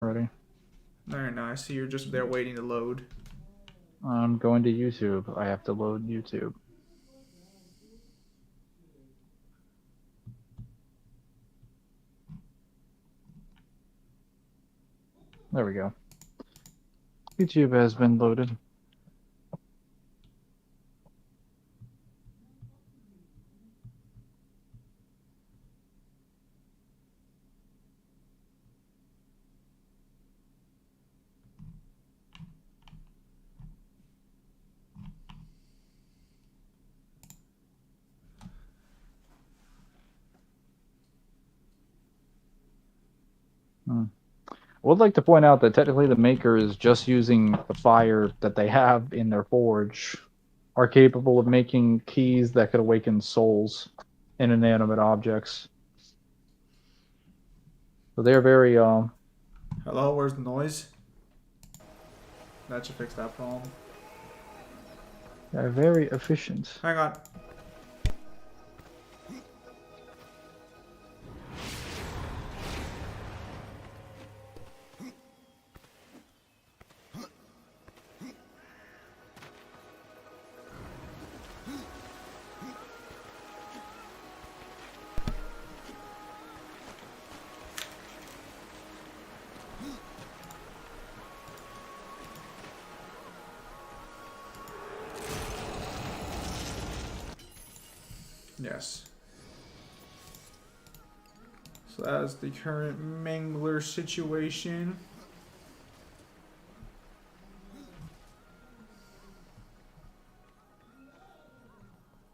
already. Very nice. So you're just there waiting to load. I'm going to YouTube. I have to load YouTube. There we go. YouTube has been loaded. I would like to point out that technically the maker is just using the fire that they have in their forge, are capable of making keys that could awaken souls in inanimate objects. So they're very Hello, where's the noise? That should fix that problem. they're very efficient. Hang on. Yes. So that's the current Mangler situation.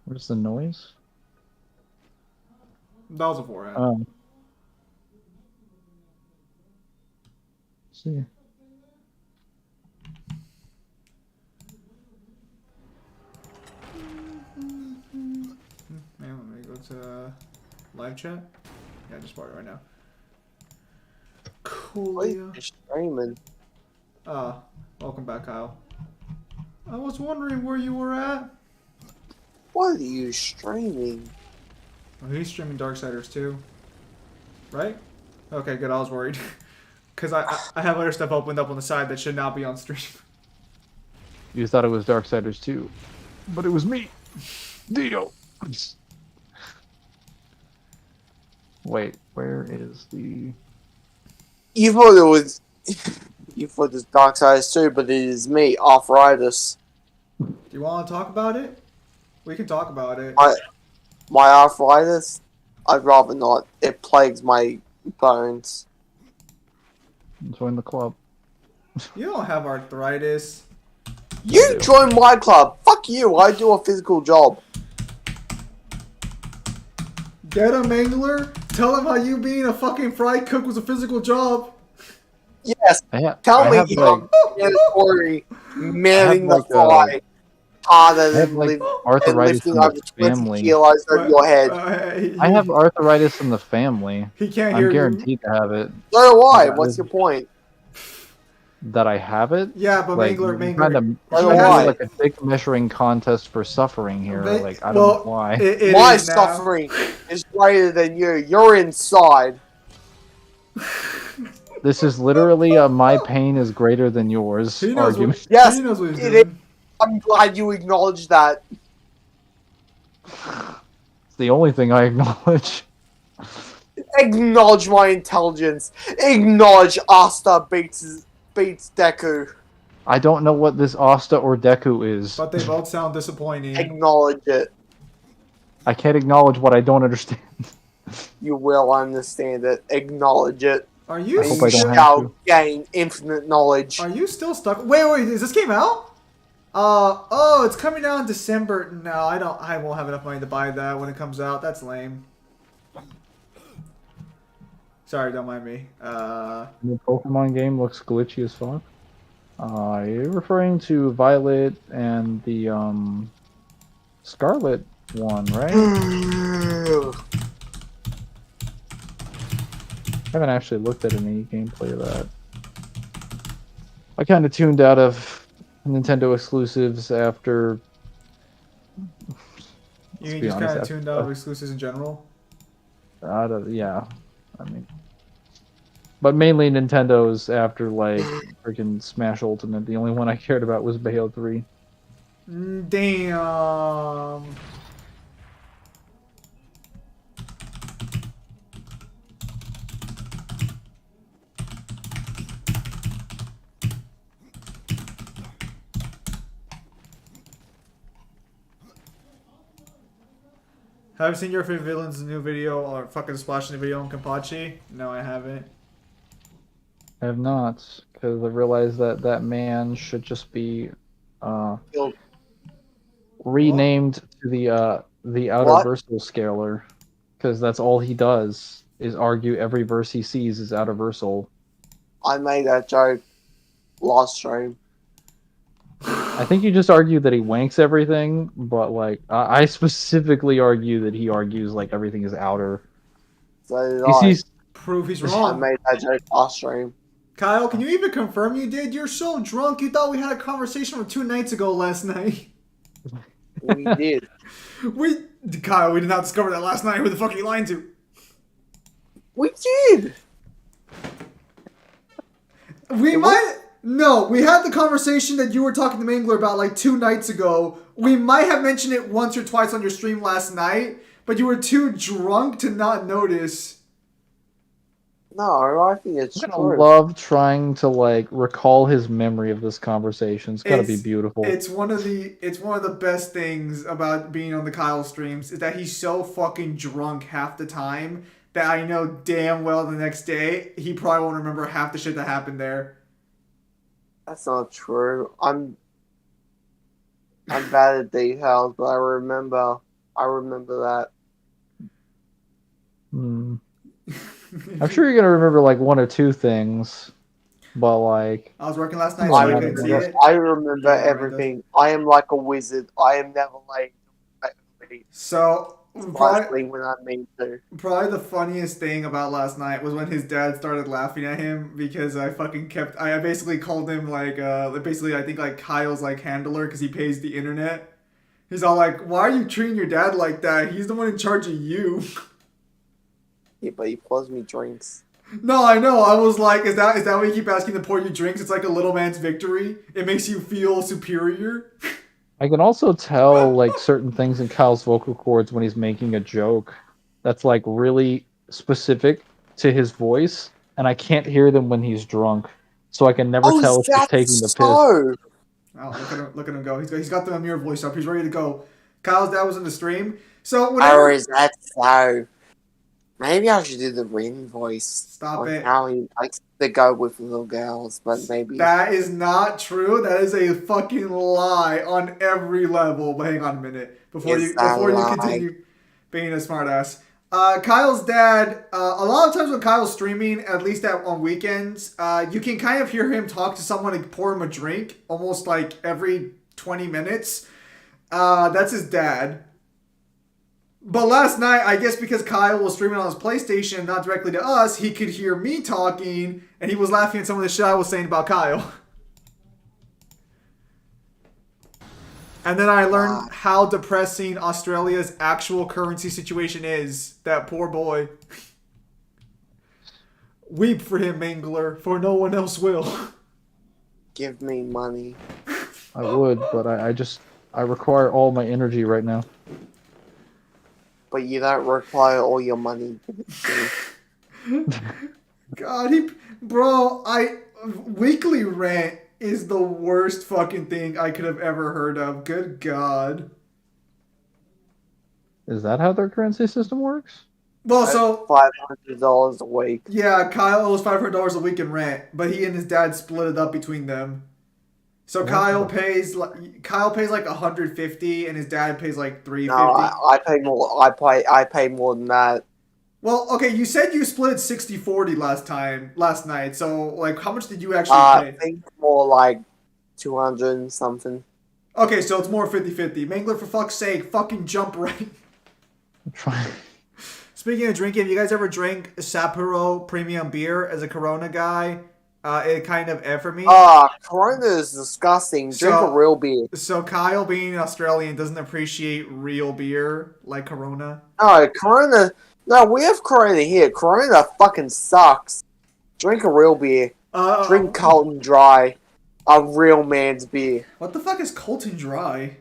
Where's the noise? That was a forehand. See. Man, let me go to live chat. Yeah, just bought it right now. Cool. Wait, you're streaming. Welcome back, Kyle. I was wondering where you were at. What are you streaming? Oh, he's streaming Darksiders too. Right? Okay, good. I was worried. Because I have other stuff opened up on the side that should not be on stream. You thought it was Darksiders 2, but it was me, Dio. Wait, where is the... You thought it was... you thought it was Darksiders too, but it is me, arthritis. Do you want to talk about it? We can talk about it. My arthritis? I'd rather not. It plagues my bones. Join the club. You don't have arthritis. You join my club! Fuck you, I do a physical job. Get a Mangler? Tell him how you being a fucking fry cook was a physical job. Yes, tell me you're mandatory manning the fry harder than lifting up 20 kilos over your head. I have arthritis in the family. He can't hear I'm guaranteed to have it. So do I. What's your point? That I have it? Yeah, but like, Mangler. Kind of like a dick measuring contest for suffering here. Like, I don't know why. My suffering is greater than you. You're inside. This is literally a my pain is greater than yours argument. Yes, it is. I'm glad you acknowledged that. It's the only thing I acknowledge. Acknowledge my intelligence. Acknowledge Asta beats Deku. I don't know what this Asta or Deku is. But they both sound disappointing. Acknowledge it. I can't acknowledge what I don't understand. You will understand it. Acknowledge it. Are you? I hope I don't shall have to. gain infinite knowledge. Are you still stuck? Wait, is this game out? Oh, it's coming out in December. No, I won't have enough money to buy that when it comes out. That's lame. Sorry, don't mind me. The Pokemon game looks glitchy as fuck. You're referring to Violet and the Scarlet one, right? I haven't actually looked at any gameplay of that. I kind of tuned out of Nintendo exclusives after. You just kind of tuned out of exclusives in general? Yeah. I mean, But mainly Nintendo's after like freaking Smash Ultimate. The only one I cared about was Bayo 3. Damn. Have you seen your favorite villains new video or fucking splashing the video on Kenpachi? No, I haven't. I have not, because I realized that that man should just be renamed to the Outer Versal Scaler, because that's all he does is argue every verse he sees is Outer Versal. I made that joke last stream. I think you just argue that he wanks everything, but like I specifically argue that he argues like everything is outer. So did He sees prove he's I wrong. made that joke last stream. Kyle, can you even confirm you did? You're so drunk. You thought we had a conversation from 2 nights ago last night. We did. Kyle, we did not discover that last night. Who the fuck are you lying to? We did. No, we had the conversation that you were talking to Mangler about like 2 nights ago. We might have mentioned it once or twice on your stream last night, but you were too drunk to not notice. No, I think it's I true. love trying to like recall his memory of this conversation. It's gotta be beautiful. It's one of the best things about being on the Kyle streams is that he's so fucking drunk half the time that I know damn well the next day he probably won't remember half the shit that happened there. That's not true. I'm bad at details, but I remember that. I'm sure you're gonna remember like 1 or 2 things, but like I was working last night, I so I couldn't see it. remember everything. I am like a wizard. I am never late. So Especially when I mean to. Probably the funniest thing about last night was when his dad started laughing at him because I basically called him like basically I think like Kyle's like handler because he pays the internet. He's all like, "Why are you treating your dad like that? He's the one in charge of you." Yeah, but he pours me drinks. No, I know. I was like, is that why you keep asking to pour you drinks? It's like a little man's victory. It makes you feel superior. I can also tell like certain things in Kyle's vocal cords when he's making a joke that's like really specific to his voice, and I can't hear them when he's drunk, so I can never tell if he's taking the piss. Oh, look at him go. He's got the Amir voice up. He's ready to go. Kyle's dad was in the stream, so whenever. Oh, is that so? Maybe I should do the Rin voice. Stop it. How he likes to go with little girls, but maybe... That is not true. That is a fucking lie on every level. But hang on a minute. Before you continue being a smartass. Kyle's dad, a lot of times when Kyle's streaming, at least on weekends, you can kind of hear him talk to someone and pour him a drink almost like every 20 minutes. That's his dad. But last night, I guess because Kyle was streaming on his PlayStation, not directly to us, he could hear me talking, and he was laughing at some of the shit I was saying about Kyle. And then I learned how depressing Australia's actual currency situation is. That poor boy. Weep for him, Mangler, for no one else will. Give me money. I would, but I require all my energy right now. But you don't require all your money. God, weekly rent is the worst fucking thing I could have ever heard of. Good God. Is that how their currency system works? Well, so $500 a week. Yeah, Kyle owes $500 a week in rent, but he and his dad split it up between them. So Kyle pays like $150, and his dad pays like $350. No, I pay more. I pay more than that. Well, okay, you said you split it 60-40 last night. So like, how much did you actually pay? I think more like 200 and something. Okay, so it's more 50-50. Mangler, for fuck's sake, fucking jump right. Speaking of drinking, have you guys ever drank Sapporo premium beer as a Corona guy? It kind of for me. Corona is disgusting. Drink a real beer. So Kyle, being an Australian, doesn't appreciate real beer like Corona? No, Corona... No, we have Corona here. Corona fucking sucks. Drink a real beer. Drink Carlton Dry. A real man's beer. What the fuck is Colton Dry?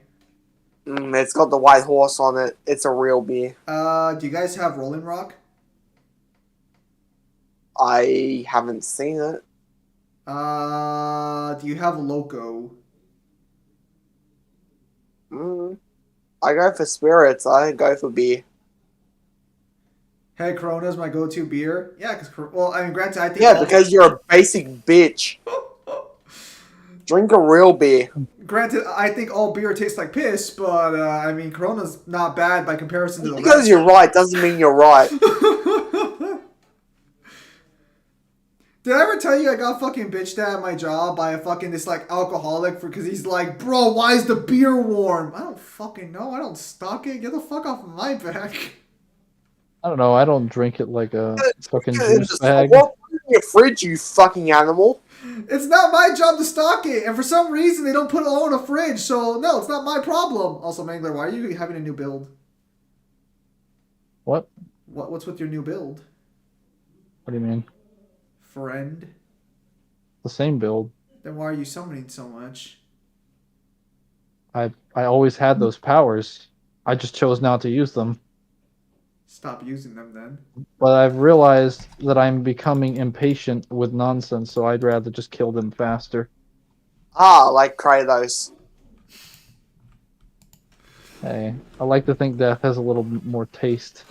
It's got the white horse on it. It's a real beer. Do you guys have Rolling Rock? I haven't seen it. Do you have Loco? I go for spirits. I don't go for beer. Hey, Corona's my go-to beer. Yeah, because well, I mean, granted, I think because you're a basic bitch. Drink a real beer. Granted, I think all beer tastes like piss, but I mean, Corona's not bad by comparison to the rest. Because you're right doesn't mean you're right. Did I ever tell you I got fucking bitched at my job by a fucking this like alcoholic because he's like, bro, why is the beer warm? I don't fucking know. I don't stock it. Get the fuck off of my back. I don't know. I don't drink it like a fucking juice bag. What in your fridge, you fucking animal? It's not my job to stock it, and for some reason they don't put it all in a fridge. So no, it's not my problem. Also, Mangler, why are you having a new build? What? What's with your new build? What do you mean? Friend. The same build. Then why are you summoning so much? I always had those powers. I just chose not to use them. Stop using them then. But I've realized that I'm becoming impatient with nonsense, so I'd rather just kill them faster. Like Kratos. Hey, I like to think death has a little more taste.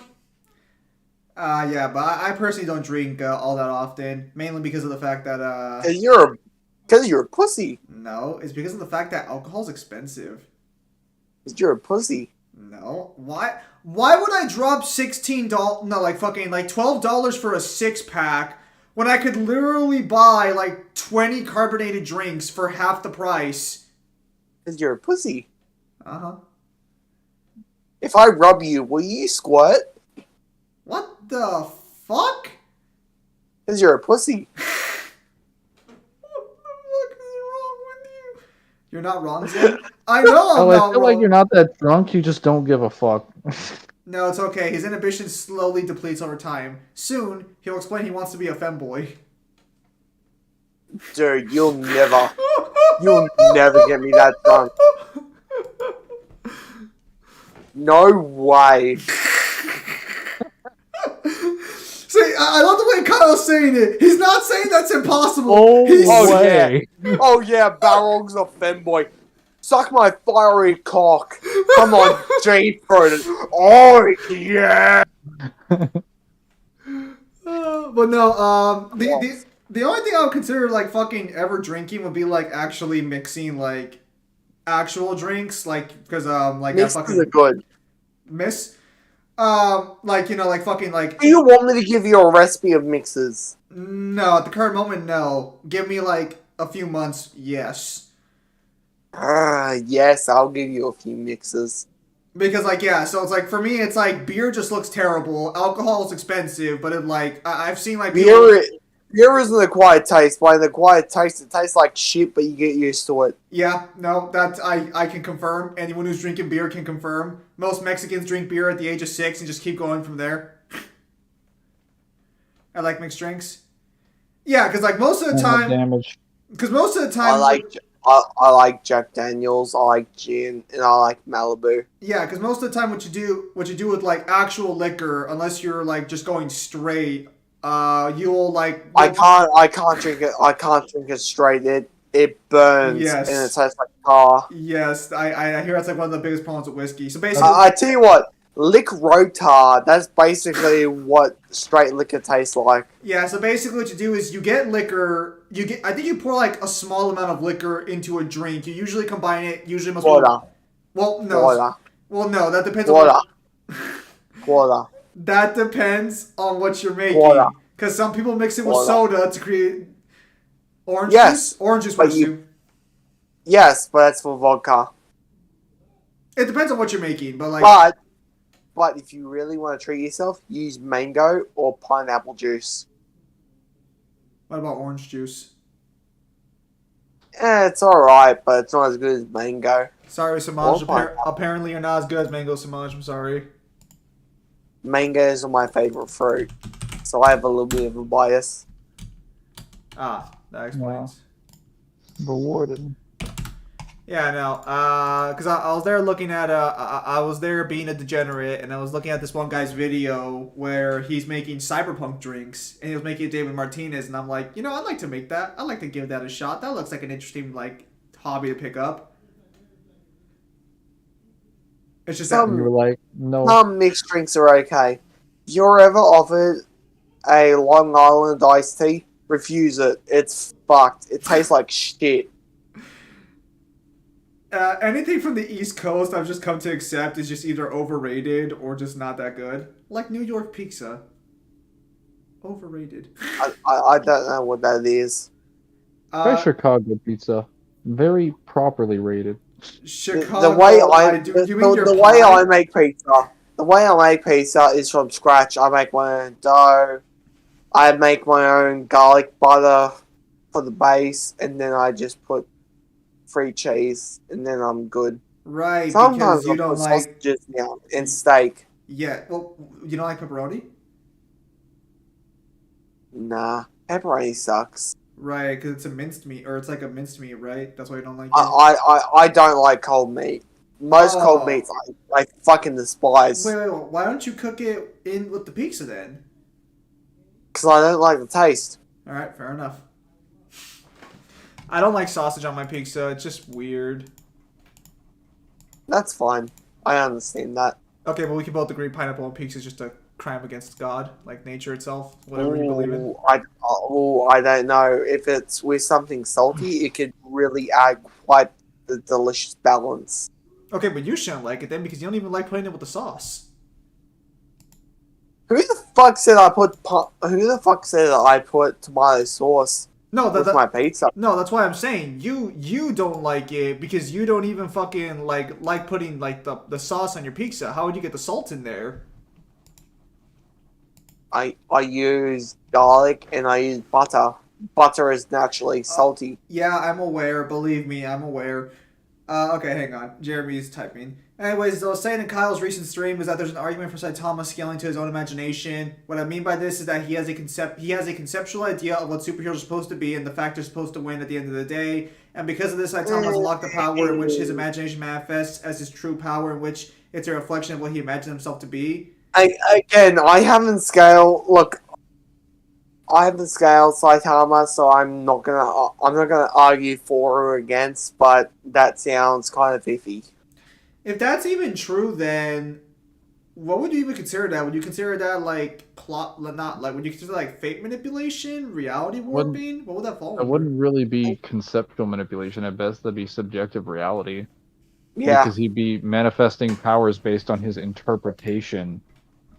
Yeah, but I personally don't drink all that often, mainly because of the fact that Cause you're a pussy. No, it's because of the fact that alcohol's expensive. Cause you're a pussy. No, why would I drop $16? No, like fucking like $12 for a 6-pack when I could literally buy like 20 carbonated drinks for half the price? Cause you're a pussy. If I rub you, will you squirt? What the fuck? Cause you're a pussy. What the fuck is wrong with you? You're not wrong, Zed. I know I feel like you're not that drunk. You just don't give a fuck. No, it's okay. His inhibition slowly depletes over time. Soon, he'll explain he wants to be a femboy. Dude, you'll never get me that drunk. No way. See, I love the way Kyle's saying it. He's not saying that's impossible. Oh yeah, Balrog's a femboy. Suck my fiery cock. Come on, Jade Froden. Oh yeah. But no, the only thing I would consider like fucking ever drinking would be like actually mixing like actual drinks, like because like mixes fucking are good. Like you know, like fucking like. Do you want me to give you a recipe of mixes? No, at the current moment, no. Give me like a few months, yes. Yes, I'll give you a few mixes. Because like yeah, so it's like for me, it's like beer just looks terrible. Alcohol is expensive, but it like I've seen like people... beer is an acquired taste. By an acquired taste, it tastes like shit, but you get used to it. Yeah, no, that I can confirm. Anyone who's drinking beer can confirm. Most Mexicans drink beer at the age of 6 and just keep going from there. I like mixed drinks. Yeah, because like most of the time, because most of the time, I like Jack Daniels, I like gin, and I like Malibu. Yeah, because most of the time, what you do with like actual liquor, unless you're like just going straight, you'll like. I can't drink it. I can't drink it straight. It burns. Yes. And it tastes like tar. Yes, I hear that's like one of the biggest problems with whiskey. So basically, I tell you what. Lick rotar, that's basically what straight liquor tastes like. Yeah, so basically what you do is you get liquor, I think you pour like a small amount of liquor into a drink. You usually combine it, Water. Well, no. Water. Well, no, that depends on Water. That depends on what you're making. Water. Because some people mix it with soda to create orange juice. Orange juice works too. Yes, but that's for vodka. It depends on what you're making, but like... But if you really want to treat yourself, use mango or pineapple juice. What about orange juice? It's alright, but it's not as good as mango. Sorry, Samaj. Apparently you're not as good as mango, Samaj. I'm sorry. Mangoes are my favorite fruit, so I have a little bit of a bias. Ah, that explains. Wow. Rewarded. Yeah, no. Because I was there looking at I was there being a degenerate, and I was looking at this one guy's video where he's making cyberpunk drinks, and he was making it David Martinez, and I'm like, I'd like to make that. I'd like to give that a shot. That looks like an interesting hobby to pick up. It's just that you were like, no. Some mixed drinks are okay. If you're ever offered a Long Island iced tea, refuse it. It's fucked. It tastes like shit. Anything from the East Coast I've just come to accept is just either overrated or just not that good. Like New York pizza. Overrated. I don't know what that is. Chicago pizza. Very properly rated. Chicago. The way I make pizza. The way I make pizza is from scratch. I make my own dough. I make my own garlic butter for the base, and then I just put free cheese, and then I'm good. Right, sometimes because you don't like sausages now and steak. Yeah, well, you don't like pepperoni? Nah, pepperoni sucks. Right, because it's a minced meat, or it's like a minced meat, right? That's why you don't like it. I don't like cold meat. Most cold meats I fucking despise. Wait, why don't you cook it in with the pizza then? Because I don't like the taste. All right, fair enough. I don't like sausage on my pizza. It's just weird. That's fine. I understand that. Okay, but we can both agree pineapple on pizza is just a crime against God, like nature itself, whatever you believe in. I don't know. If it's with something salty, it could really add quite the delicious balance. Okay, but you shouldn't like it then because you don't even like putting it with the sauce. Who the fuck said I put tomato sauce? With my pizza. No, that's why I'm saying you don't like it because you don't even fucking like putting the sauce on your pizza. How would you get the salt in there? I use garlic and I use butter. Butter is naturally salty. Yeah, I'm aware. Believe me, I'm aware. Okay, hang on. Jeremy's typing. Anyways, I was saying in Kyle's recent stream is that there's an argument for Saitama scaling to his own imagination. What I mean by this is that he has a conceptual idea of what superheroes are supposed to be and the fact they're supposed to win at the end of the day. And because of this, Saitama has unlocked the power in which his imagination manifests as his true power, in which it's a reflection of what he imagined himself to be. I haven't scaled Saitama, so I'm not gonna argue for or against, but that sounds kind of iffy. If that's even true, then what would you even consider that? Would you consider that would you consider like fate manipulation, reality warping? What would that fall under? It wouldn't really be conceptual manipulation. At best, that'd be subjective reality. Yeah. Because he'd be manifesting powers based on his interpretation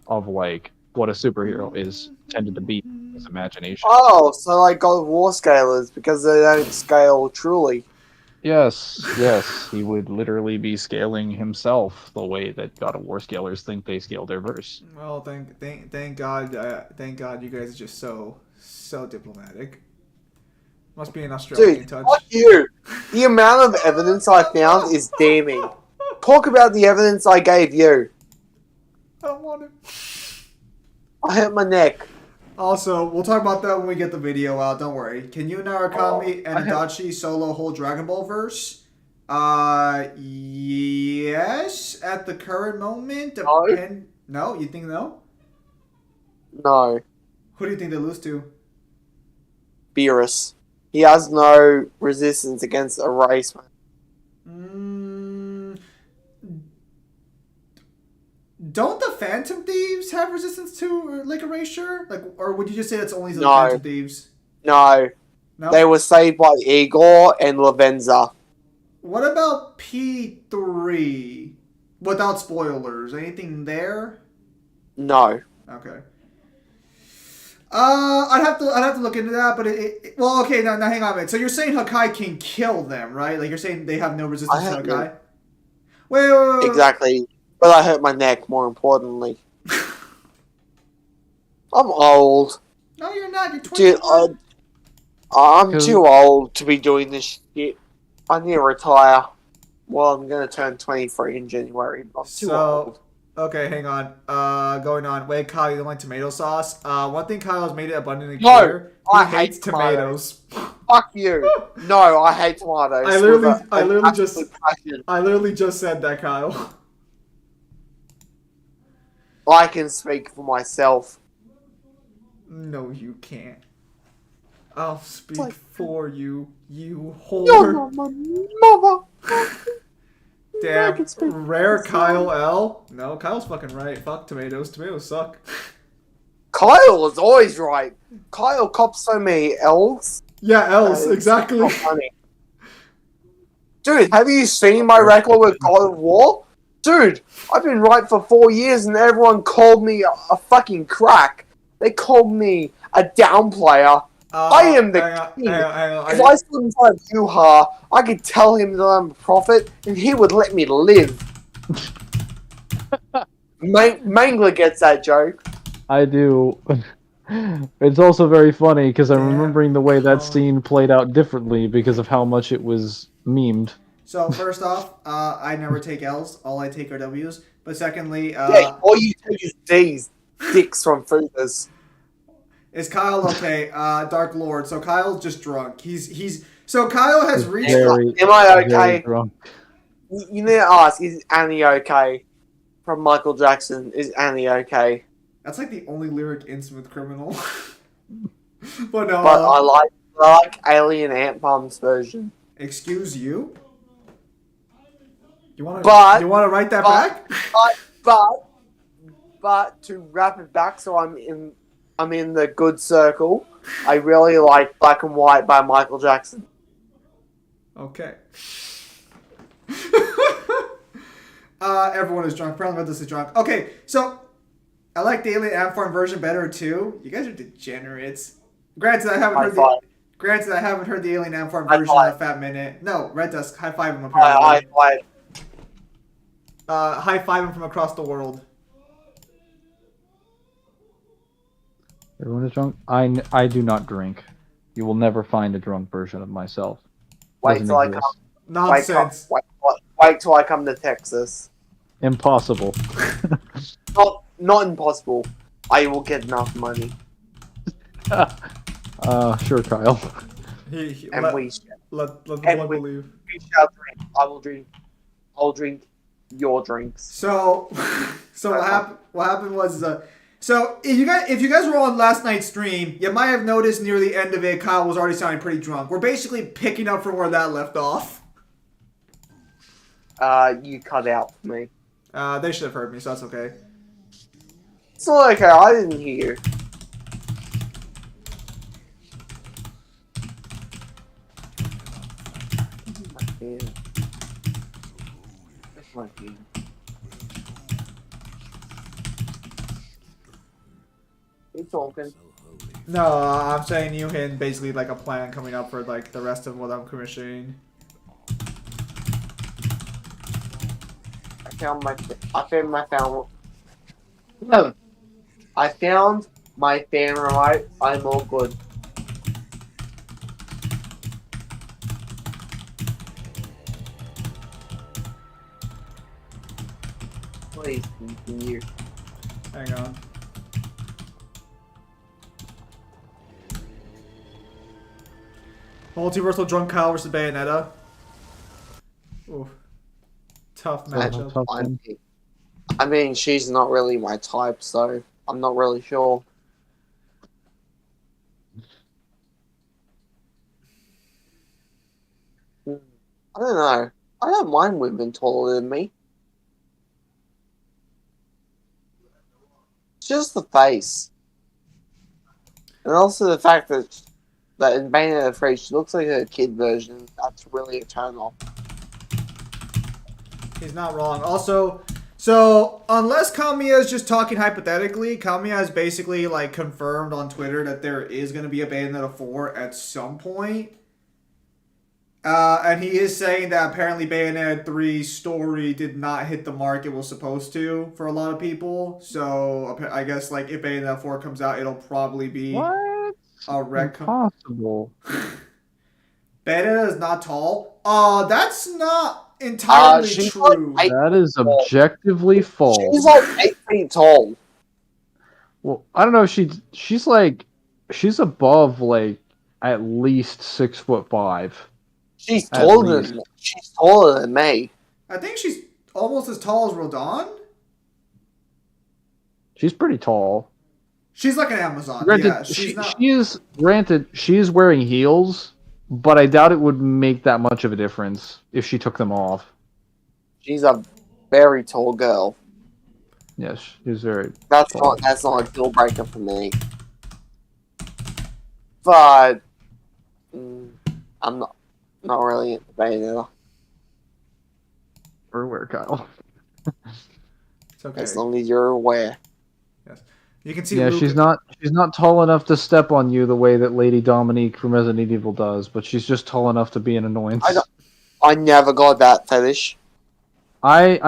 of what a superhero is tended to be, his imagination. Oh, so like God of War scalers because they don't scale truly. Yes, he would literally be scaling himself the way that God of War scalers think they scale their verse. Well, thank God you guys are just so diplomatic. Must be an Australian touch. Fuck you! The amount of evidence I found is damning. Talk about the evidence I gave you. I don't want it. I hurt my neck. Also, we'll talk about that when we get the video out. Don't worry. Can you, Narukami, and Adachi solo whole Dragon Ball verse? Yes. At the current moment. No? You think no? No. Who do you think they lose to? Beerus. He has no resistance against erasement. Don't the Phantom Thieves have resistance to erasure? Or would you just say that's only the Phantom Thieves? No. They were saved by Igor and Lavenza. What about P3? Without spoilers, anything there? No. Okay. I'd have to look into that, but well, okay, now hang on a minute. So you're saying Hakai can kill them, right? Like you're saying they have no resistance to Hakai? Wait. Exactly. But I hurt my neck, more importantly. I'm old. No, you're not. You're 21. Dude, I'm too old to be doing this shit. I need to retire. Well, I'm going to turn 23 in January. I'm too old. Okay, hang on. Going on. Wait, Kyle, you don't like tomato sauce? One thing Kyle has made it abundantly No, clear. He I hates hate tomatoes. Fuck you. No, I hate tomatoes. I literally just said that, Kyle. I can speak for myself. No, you can't. I'll speak for you, you You're whore. not my mother. Damn, rare Kyle L. No, Kyle's fucking right. Fuck tomatoes. Tomatoes suck. Kyle is always right. Kyle cops so many L's. Yeah, L's, exactly. So funny. Dude, have you seen my record with God of War? Dude, I've been right for 4 years and everyone called me a fucking crack. They called me a down player. I am the king. Hang on. If I stood inside of Yuha, I could tell him that I'm a prophet and he would let me live. Mangler gets that joke. I do. It's also very funny because I'm remembering the way that scene played out differently because of how much it was memed. So first off, I never take L's. All I take are W's. But secondly, Yeah, all you take is D's. Dicks from Futas. is Kyle okay? Dark Lord. So Kyle's just drunk. So Kyle has reached. Am I okay? You need to ask, is Annie okay? From Michael Jackson, is Annie okay? That's like the only lyric in Smooth Criminal. But no. But I like Alien Ant Palm's version. Excuse you? You want to write that back? But to wrap it back, so I'm in the good circle. I really like Black and White by Michael Jackson. Okay. Everyone is drunk. Apparently, this is drunk. Okay, so I like the Alien Ant Farm version better too. You guys are degenerates. Granted, I haven't heard the Alien Ant Farm version in a fat minute. No, Red Dusk, high five him. Apparently. High five him from across the world. Everyone is drunk. I do not drink. You will never find a drunk version of myself. Wait till I come. Nonsense. Wait till I come to Texas. Impossible. Not impossible. I will get enough money. Sure, Kyle. Let believe. We shall drink. I will drink. I'll drink your drinks. So what happened was so if you guys were on last night's stream, you might have noticed near the end of it, Kyle was already sounding pretty drunk. We're basically picking up from where that left off. You cut out for me. They should have heard me, so that's okay. It's not okay. I didn't hear you. You talking? No, I'm saying you had basically like a plan coming up for like the rest of what I'm commissioning. I found my fan remote. I'm all good. Please continue. Hang on. Multiversal Drunk Kyle versus Bayonetta. Oof. Tough matchup. I mean, she's not really my type, so I'm not really sure. I don't know. I don't mind women taller than me. It's just the face. And also the fact that in Bayonetta 3, she looks like a kid version. That's really a turn off. He's not wrong. Also, so unless Kamiya is just talking hypothetically, Kamiya has basically like confirmed on Twitter that there is going to be a Bayonetta 4 at some point. And he is saying that apparently Bayonetta 3's story did not hit the mark it was supposed to for a lot of people. So I guess like if Bayonetta 4 comes out, it'll probably be a retcon. Impossible. Bayonetta is not tall. That's not entirely she's true. like That is objectively false. She's like 8 feet tall. Well, I don't know. She's above like at least 6'5". She's At taller least. than me. I think she's almost as tall as Rodon. She's pretty tall. She's like an Amazon. Granted, Yeah, she's not. she is wearing heels, but I doubt it would make that much of a difference if she took them off. She's a very tall girl. Yes, she's very. That's tall. not a deal breaker for me. But I'm not really into Bayonetta. Or where, Kyle? It's okay. As long as you're aware. You can see. Yeah, Luke. she's not tall enough to step on you the way that Lady Dominique from Resident Evil does, but she's just tall enough to be an annoyance. I never got that fetish. I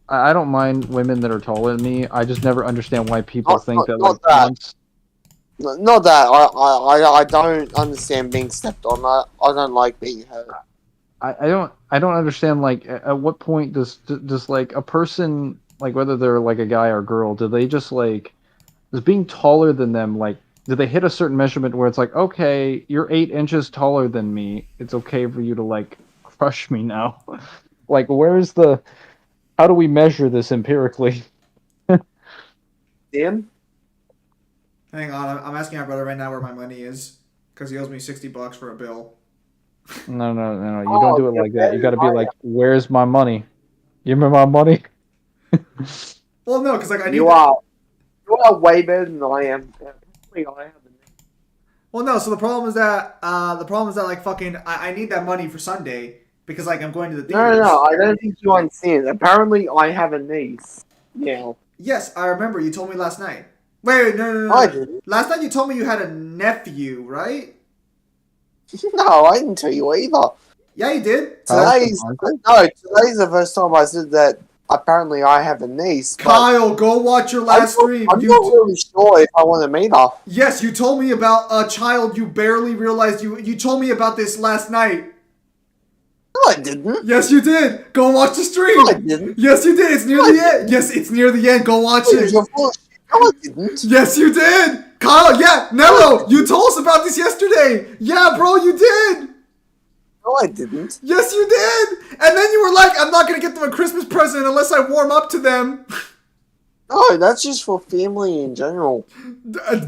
don't mind women that are taller than me. I just never understand why people think that. Not that. Not that. I don't understand being stepped on. I don't like being hurt. I don't understand, like, at what point does like a person, like, whether they're like a guy or a girl, do they just like, does being taller than them, like, do they hit a certain measurement where it's like, okay, you're 8 inches taller than me, it's okay for you to like crush me now? Like, where's the, how do we measure this empirically? Tim? Hang on, I'm asking my brother right now where my money is because he owes me $60 for a bill. No, you don't do it like that. You got to be like, where's my money? Give me my money. Well, no, because like I need. You are way better than I am. Well, no. So the problem is that like fucking I need that money for Sunday because like I'm going to the theaters. No, I don't think you understand. Apparently, I have a niece. Yeah. Yes, I remember. You told me last night. Wait, no. I didn't. Last night you told me you had a nephew, right? No, I didn't tell you either. Yeah, you did. Today's the first time I said that. Apparently, I have a niece. Kyle, go watch your last stream. I'm not really sure if I want to meet her. Yes, you told me about a child you barely realized you told me about this last night. No, I didn't. Yes, you did. Go watch the stream. No, I didn't. Yes, you did. It's near the end. Yes, it's near the end. Go watch it. You're full of shit. No, I didn't. Yes, you did. Kyle, yeah, Nello, you told us about this yesterday. Yeah, bro, you did. No, I didn't. Yes, you did. And then you were like, I'm not going to get them a Christmas present unless I warm up to them. No, that's just for family in general.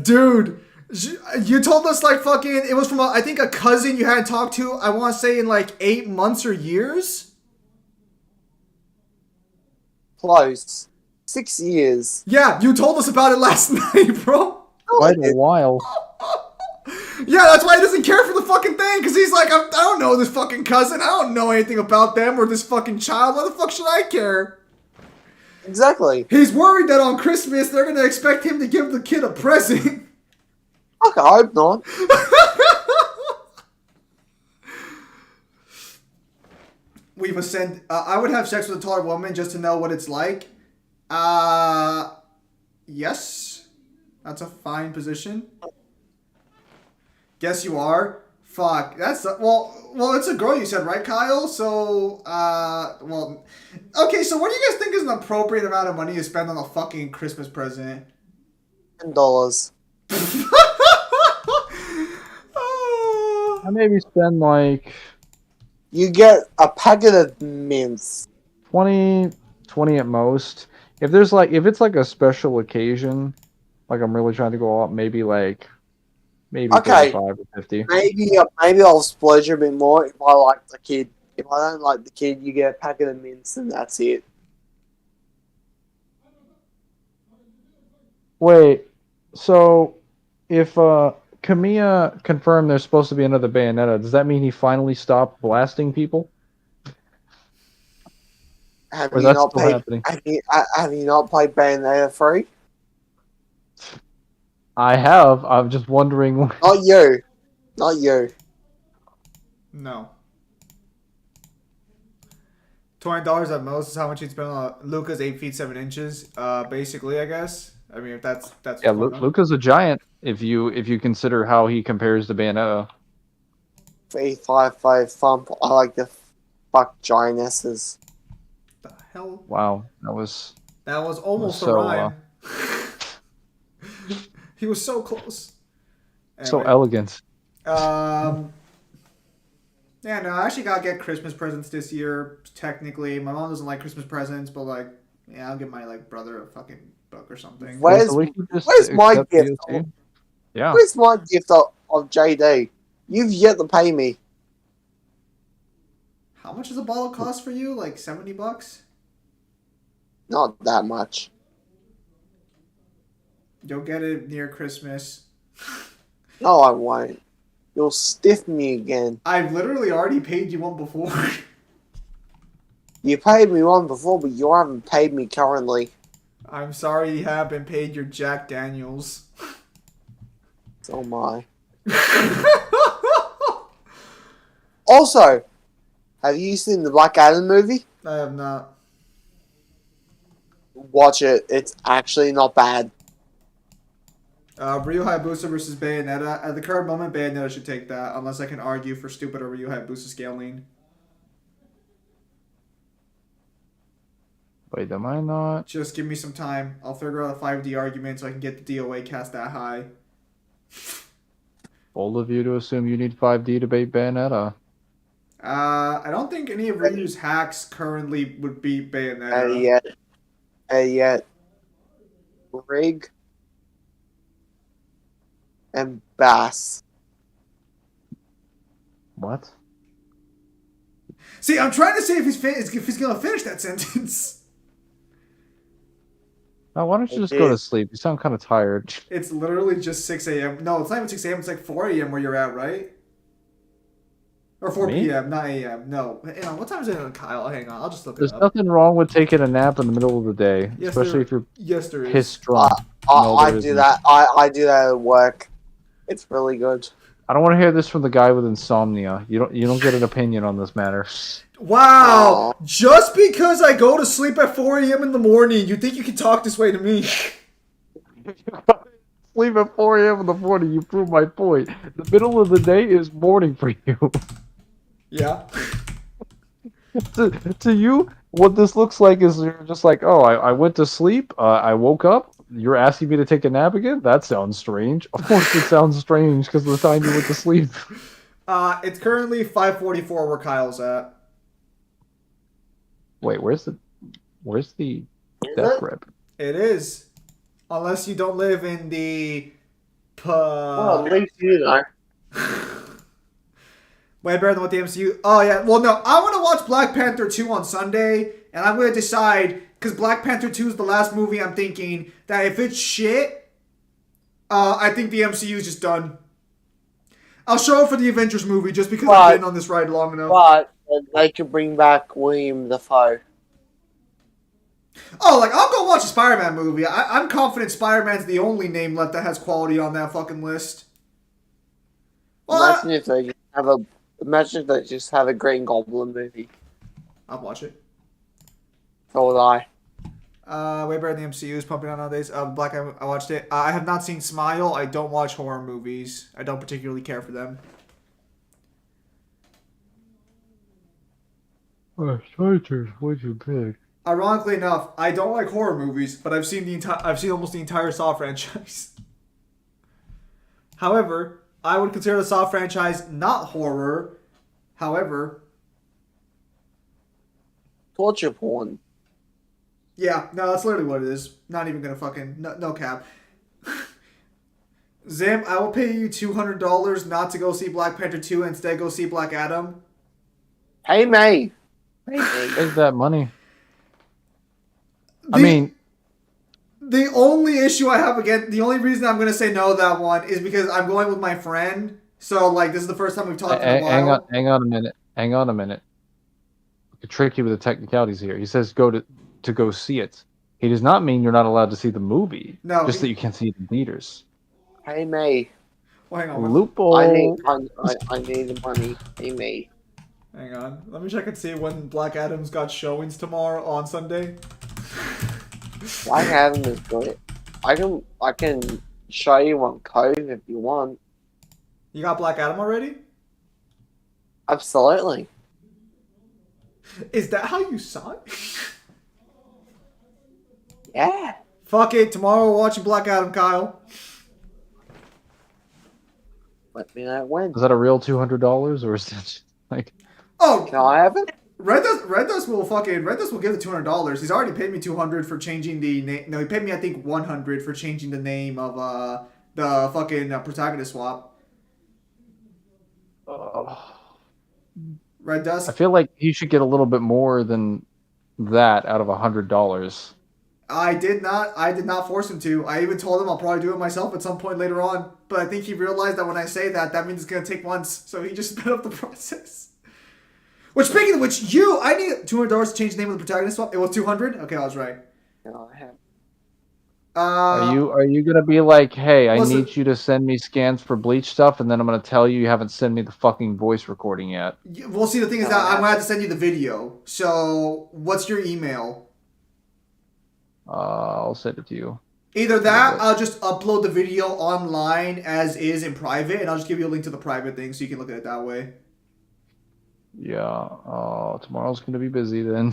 Dude, you told us like fucking, it was from, I think, a cousin you hadn't talked to, I want to say in like 8 months or years. Close. 6 years. Yeah, you told us about it last night, bro. Quite a while. Yeah, that's why he doesn't care for the fucking thing, because he's like, I don't know this fucking cousin. I don't know anything about them or this fucking child. Why the fuck should I care? Exactly. He's worried that on Christmas they're going to expect him to give the kid a present. Fuck, I hope not. We've ascended. I would have sex with a taller woman just to know what it's like. Yes. That's a fine position. Guess you are. Fuck. That's well. It's a girl you said, right, Kyle? So, well, okay. So, what do you guys think is an appropriate amount of money to spend on a fucking Christmas present? $10. I maybe spend like You get a packet of mints. 20 at most. If it's like a special occasion, like I'm really trying to go out, maybe Okay. 35 or 50. Maybe I'll splurge a bit more if I like the kid. If I don't like the kid, you get a packet of mints and that's it. Wait, so if Kamiya confirmed there's supposed to be another Bayonetta, does that mean he finally stopped blasting people? Have Or you that's not still played? happening? Have you not played Bayonetta 3? I have. I'm just wondering. Not you. Not you. No. $20 at most is how much you'd spend on Luca's 8 feet 7 inches. Basically, I guess. I mean, if that's Yeah, Luca's a giant. If you consider how he compares to Bayonetta. 355 thump. I like the fuck giantesses. The hell? Wow, that was almost a so, rhyme. He was so close. so Anyway, elegant. Yeah, no, I actually gotta get Christmas presents this year. Technically, my mom doesn't like Christmas presents, but like, yeah, I'll give my like brother a fucking book or something. Where's So we can just my accept gift? DLC? Yeah. Where's my gift of JD? You've yet to pay me. How much does a bottle cost for you? Like $70? Not that much. You'll get it near Christmas. No, I won't. You'll stiff me again. I've literally already paid you one before. You paid me one before, but you haven't paid me currently. I'm sorry you haven't paid your Jack Daniels. So am I. Also, have you seen the Black Adam movie? I have not. Watch it. It's actually not bad. Ryu Hayabusa versus Bayonetta. At the current moment, Bayonetta should take that, unless I can argue for stupider Ryu Hayabusa scaling. Wait, am I not? Just give me some time. I'll figure out a 5D argument so I can get the DOA cast that high. Bold of you to assume you need 5D to bait Bayonetta. I don't think any of Ryu's hacks currently would beat Bayonetta. Yet. Rig. And Bass. What? See, I'm trying to say if he's gonna finish that sentence. Now, why don't you just go to sleep? You sound kind of tired. It's literally just 6 a.m. No, it's not even 6 a.m. It's like 4 a.m. where you're at, right? Or 4 Me? p.m., not a.m. No. Hang on, what time is it, Kyle? Hang on, I'll just look There's it up. nothing wrong with taking a nap in the middle of the day, Yes, especially if you're Yes, there is. pissed drunk. I do that. I do that at work. It's really good. I don't want to hear this from the guy with insomnia. You don't get an opinion on this matter. Wow! Just because I go to sleep at 4 a.m. in the morning, you think you can talk this way to me? Sleep at 4 a.m. in the morning, you prove my point. The middle of the day is morning for you. Yeah. to you, what this looks like is you're just like, oh, I went to sleep, I woke up, you're asking me to take a nap again? That sounds strange. Of course it sounds strange because of the time you went to sleep. It's currently 5:44 where Kyle's at. Wait, where's the death grip? It is. Unless you don't live in the... Well, at least you know. Way better than what the MCU... Oh, yeah. Well, no. I want to watch Black Panther 2 on Sunday, and I'm going to decide, because Black Panther 2 is the last movie I'm thinking, that if it's shit, I think the MCU is just done. I'll show up for the Avengers movie just because I've been on this ride long enough. But they could bring back William Dafoe. Oh, like, I'll go watch a Spider-Man movie. I'm confident Spider-Man's the only name left that has quality on that fucking list. Well, Imagine if they just have a Green Goblin movie. I'll watch it. So would I. Way better than the MCU is pumping out nowadays. Black, I watched it. I have not seen Smile. I don't watch horror movies. I don't particularly care for them. Oh, Chargers, what'd you pick? Ironically enough, I don't like horror movies, but I've seen almost the entire Saw franchise. However, I would consider the Saw franchise not horror. However, Torture porn. yeah, no, that's literally what it is. Not even gonna fucking no cap. Zim, I will pay you $200 not to go see Black Panther 2 and instead go see Black Adam. Hey, May. Take that money. The only issue I have the only reason I'm going to say no to that one is because I'm going with my friend. So, like, this is the first time we've talked in a while. Hang on a minute. I could trick you with the technicalities here. He says go see it. He does not mean you're not allowed to see the movie. No. Just that you can't see it in theaters. Hey, May. Well, hang on. Loophole. I need the money. Hey, May. Hang on. Let me check and see when Black Adam's got showings tomorrow on Sunday. Black Adam is good. I can show you one code if you want. You got Black Adam already? Absolutely. Is that how you saw it? Yeah. Fuck it. Tomorrow we're watching Black Adam, Kyle. Let me know when. Is that a real $200 or is that just, like? Oh, Can I have it? Red Dust will give the $200. He's already paid me $200 for changing the name. No, he paid me I think $100 for changing the name of the fucking protagonist swap. Red Dust. I feel like he should get a little bit more than that out of $100. I did not force him to. I even told him I'll probably do it myself at some point later on. But I think he realized that when I say that means it's gonna take months. So he just sped up the process. Which, speaking of which, I need $200 to change the name of the protagonist swap. It was $200. Okay, I was right. No, I have. Are you gonna be like, hey, I listen, need you to send me scans for Bleach stuff, and then I'm gonna tell you haven't sent me the fucking voice recording yet? Well, see, the thing is that I'm gonna have to send you the video. So, what's your email? I'll send it to you. Either that, I'll just upload the video online as is in private, and I'll just give you a link to the private thing so you can look at it that way. Yeah. Tomorrow's gonna be busy then.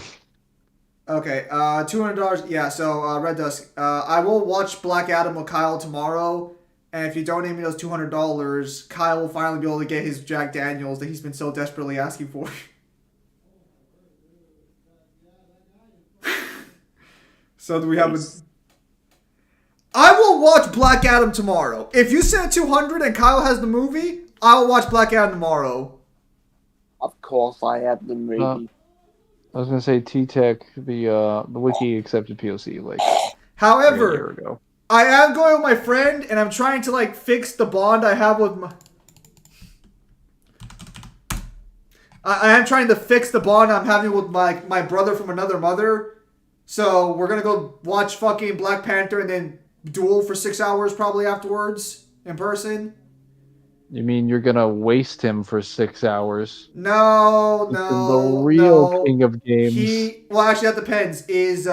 Okay, $200. Yeah, so Red Dusk. I will watch Black Adam with Kyle tomorrow, and if you donate me those $200, Kyle will finally be able to get his Jack Daniels that he's been so desperately asking for. So do we have a... I will watch Black Adam tomorrow. If you send $200 and Kyle has the movie, I will watch Black Adam tomorrow. Of course, I have the movie. I was gonna say T-Tech, the wiki accepted POC like However, a year ago. I am going with my friend, and I'm trying to like fix the bond I have with my. I am trying to fix the bond I'm having with my brother from another mother. So we're gonna go watch fucking Black Panther and then duel for 6 hours probably afterwards in person. You mean you're gonna waste him for 6 hours? No, The real king of games. Well, actually, that depends. Is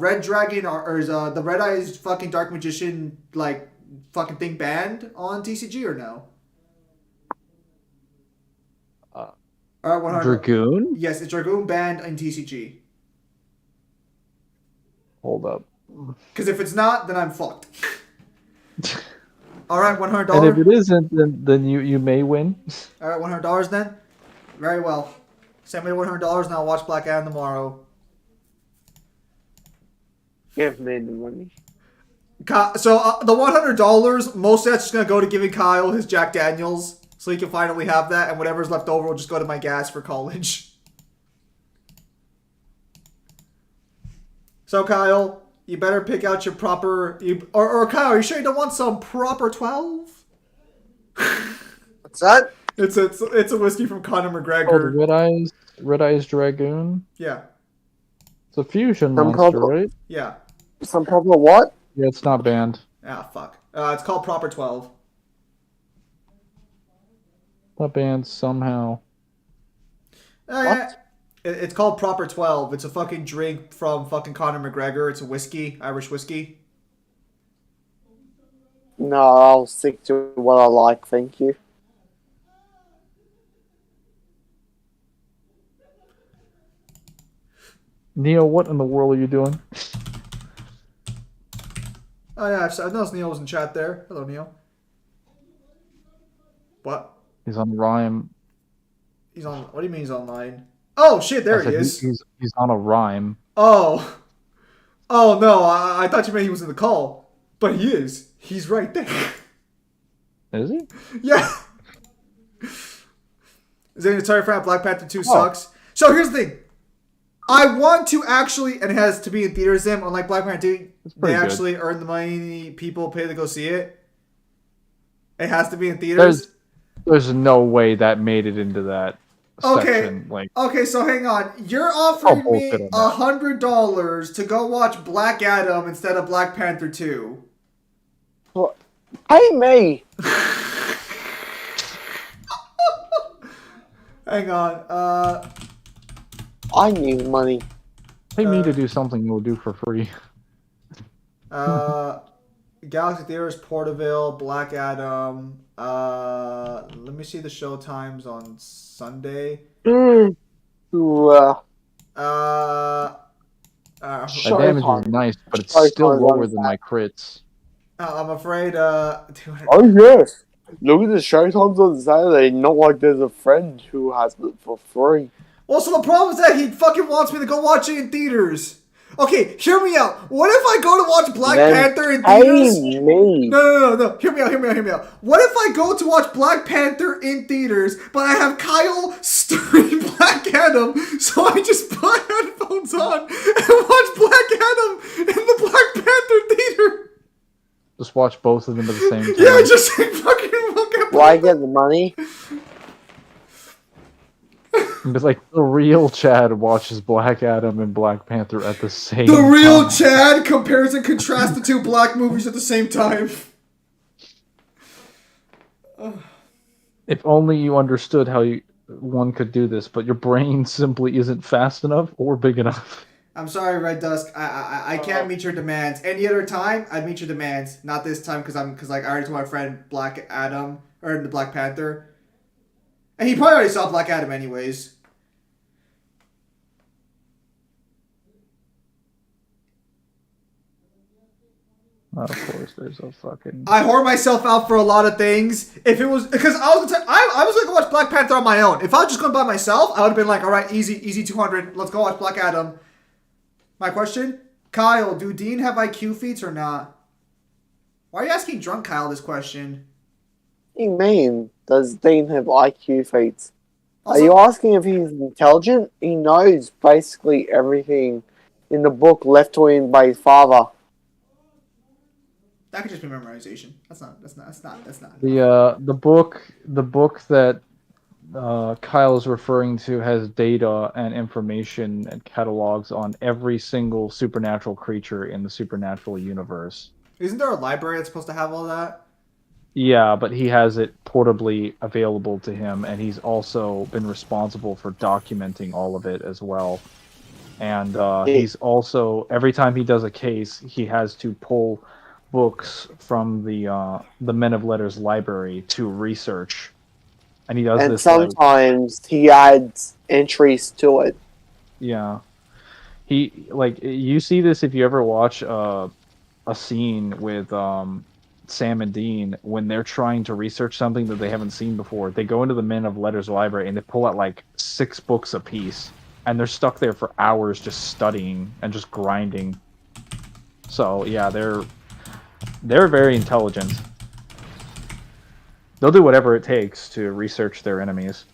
Red Dragon or is the Red Eyes fucking Dark Magician like fucking thing banned on TCG or no? All right, 100. Dragoon? Yes, it's Dragoon banned in TCG. Hold up. Because if it's not, then I'm fucked. All right, $100. And if it isn't, then you may win. All right, $100 then. Very well. Send me $100 and I'll watch Black Adam tomorrow. Give me the money. So the $100, most of that's just gonna go to giving Kyle his Jack Daniels, so he can finally have that, and whatever's left over will just go to my gas for college. So Kyle, you better pick out your proper. Or Kyle, are you sure you don't want some proper 12? What's that? It's a whiskey from Conor Oh, McGregor. Red Eyes Dragoon. Yeah. It's a fusion monster, right? Yeah. Some proper what? Yeah, it's not banned. Ah, fuck. It's called Proper 12. Not banned somehow. Oh, yeah. It's called Proper 12. It's a fucking drink from fucking Conor McGregor. It's a whiskey, Irish whiskey. No, I'll stick to what I like, thank you. Neo, what in the world are you doing? Oh yeah, I noticed Neil was in chat there. Hello, Neil. What? He's on Rhyme. He's on. What do you mean he's online? Oh shit! There he is. He's on a Rhyme. Oh. Oh no! I thought you meant he was in the call, but he is. He's right there. Is he? Yeah. Sorry for Black Panther 2 sucks. So here's the thing. I want to actually, and it has to be in theaters. Then, unlike Black Panther 2, they actually earn the money. People pay to go see it. It has to be in theaters. There's no way that made it into that section. Okay, so hang on. You're offering me $100 to go watch Black Adam instead of Black Panther 2. What? Pay me. Hang on. I need money. Pay me to do something you'll do for free. Galaxy Theaters, Porterville, Black Adam. Let me me see the show times on Sunday. My My damage is nice, but it's still lower than my crits. I'm afraid. Dude, oh yes, look at the show times on Saturday. Not like there's a friend who has it for free. Well, so the problem is that he fucking wants me to go watch it in theaters. Okay, hear me out. What if I go to watch Black Panther in theaters? No. Hear me out. What if I go to watch Black Panther in theaters, but I have Kyle stream Black Adam, so I just put headphones on and watch Black Adam in the Black Panther theater? Just watch both of them at the same time. Yeah, just like, fucking look at. Why get the money? But like the real Chad watches Black Adam and Black Panther at the same time. The real time. Chad compares and contrasts the two black movies at the same time. If only you understood how one could do this, but your brain simply isn't fast enough or big enough. I'm sorry, Red Dusk. I can't meet your demands. Any other time, I'd meet your demands. Not this time, because I already told my friend Black Adam or the Black Panther, and he probably already saw Black Adam anyways. Of course, there's a fucking. I whore myself out for a lot of things. If it was because I was gonna go watch Black Panther on my own. If I was just going by myself, I would have been like, all right, easy 200. Let's go watch Black Adam. My question, Kyle, do Dean have IQ feats or not? Why are you asking drunk Kyle this question? What do you mean? Does Dean have IQ feats? Also, are you asking if he's intelligent? He knows basically everything in the book left to him by his father. That could just be memorization. That's not. The book that Kyle is referring to has data and information and catalogs on every single supernatural creature in the supernatural universe. Isn't there a library that's supposed to have all that? Yeah, but he has it portably available to him, and he's also been responsible for documenting all of it as well. And he's also, every time he does a case, he has to pull books from the Men of Letters library to research, and he does and this. And sometimes he adds entries to it. Yeah, he you see this if you ever watch a scene with Sam and Dean when they're trying to research something that they haven't seen before. They go into the Men of Letters library and they pull out like 6 books apiece, and they're stuck there for hours just studying and just grinding. So yeah, they're very intelligent. They'll do whatever it takes to research their enemies.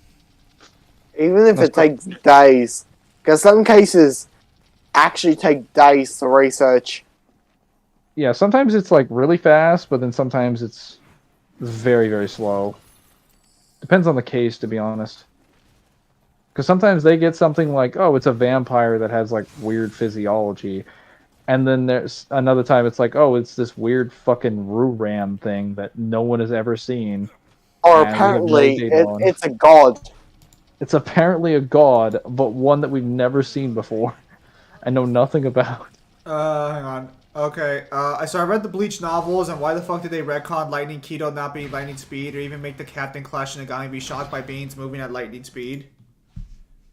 Even if it takes days. Because some cases actually take days to research. Yeah, sometimes it's like really fast, but then sometimes it's very, very slow. Depends on the case, to be honest. Because sometimes they get something like, oh, it's a vampire that has like weird physiology. And then there's another time it's like, oh, it's this weird fucking Ram thing that no one has ever seen. Or apparently it's a god. It's apparently a god, but one that we've never seen before and know nothing about. Hang on. Okay, so I read the Bleach novels, and why the fuck did they retcon Lightning Keto not being lightning speed, or even make the Captain Clash Nagami be shocked by beings moving at lightning speed?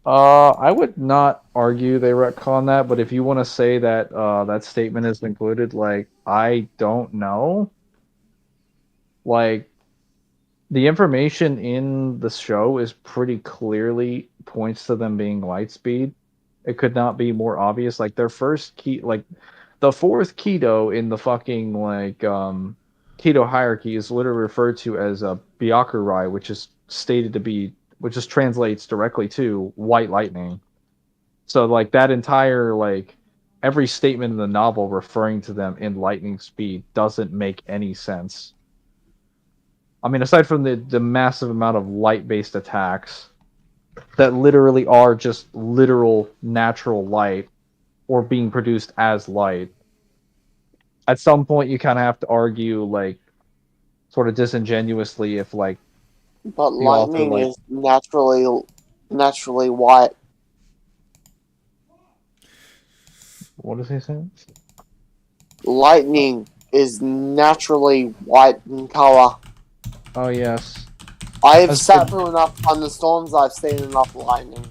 I would not argue they retcon that, but if you want to say that that statement is included, like, I don't know. Like, the information in the show is pretty clearly points to them being light speed. It could not be more obvious. Like, their first key, like, the 4th Keto in the fucking, like, Keto hierarchy is literally referred to as a Byakurai, which is stated to be, which just translates directly to white lightning. So, like, that entire, like, every statement in the novel referring to them in lightning speed doesn't make any sense. I mean, aside from the massive amount of light-based attacks that literally are just literal natural light or being produced as light, at some point you kind of have to argue, like, sort of disingenuously if, like, but lightning is naturally white. What is he saying? Lightning is naturally white in color. Oh, yes. I have sat through enough thunderstorms. I've seen enough lightning.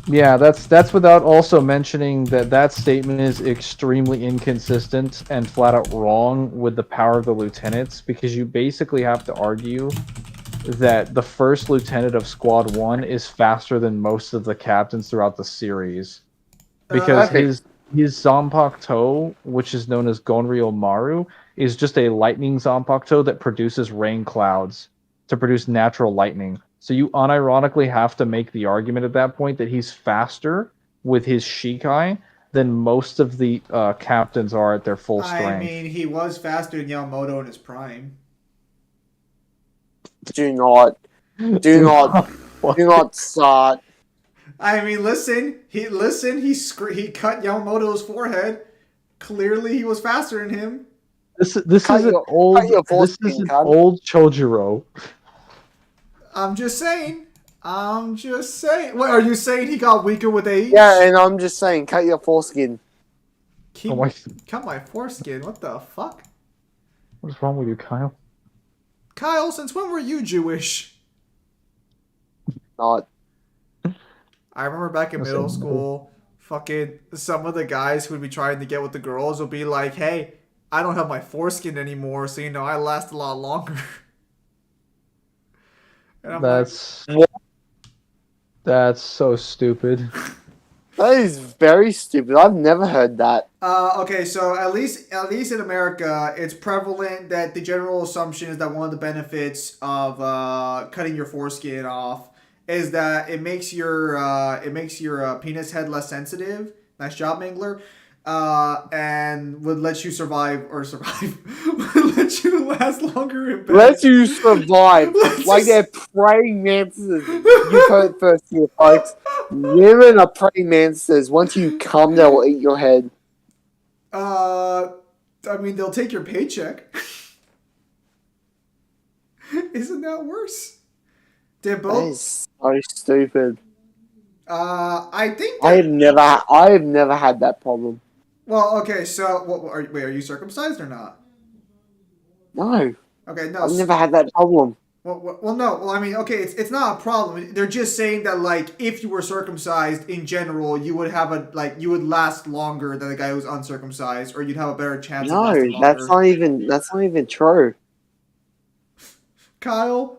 Yeah, that's without also mentioning that statement is extremely inconsistent and flat out wrong with the power of the lieutenants, because you basically have to argue that the first lieutenant of Squad 1 is faster than most of the captains throughout the series. Because his Zanpakuto, which is known as Gonryo Maru, is just a lightning Zanpakuto that produces rain clouds to produce natural lightning. So you unironically have to make the argument at that point that he's faster with his Shikai than most of the captains are at their full strength. I mean, he was faster than Yamamoto in his prime. Do not start. I mean, listen. He cut Yamamoto's forehead. Clearly, he was faster than him. This is an old Chojuro. I'm just saying. What are you saying? He got weaker with age? Yeah, and I'm just saying, cut your foreskin. Cut my foreskin? What the fuck? What's wrong with you, Kyle? Kyle, since when were you Jewish? Not. I remember back in middle school, fucking some of the guys who would be trying to get with the girls would be like, "Hey, I don't have my foreskin anymore, so I last a lot longer." And I'm that's so stupid. That is very stupid. I've never heard that. Okay, so at least in America, it's prevalent that the general assumption is that one of the benefits of cutting your foreskin off is that it makes your penis head less sensitive. Nice job, Mangler. And would let you survive. Would let you last longer in bed. Let you survive. Like they're praying mantises. You heard it first here, folks. Women are praying mantises. Once you come, they'll eat your head. I mean, they'll take your paycheck. Isn't that worse? They're both. That is so stupid. I think I have never had that problem. Well, okay, so are you circumcised or not? No. Okay, no. I've never had that problem. Well, no. Well, I mean, okay, it's not a problem. They're just saying that, like, if you were circumcised in general, you would have you would last longer than the guy who's uncircumcised, or you'd have a better chance. No, of lasting longer. that's not even true. Kyle,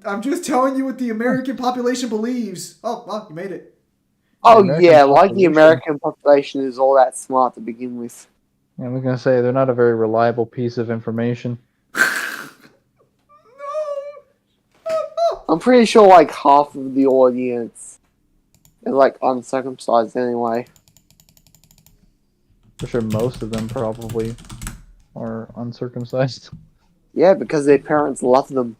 I'm just telling you what the American population believes. Oh, well, you made it. Oh yeah, like the American population is all that smart to begin with. Yeah, I was gonna say they're not a very reliable piece of information. I'm pretty sure like half of the audience is like uncircumcised anyway. For sure, most of them probably are uncircumcised. Yeah, because their parents love them.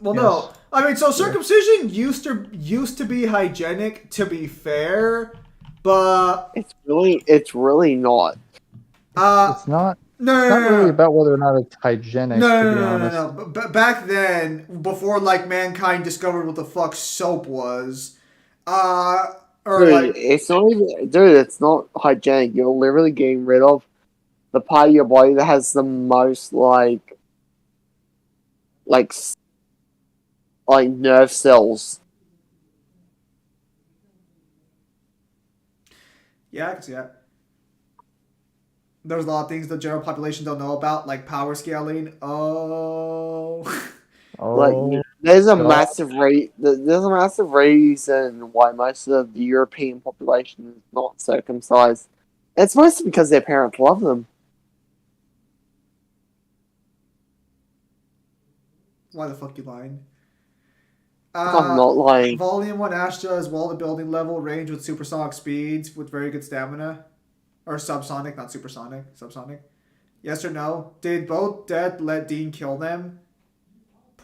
Well, yes. No. I mean, so circumcision used to be hygienic, to be fair, but it's really not. It's not. No, really about whether or not it's hygienic. No. But back then, before like mankind discovered what the fuck soap was, it's not even, dude. It's not hygienic. You're literally getting rid of the part of your body that has the most like nerve cells. Yeah, I can see that. There's a lot of things the general population don't know about, like power scaling. There's a massive reason why most of the European population is not circumcised. It's mostly because their parents love them. Why the fuck you lying? I'm not lying. Volume 1 Astra is wall to building level, range with supersonic speeds, with very good stamina. Or subsonic, not supersonic. Subsonic. Yes or no? Did both Death let Dean kill them?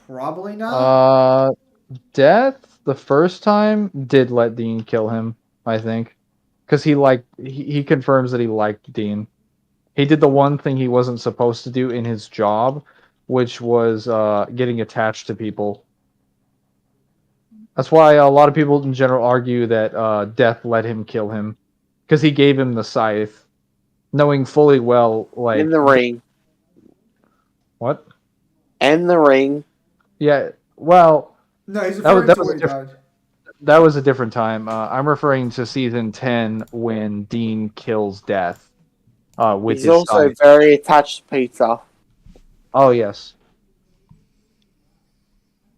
Probably not. Death, the first time, did let Dean kill him, I think. Because he confirms that he liked Dean. He did the one thing he wasn't supposed to do in his job, which was getting attached to people. That's why a lot of people in general argue that Death let him kill him. Because he gave him the scythe, knowing fully well, like... In the ring. What? And the ring. Yeah, well, No, he's that was referring that to was where a he different died. that was a different time. I'm referring to season 10 when Dean kills Death with He's his also scythe. very attached to pizza. Oh yes.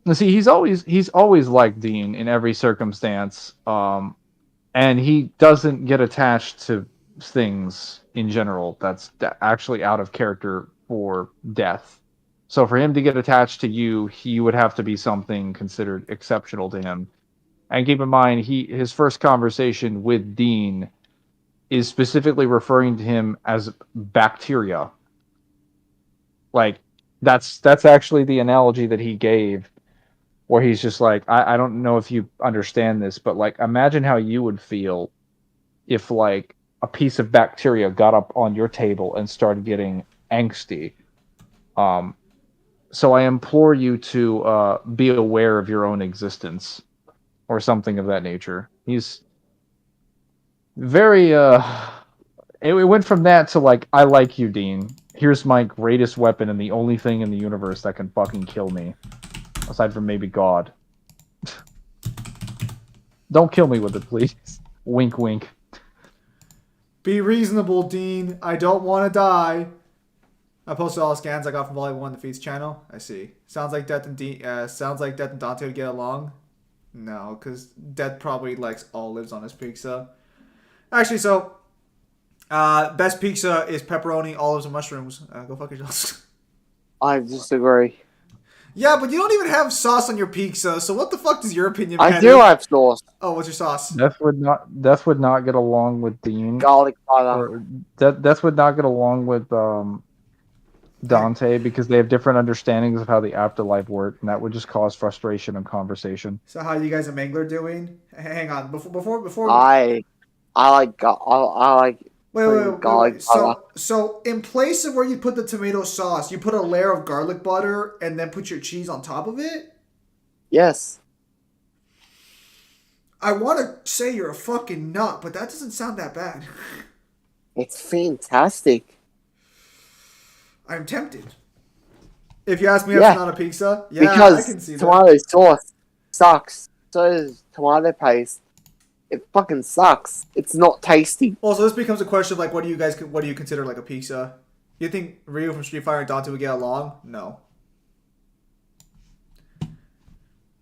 Now, see, he's always liked Dean in every circumstance, and he doesn't get attached to things in general. That's actually out of character for Death. So for him to get attached to you, he would have to be something considered exceptional to him. And keep in mind, his first conversation with Dean is specifically referring to him as bacteria. Like that's actually the analogy that he gave, where he's just like, I don't know if you understand this, but like imagine how you would feel if like a piece of bacteria got up on your table and started getting angsty. Um, so I implore you to be aware of your own existence or something of that nature. He's very it went from that to like, I like you, Dean. Here's my greatest weapon and the only thing in the universe that can fucking kill me, aside from maybe God. Don't kill me with it, please. Wink, wink. Be reasonable, Dean. I don't want to die. I posted all the scans I got from Volley 1 the Feast channel. I see. Sounds like Death and Dante would get along. No, because Death probably likes olives on his pizza. Actually, so best pizza is pepperoni, olives, and mushrooms. Go fuck yourselves. I disagree. Yeah, but you don't even have sauce on your pizza, so what the fuck does your opinion matter? I do have sauce. Oh, what's your sauce? Death would not get along with Dean. Garlic butter. Or Death would not get along with Dante because they have different understandings of how the afterlife worked, and that would just cause frustration and conversation. So how are you guys at Mangler doing? Hang on, before. I like Wait. garlic butter. So in place of where you put the tomato sauce, you put a layer of garlic butter and then put your cheese on top of it? Yes. I want to say you're a fucking nut, but that doesn't sound that bad. It's fantastic. I'm tempted. If you ask me, that's not a pizza. Yeah, because I can see tomato sauce sucks. So does tomato paste. It fucking sucks. It's not tasty. Also, this becomes a question of like, what do you consider like a pizza? You think Ryu from Street Fighter and Dante would get along? No.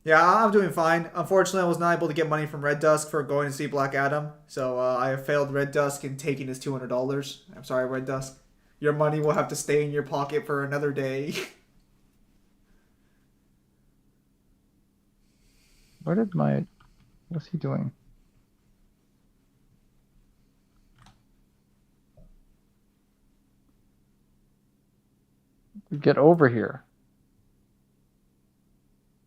Yeah, I'm doing fine. Unfortunately, I was not able to get money from Red Dusk for going to see Black Adam, so I have failed Red Dusk in taking his $200. I'm sorry, Red Dusk. Your money will have to stay in your pocket for another day. What's he doing? Get over here.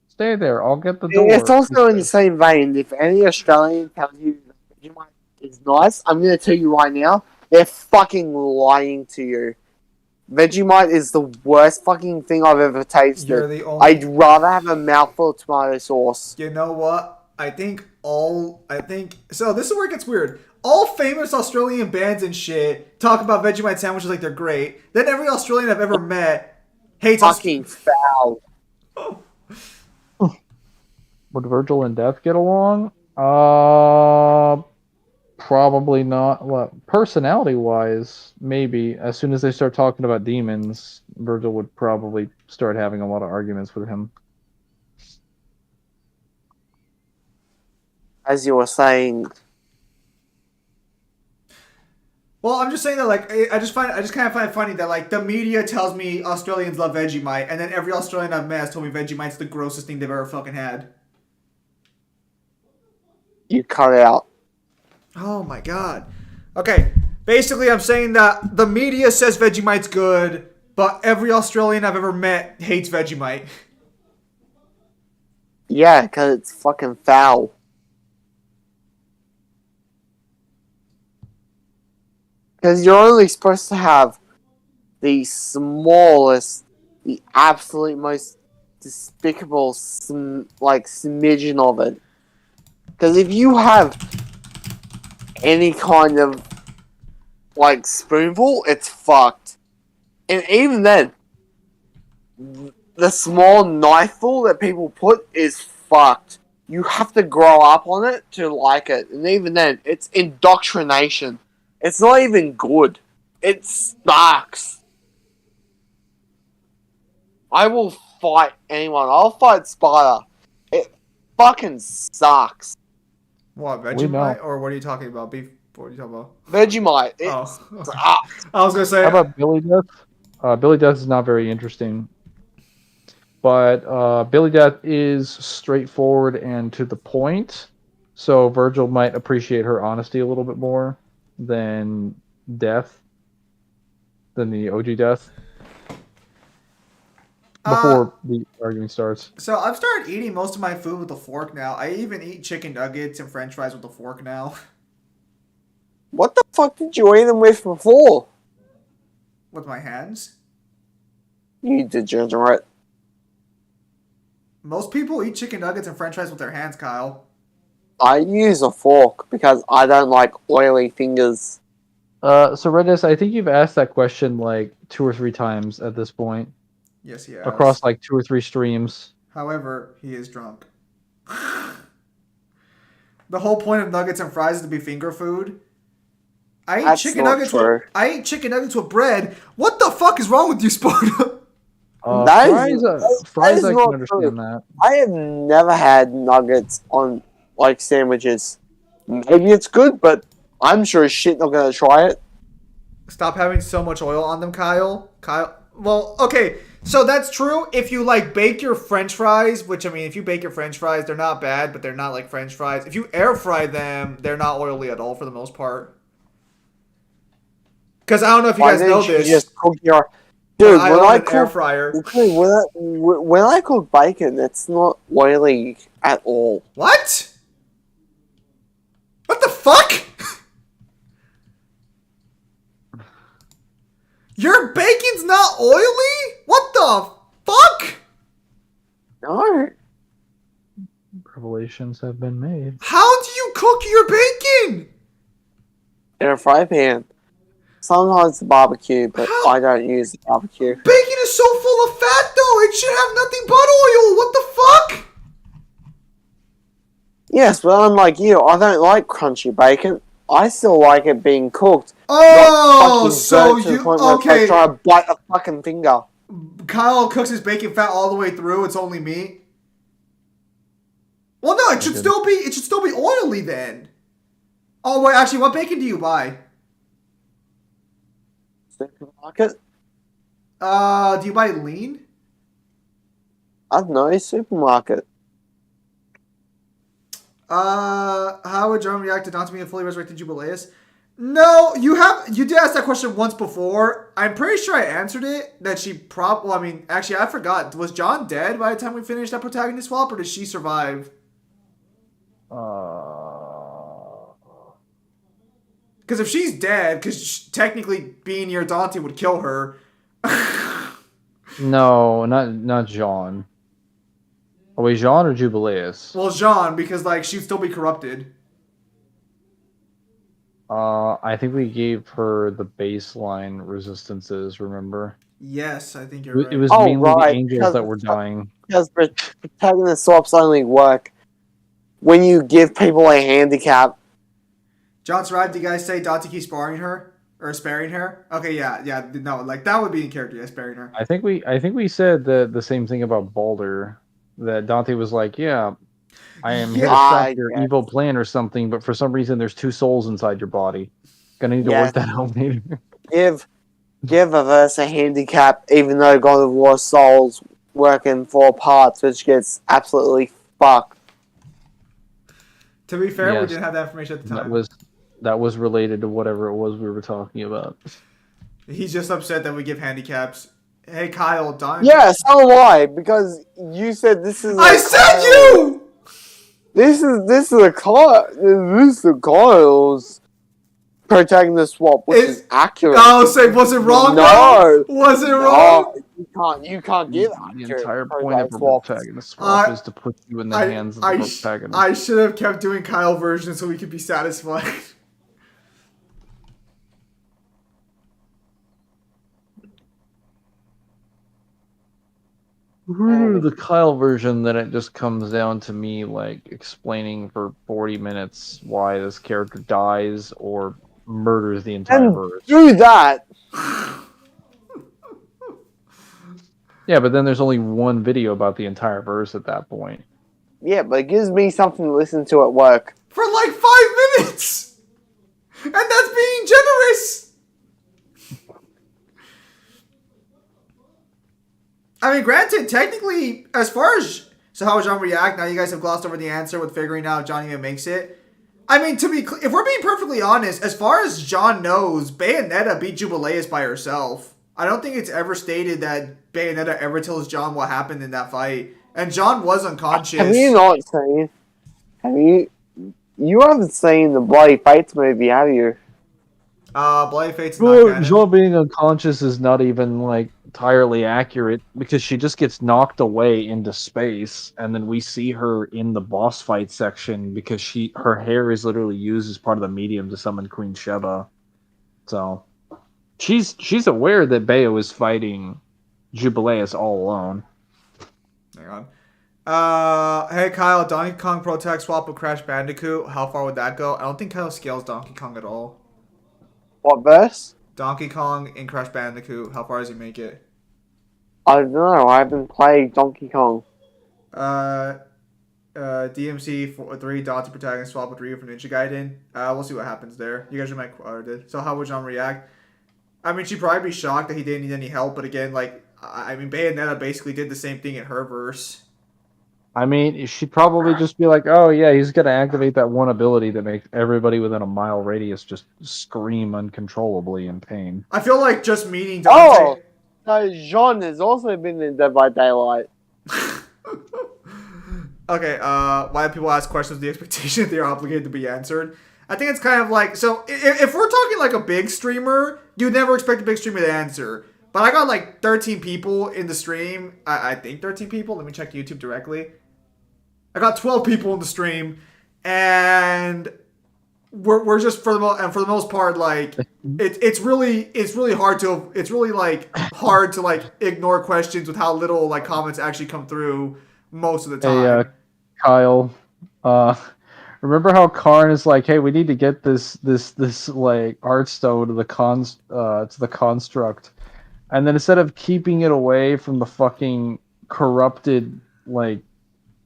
Stay there. I'll get the door. It's also in the same vein. If any Australian tells you that Vegemite is nice, I'm going to tell you right now, they're fucking lying to you. Vegemite is the worst fucking thing I've ever tasted. You're the only... I'd rather have a mouthful of tomato sauce. You know what? So this is where it gets weird. All famous Australian bands and shit talk about Vegemite sandwiches like they're great. Then every Australian I've ever met hates fucking foul. Would Virgil and Death get along? Probably not. Well, personality-wise, maybe. As soon as they start talking about demons, Virgil would probably start having a lot of arguments with him. As you were saying. Well, I'm just saying that, like, I just kind of find it funny that, like, the media tells me Australians love Vegemite, and then every Australian I've met has told me Vegemite's the grossest thing they've ever fucking had. You cut it out. Oh my god. Okay, basically I'm saying that the media says Vegemite's good, but every Australian I've ever met hates Vegemite. Yeah, because it's fucking foul. Because you're only supposed to have the smallest, the absolute most despicable, smidgen of it. Because if you have any kind of, spoonful, it's fucked. And even then, the small knifeful that people put is fucked. You have to grow up on it to like it. And even then, it's indoctrination. It's not even good. It sucks. I will fight anyone. I'll fight Spider. It fucking sucks. What, Vegemite? Or what are you talking about? Beef? What are you talking about? Vegemite. It sucks. I was going to say... How about Billy Death? Billy Death is not very interesting. But Billy Death is straightforward and to the point. So Virgil might appreciate her honesty a little bit more than Death. Than the OG Death. Before the argument starts. So I've started eating most of my food with a fork now. I even eat chicken nuggets and french fries with a fork now. What the fuck did you eat them with before? With my hands? You degenerate. Most people eat chicken nuggets and french fries with their hands, Kyle. I use a fork because I don't like oily fingers. So Redis, I think you've asked that question like 2 or 3 times at this point. Yes, he has. Across like 2 or 3 streams. However, he is drunk. The whole point of nuggets and fries is to be finger food. I eat chicken nuggets with bread. What the fuck is wrong with you, Sparta? Fries I can understand that. I have never had nuggets on like sandwiches. Maybe it's good, but I'm sure as shit not gonna try it. Stop having so much oil on them, Kyle. Well, okay, so that's true. If you like bake your French fries, which I mean, if you bake your French fries, they're not bad, but they're not like French fries. If you air fry them, they're not oily at all for the most part. Because I don't know if you guys know this. Just cook your... Dude, when I cook air fryer. When I cook bacon, it's not oily at all. What? What the fuck? Your bacon's not oily? What the fuck? No. Revelations have been made. How do you cook your bacon? In a fry pan. Sometimes the barbecue, but I don't use the barbecue. Bacon is so full of fat, though. It should have nothing but oil. What the fuck? Yes, but unlike you, I don't like crunchy bacon. I still like it being cooked. Oh, so you... Okay. I try to bite a fucking finger. Kyle cooks his bacon fat all the way through. It's only meat. Well, no, it should still be oily then. Oh, wait, actually, what bacon do you buy? Supermarket? Do you buy lean? I don't know, supermarket. How would John react to not being a fully resurrected Jubileus? No, you did ask that question once before. I'm pretty sure I answered it. That she well, I mean, actually, I forgot. Was John dead by the time we finished that protagonist swap, or did she survive? Because if she's dead, because technically being near Dante would kill her. No, not Jean. Oh, wait, Jean or Jubileus? Well, Jean, because like she'd still be corrupted. I think we gave her the baseline resistances, remember? Yes, I think you're right. It was mainly the angels that were dying. Because protagonist swaps only work when you give people a handicap. John survived. Do you guys say Dante keeps sparing her? Or sparing her? Okay, yeah, no, like that would be in character, yeah, sparing her. I think we said the same thing about Baldur. That Dante was like, yeah, I am here to stop your evil plan or something, but for some reason there's 2 souls inside your body. Gonna need to work that out later. Give Averse a handicap, even though God of War souls work in 4 parts, which gets absolutely fucked. To be fair, we didn't have that information at the time. That was related to whatever it was we were talking about. He's just upset that we give handicaps. Hey, Kyle, Dante. Yeah, so am I, because you said this is. I said you. This is Kyle's protagonist swap, which is accurate. Oh, say, was it wrong? No, was it wrong? No, you can't give accurate. The entire point of a protagonist swap is to put you in the hands of the protagonist. I should have kept doing Kyle version so we could be satisfied. The Kyle version, then it just comes down to me like explaining for 40 minutes why this character dies or murders the entire verse. Do that. Yeah, but then there's only one video about the entire verse at that point. Yeah, but it gives me something to listen to at work. For like 5 minutes! And that's being generous! I mean, granted, technically, as far as... So how would John react? Now you guys have glossed over the answer with figuring out if John even makes it. I mean, if we're being perfectly honest, as far as John knows, Bayonetta beat Jubileus by herself. I don't think it's ever stated that Bayonetta ever tells John what happened in that fight. And John was unconscious. Have you not seen... You haven't seen the Bloody Fates movie, have you? Bloody Fates not canon. John being unconscious is not even, like, entirely accurate, because she just gets knocked away into space, and then we see her in the boss fight section, because her hair is literally used as part of the medium to summon Queen Sheba. So... She's aware that Bayo is fighting Jubileus all alone. Hang on. Hey Kyle, Donkey Kong Pro Tech swap with Crash Bandicoot. How far would that go? I don't think Kyle scales Donkey Kong at all. What verse? Donkey Kong in Crash Bandicoot. How far does he make it? I don't know. I haven't played Donkey Kong. DMC 3 Dante protagonist swap with Ryu from Ninja Gaiden. We'll see what happens there. You guys are my did. So how would John react? I mean, she'd probably be shocked that he didn't need any help, but again, like, I mean, Bayonetta basically did the same thing in her verse. I mean, she'd probably just be like, oh yeah, he's going to activate that one ability that makes everybody within a mile radius just scream uncontrollably in pain. I feel like just meeting Dante... so Jean has also been in Dead by Daylight. Okay, why do people ask questions with the expectation that they're obligated to be answered? I think it's kind of like, so if we're talking like a big streamer, you'd never expect a big streamer to answer. But I got like 13 people in the stream. I think 13 people. Let me check YouTube directly. I got 12 people in the stream, and we're just for the most part, like it's really hard to like ignore questions with how little like comments actually come through most of the time. Hey, Kyle, remember how Karn is like, hey, we need to get this like art stone to the construct, and then instead of keeping it away from the fucking corrupted like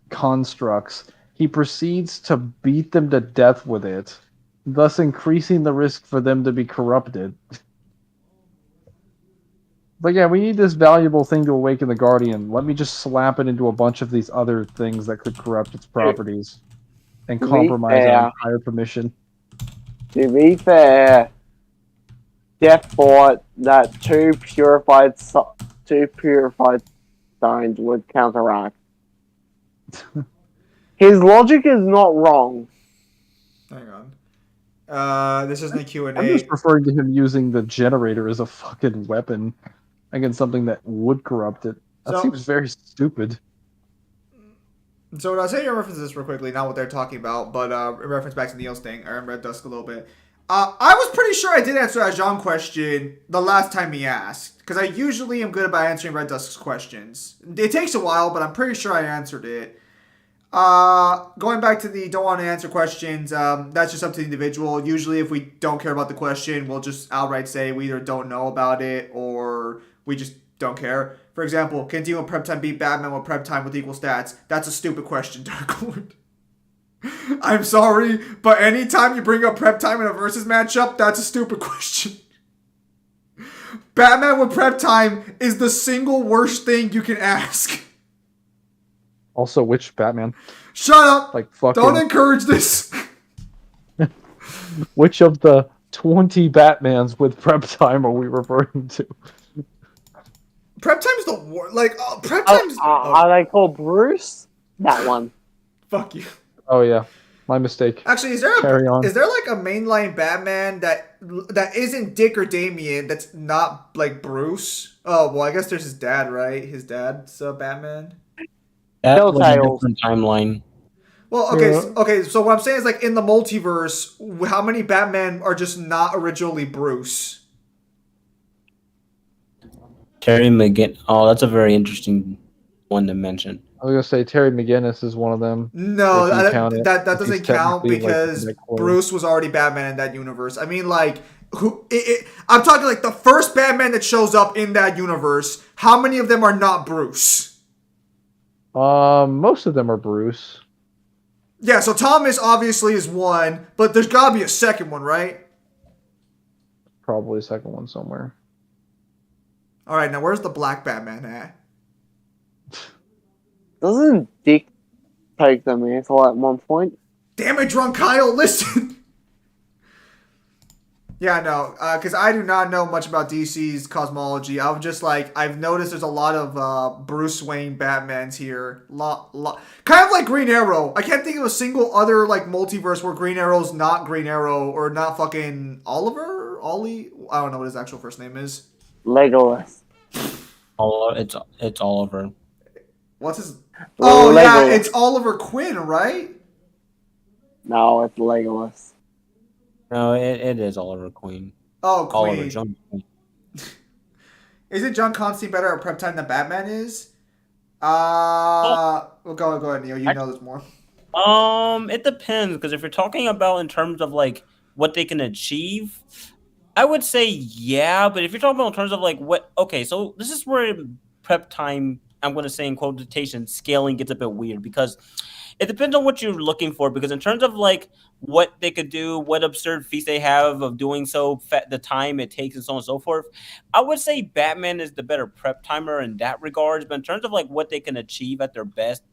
constructs, he proceeds to beat them to death with it, thus increasing the risk for them to be corrupted. But yeah, we need this valuable thing to awaken the Guardian. Let me just slap it into a bunch of these other things that could corrupt its properties and compromise our entire permission. To be fair, Death thought that two purified stones would counteract. His logic is not wrong. Hang on. This isn't a Q&A. I'm just referring to him using the generator as a fucking weapon against something that would corrupt it. That seems very stupid. So I'll say in reference to this real quickly, not what they're talking about, but in reference back to Neil's thing, or in Red Dusk a little bit. I was pretty sure I did answer that Jean question the last time he asked, because I usually am good about answering Red Dusk's questions. It takes a while, but I'm pretty sure I answered it. Going back to the don't want to answer questions, that's just up to the individual. Usually if we don't care about the question, we'll just outright say we either don't know about it or we just don't care. For example, can Demon Prep Time beat Batman with Prep Time with equal stats? That's a stupid question, Dark Lord. I'm sorry, but anytime you bring up Prep Time in a versus matchup, that's a stupid question. Batman with Prep Time is the single worst thing you can ask. Also, which Batman? Shut up! Like fucking... Don't encourage this! Which of the 20 Batmans with Prep Time are we referring to? Prep Time's the worst. Like, Prep Time's... Are they called Bruce? That one. Fuck you. Oh yeah, my mistake. Actually, is there like a mainline Batman that isn't Dick or Damian that's not like Bruce? Oh well, I guess there's his dad, right? His dad's Batman. That was a different timeline. Well, okay, okay. So what I'm saying is, like, in the multiverse, how many Batman are just not originally Bruce? Terry McGinn. Oh, that's a very interesting one to mention. I was gonna say Terry McGinnis is one of them. No, if you count it, that he's doesn't count technically, like, because Nick Cole. Bruce was already Batman in that universe. I mean, like, I'm talking like the first Batman that shows up in that universe. How many of them are not Bruce? Most of them are Bruce. Yeah, so Thomas obviously is one, but there's gotta be a second one, right? Probably a second one somewhere. All right, now where's the Black Batman at? Doesn't Dick take the mantle at one point? Damn it, drunk Kyle, listen. Yeah, no, because I do not know much about DC's cosmology. I'm just like, I've noticed there's a lot of Bruce Wayne Batmans here. Kind of like Green Arrow. I can't think of a single other like multiverse where Green Arrow's not Green Arrow or not fucking Ollie? I don't know what his actual first name is. Legolas. It's Oliver. What's his... Oh, Legolas. yeah, it's Oliver Queen, right? No, it's Legolas. No, it is Oliver Queen. Oh, Queen. Oliver John Queen. Isn't John Constantine better at prep time than Batman is? Well, go ahead, Neil. You know this more. It depends, because if you're talking about in terms of like what they can achieve, I would say yeah. But if you're talking about in terms of like what, okay, so this is where prep time, I'm going to say in quotation, scaling gets a bit weird, because it depends on what you're looking for. Because in terms of like what they could do, what absurd feats they have of doing so, the time it takes, and so on and so forth, I would say Batman is the better prep timer in that regards. But in terms of like what they can achieve at their best,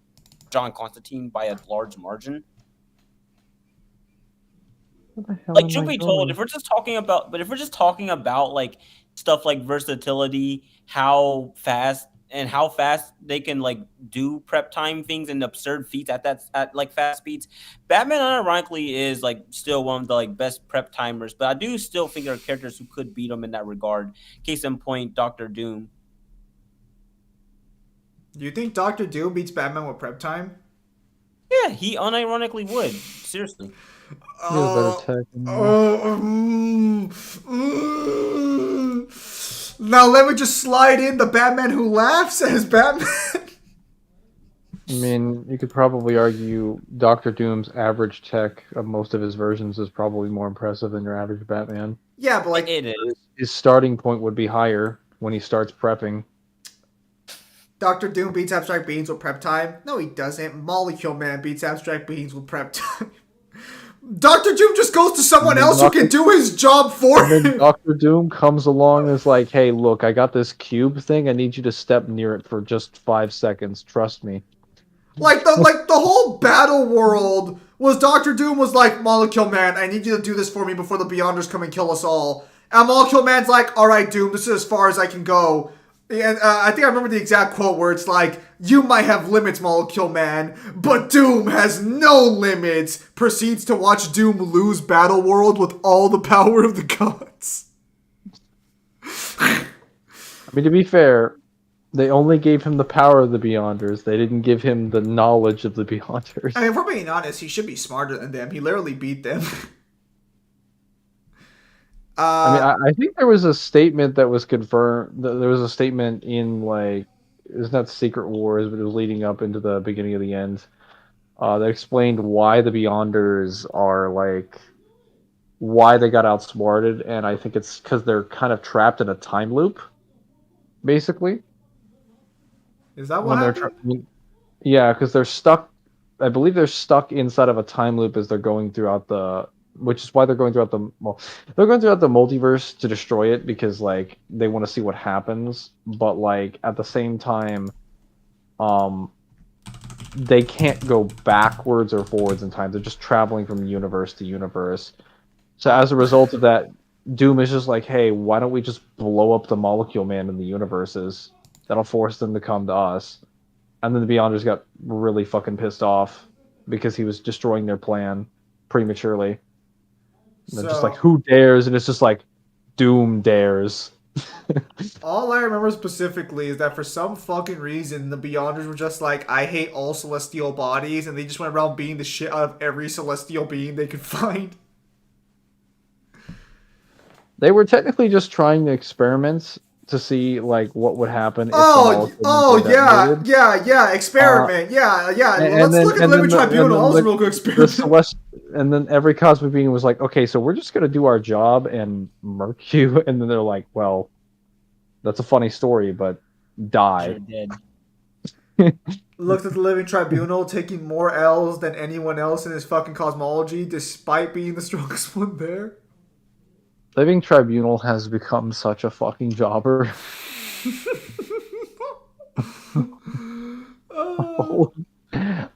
John Constantine by a large margin. Like, truth be told, if we're just talking about like stuff like versatility, how fast they can like do prep time things and absurd feats at like fast speeds, Batman unironically is like still one of the like best prep timers. But I do still think there are characters who could beat him in that regard. Case in point, Doctor Doom. Do you think Doctor Doom beats Batman with prep time? Yeah, he unironically would. Seriously. Now let me just slide in the Batman who laughs as Batman. I mean, you could probably argue Doctor Doom's average tech of most of his versions is probably more impressive than your average Batman. Yeah, but like it is. His starting point would be higher when he starts prepping. Doctor Doom beats Abstract Beings with prep time? No, he doesn't. Molecule Man beats Abstract Beings with prep time. Dr. Doom just goes to someone else who can do his job for him. Dr. Doom comes along and is like, hey, look, I got this cube thing. I need you to step near it for just 5 seconds. Trust me. Like the whole battle world was Dr. Doom was like, Molecule Man, I need you to do this for me before the Beyonders come and kill us all. And Molecule Man's like, all right, Doom, this is as far as I can go. And I think I remember the exact quote where it's like, you might have limits, Molecule Man, but Doom has no limits. Proceeds to watch Doom lose Battle World with all the power of the gods. I mean, to be fair, they only gave him the power of the Beyonders. They didn't give him the knowledge of the Beyonders. I mean, if we're being honest, he should be smarter than them. He literally beat them. I think there was a statement that was confirmed. There was a statement in, like, it was not Secret Wars, but it was leading up into the beginning of the end. That explained why the Beyonders are, like, why they got outsmarted, and I think it's because they're kind of trapped in a time loop, basically. Is that what happened? Yeah, because they're stuck. I believe they're stuck inside of a time loop as they're going throughout the. Which is why they're going throughout they're going throughout the multiverse to destroy it, because like they want to see what happens, but like at the same time, they can't go backwards or forwards in time. They're just traveling from universe to universe. So as a result of that, Doom is just like, hey, why don't we just blow up the Molecule Man in the universes? That'll force them to come to us. And then the Beyonders got really fucking pissed off because he was destroying their plan prematurely. And they're just like, who dares? And it's just like, Doom dares. All I remember specifically is that for some fucking reason, the Beyonders were just like, I hate all celestial bodies, and they just went around beating the shit out of every celestial being they could find. They were technically just trying to experiment, to see like what would happen if yeah, experiment, Let's look at the Living Tribunal. That was a real good experiment. And then every cosmic being was like, okay, so we're just gonna do our job and murk you, and then they're like, well, that's a funny story, but die. Looked at the Living Tribunal taking more L's than anyone else in his fucking cosmology, despite being the strongest one there. Living Tribunal has become such a fucking jobber.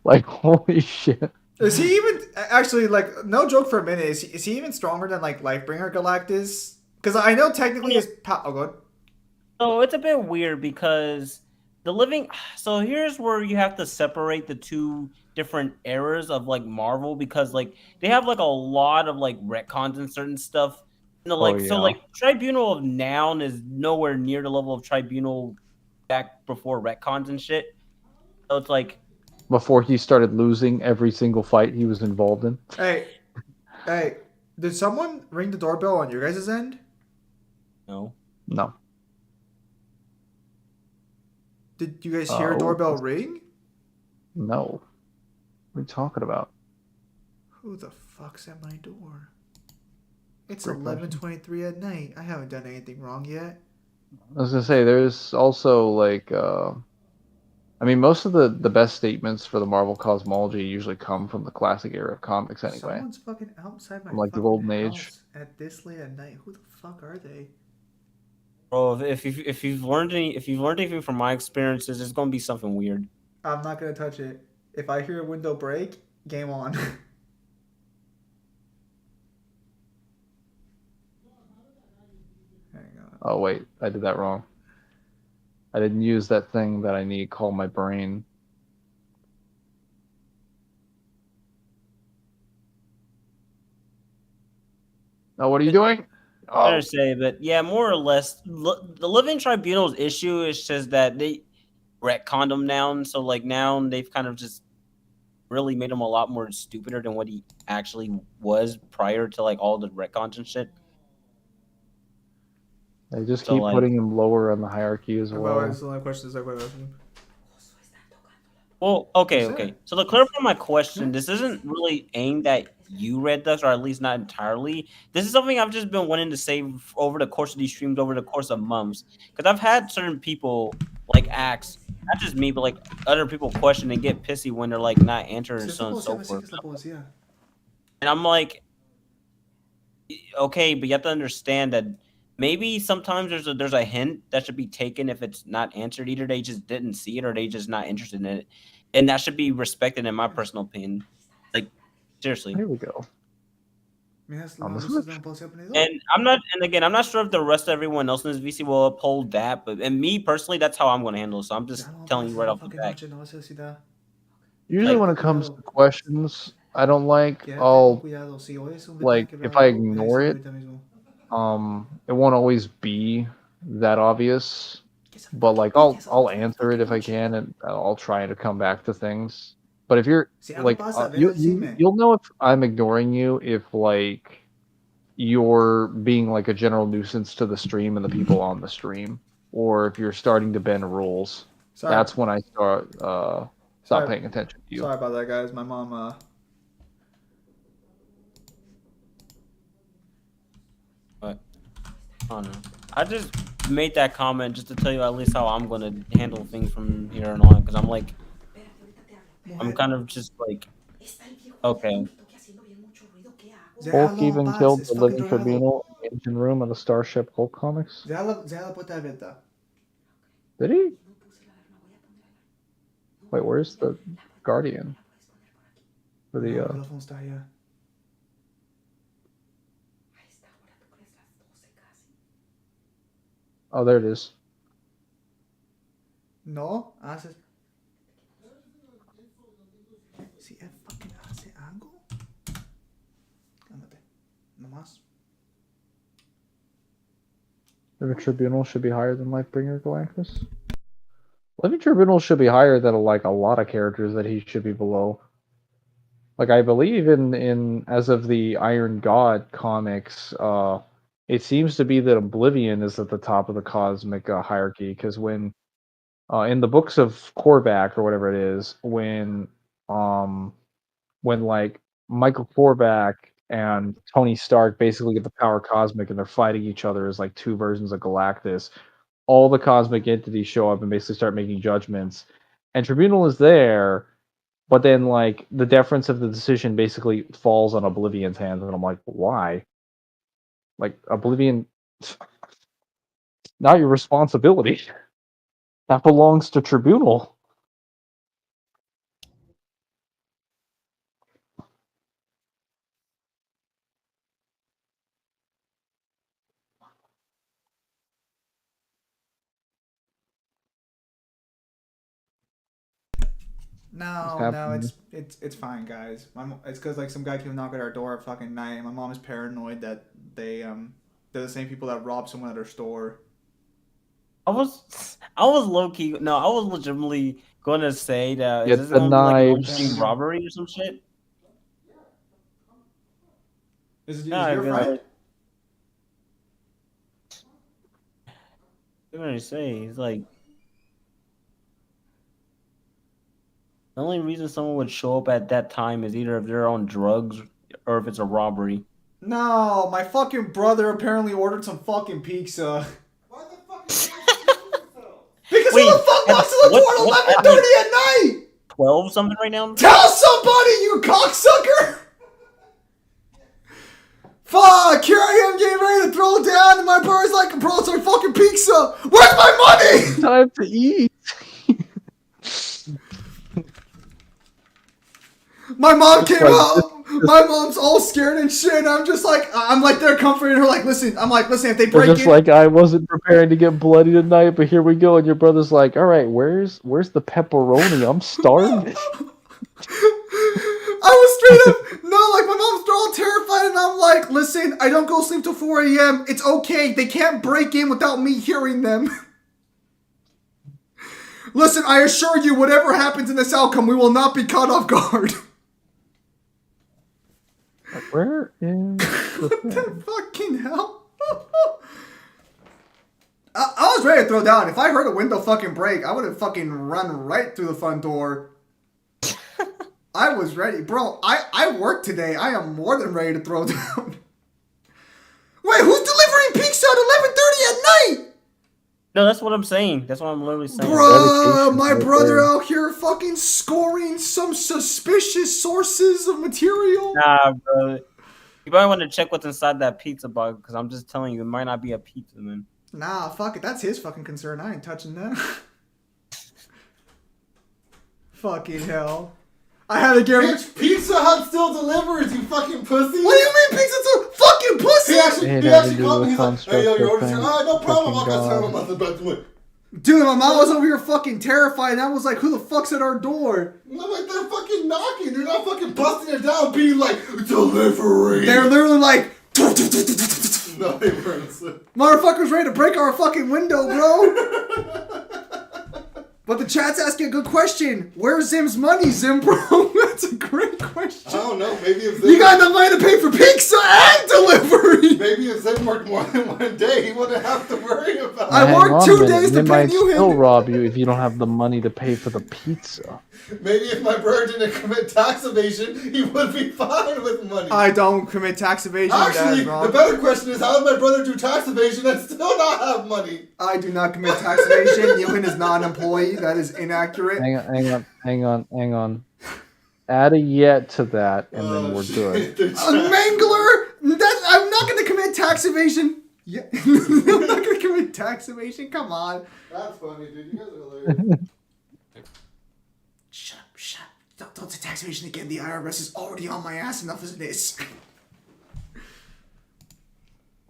Like, holy shit. Is he even actually, like, no joke for a minute, is he even stronger than like Lightbringer Galactus? Because I know technically his oh, go ahead. So it's a bit weird because the living. So here's where you have to separate the two different eras of like Marvel, because like they have like a lot of like retcons and certain stuff. And like so like Tribunal of Noun is nowhere near the level of Tribunal back before retcons and shit. So it's like before he started losing every single fight he was involved in. Hey, did someone ring the doorbell on your guys' end? No. Did you guys hear a doorbell ring? No. What are you talking about? Who the fuck's at my door? It's 11:23 at night. I haven't done anything wrong yet. I was gonna say, there's also like, I mean, most of the best statements for the Marvel cosmology usually come from the classic era of comics anyway. Someone's fucking outside my like the Golden Age at this late at night. Who the fuck are they? Bro, if you've learned anything from my experiences, it's gonna be something weird. I'm not gonna touch it. If I hear a window break, game on. Hang on. Oh wait, I did that wrong. I didn't use that thing that I need called my brain. Oh, what are you doing? I don't say, but yeah, more or less, the Living Tribunal's issue is just that they retconned him now, so like now they've kind of just really made him a lot more stupider than what he actually was prior to like all the retcons and shit. They just keep putting him lower on the hierarchy as well. That's the only questions I would ask him. Well, okay. So to clarify my question, this isn't really aimed at you, Red Ducks, or at least not entirely. This is something I've just been wanting to say over the course of these streams, over the course of months. Because I've had certain people like ask, not just me, but like other people question and get pissy when they're like not answering and so on and so forth. And I'm like, okay, but you have to understand that maybe sometimes there's a hint that should be taken if it's not answered. Either they just didn't see it or they just not interested in it, and that should be respected in my personal opinion. Like seriously. Here we go. And I'm not, and again, I'm not sure if the rest of everyone else in this VC will uphold that, but and me personally, that's how I'm going to handle it. So I'm just telling you right off the bat. Usually, when it comes to questions I don't like, I'll like if I ignore it. It won't always be that obvious, but like I'll answer it if I can, and I'll try to come back to things. But if you're like, you'll know if I'm ignoring you if like you're being like a general nuisance to the stream and the people on the stream, or if you're starting to bend rules. Sorry. That's when I stop paying attention to you. Sorry about that, guys. My mom. What? Oh no! I just made that comment just to tell you at least how I'm going to handle things from here on, because I'm like. I'm kind of just like, okay. Hulk even killed the Living Tribunal in the engine room of the Starship Hulk comics. Did he? Wait, where's the Guardian? For the Oh, there it is. No, si él fucking hace algo. Ándate, nomás. Living Tribunal should be higher than Lightbringer Galactus. Living Tribunal should be higher than like a lot of characters that he should be below. Like I believe in as of the Iron God comics, it seems to be that Oblivion is at the top of the cosmic hierarchy, because in the books of Korvac or whatever it is, when like Michael Korvac and Tony Stark basically get the power cosmic and they're fighting each other as like two versions of Galactus, all the cosmic entities show up and basically start making judgments. And Tribunal is there, but then like the deference of the decision basically falls on Oblivion's hands, and I'm like, why? Like Oblivion, not your responsibility. That belongs to Tribunal. No, it's fine, guys. It's because like some guy came knock at our door at fucking night, and my mom is paranoid that they're the same people that robbed someone at her store. I was low key. No, I was legitimately going to say that Get is this the going to be knives. like robbery or some shit? Is No, your friend? What did I say? He's like, the only reason someone would show up at that time is either if they're on drugs or if it's a robbery. No, my fucking brother apparently ordered some fucking pizza. Why the fuck is he Because who the fuck knocks on the door at 11:30 at night? 12 something right now? Tell somebody, you cocksucker! Fuck, here I am getting ready to throw down, and my brother's like, bro, it's my fucking pizza. Where's my money? Time to eat. My mom came out. My mom's all scared and shit. And I'm like there comforting her. Like, listen, if they break just in, like, I wasn't preparing to get bloody tonight, but here we go. And your brother's like, all right, where's the pepperoni? I'm starving. I was straight up, no, like my mom's all terrified, and I'm like, listen, I don't go sleep till 4 a.m. It's okay. They can't break in without me hearing them. Listen, I assure you, whatever happens in this outcome, we will not be caught off guard. Where is what the fucking hell? I was ready to throw down. If I heard a window fucking break, I would have fucking run right through the front door. I was ready. Bro, I worked today. I am more than ready to throw down. Wait, who's delivering pizza at 11:30 at night? No, that's what I'm saying. That's what I'm literally saying. Bruh, my brother out here fucking scoring some suspicious sources of material. Nah, bro. You might want to check what's inside that pizza box, because I'm just telling you, it might not be a pizza, man. Nah, fuck it. That's his fucking concern. I ain't touching that. Fucking hell. I had to get Bitch, Pizza Hut still delivers, you fucking pussy. What do you mean Pizza Hut? Fucking pussy! He actually called me. He's like, hey, yo, your order's here. Alright, no problem. I'll get time. I'm about to win. Dude, my mom was over here fucking terrified, and I was like, who the fuck's at our door? I'm like, they're fucking knocking. They're not fucking busting it down, being like, delivery. They're literally like, no, they weren't. Motherfuckers ready to break our fucking window, bro. But the chat's asking a good question. Where's Zim's money, Zim, bro? That's a great question. I don't know. Maybe if Zim... You got enough money to pay for pizza and delivery. Maybe if Zim worked more than one day, he wouldn't have to worry about it. I worked 2 days to pay you him. They might still rob you if you don't have the money to pay for the pizza. Maybe if my brother didn't commit tax evasion, he would be fine with money. I don't commit tax evasion. Actually, the better question is, how did my brother do tax evasion and still not have money? I do not commit tax evasion. Yohan is not an employee. That is inaccurate. Hang on. Add a yet to that, and then we're good. Mangler! I'm not going to commit tax evasion. Yeah. I'm not going to commit tax evasion. Come on. That's funny, dude. You guys are hilarious. Shut up. Don't say tax evasion again. The IRS is already on my ass enough as it is.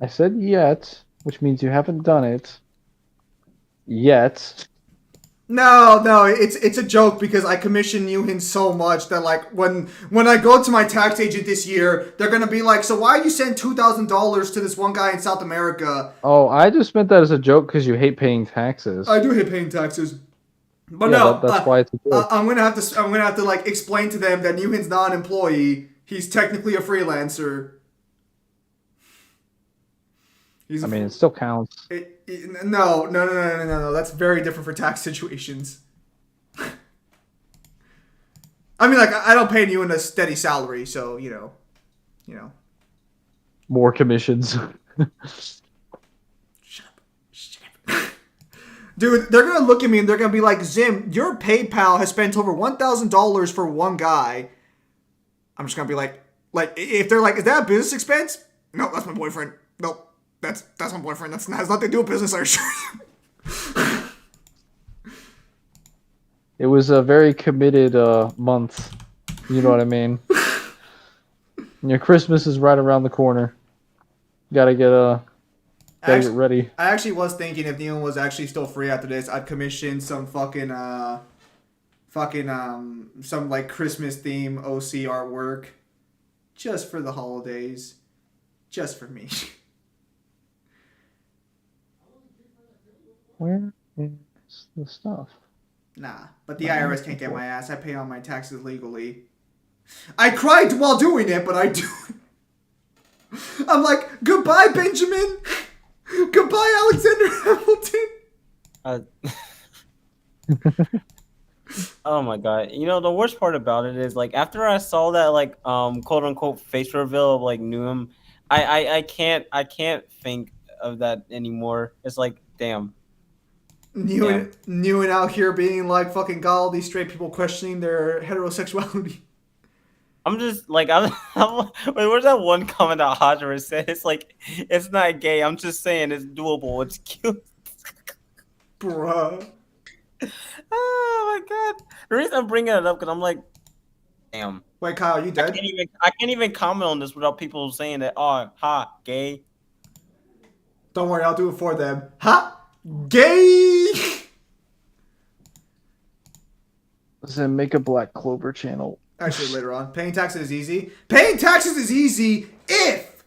I said yet, which means you haven't done it yet. No, it's a joke because I commission Yohan so much that like when I go to my tax agent this year, they're gonna be like, so why you send $2,000 to this one guy in South America? Oh, I just meant that as a joke because you hate paying taxes. I do hate paying taxes. But yeah, no, that's why it's a joke. I'm gonna have to like explain to them that Yohan's not an employee. He's technically a freelancer. I mean, it still counts. No. That's very different for tax situations. I mean, like, I don't pay you in a steady salary, so, you know. More commissions. Shut up. Dude, they're going to look at me and they're going to be like, Zim, your PayPal has spent over $1,000 for one guy. I'm just going to be like, if they're like, is that a business expense? No, that's my boyfriend. No, that's my boyfriend. That has nothing to do with business, I assure you. It was a very committed month. You know what I mean? Your Christmas is right around the corner. Gotta get ready. I actually was thinking if Neil was actually still free after this, I'd commission some some like Christmas theme OC artwork just for the holidays. Just for me. Where is the stuff? Nah, but the IRS can't get my ass. I pay all my taxes legally. I cried while doing it, but I do. I'm like, goodbye, Benjamin. Goodbye, Alexander Hamilton. Oh my god! You know the worst part about it is like after I saw that like quote unquote face reveal of like Noom, I can't think of that anymore. It's like damn. New and out here being like fucking got all these straight people questioning their heterosexuality. I'm just like wait, where's that one comment that Hodger said? It's like it's not gay. I'm just saying it's doable. It's cute. Bruh. Oh my god! The reason I'm bringing it up because I'm like, damn. Wait, Kyle, you dead? I can't even comment on this without people saying that. Oh, ha, gay. Don't worry, I'll do it for them. Ha, gay. Then make a Black Clover channel. Actually, later on, paying taxes is easy. Paying taxes is easy if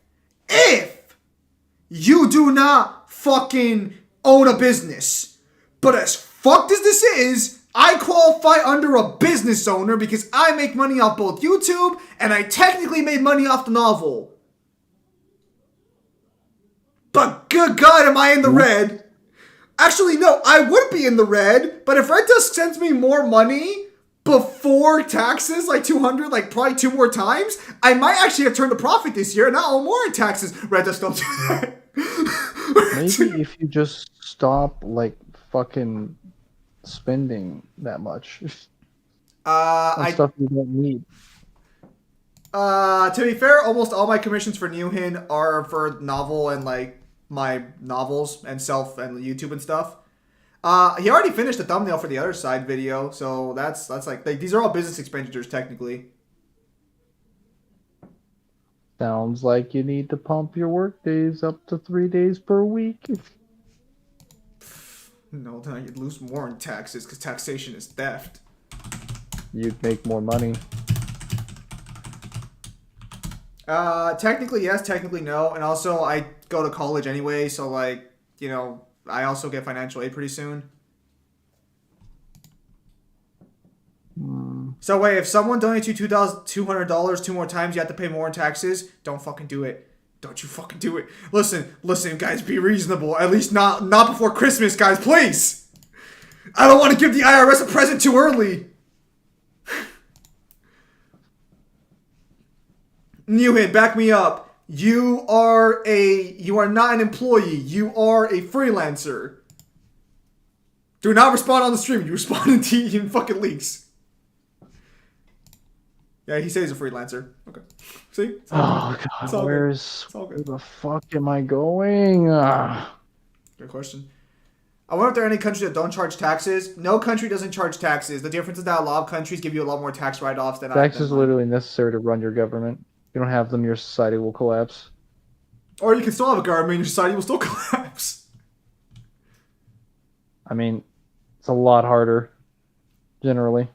you do not fucking own a business. But as fucked as this is, I qualify under a business owner because I make money off both YouTube and I technically made money off the novel. But good God, am I in the red? Actually, no, I would be in the red, but if Red Dusk sends me more money before taxes, like 200, like probably 2 more times, I might actually have turned a profit this year and not owe more in taxes. Red Dusk, don't do that. Maybe if you just stop, like, fucking spending that much on stuff you don't need. To be fair, almost all my commissions for Newhin are for novel and like my novels and self and YouTube and stuff. He already finished the thumbnail for the other side video, so that's like these are all business expenditures technically. Sounds like you need to pump your work days up to 3 days per week. No, then you'd lose more in taxes because taxation is theft. You'd make more money. Technically yes, technically no, and also I go to college anyway, so like, you know, I also get financial aid pretty soon. So wait, if someone donates you $2,200 2 more times, you have to pay more in taxes? Don't fucking do it. Don't you fucking do it. Listen, guys, be reasonable. At least not before Christmas, guys, please. I don't want to give the IRS a present too early. Newhin, back me up. You are not an employee. You are a freelancer. Do not respond on the stream. You respond in fucking leaks. Yeah, he says he's a freelancer. Okay. See? Oh god, where the fuck am I going? Good question. I wonder if there are any countries that don't charge taxes. No country doesn't charge taxes. The difference is that a lot of countries give you a lot more tax write-offs than taxes are literally necessary to run your government. If you don't have them, your society will collapse. Or you can still have a government, your society will still collapse. I mean, it's a lot harder, generally.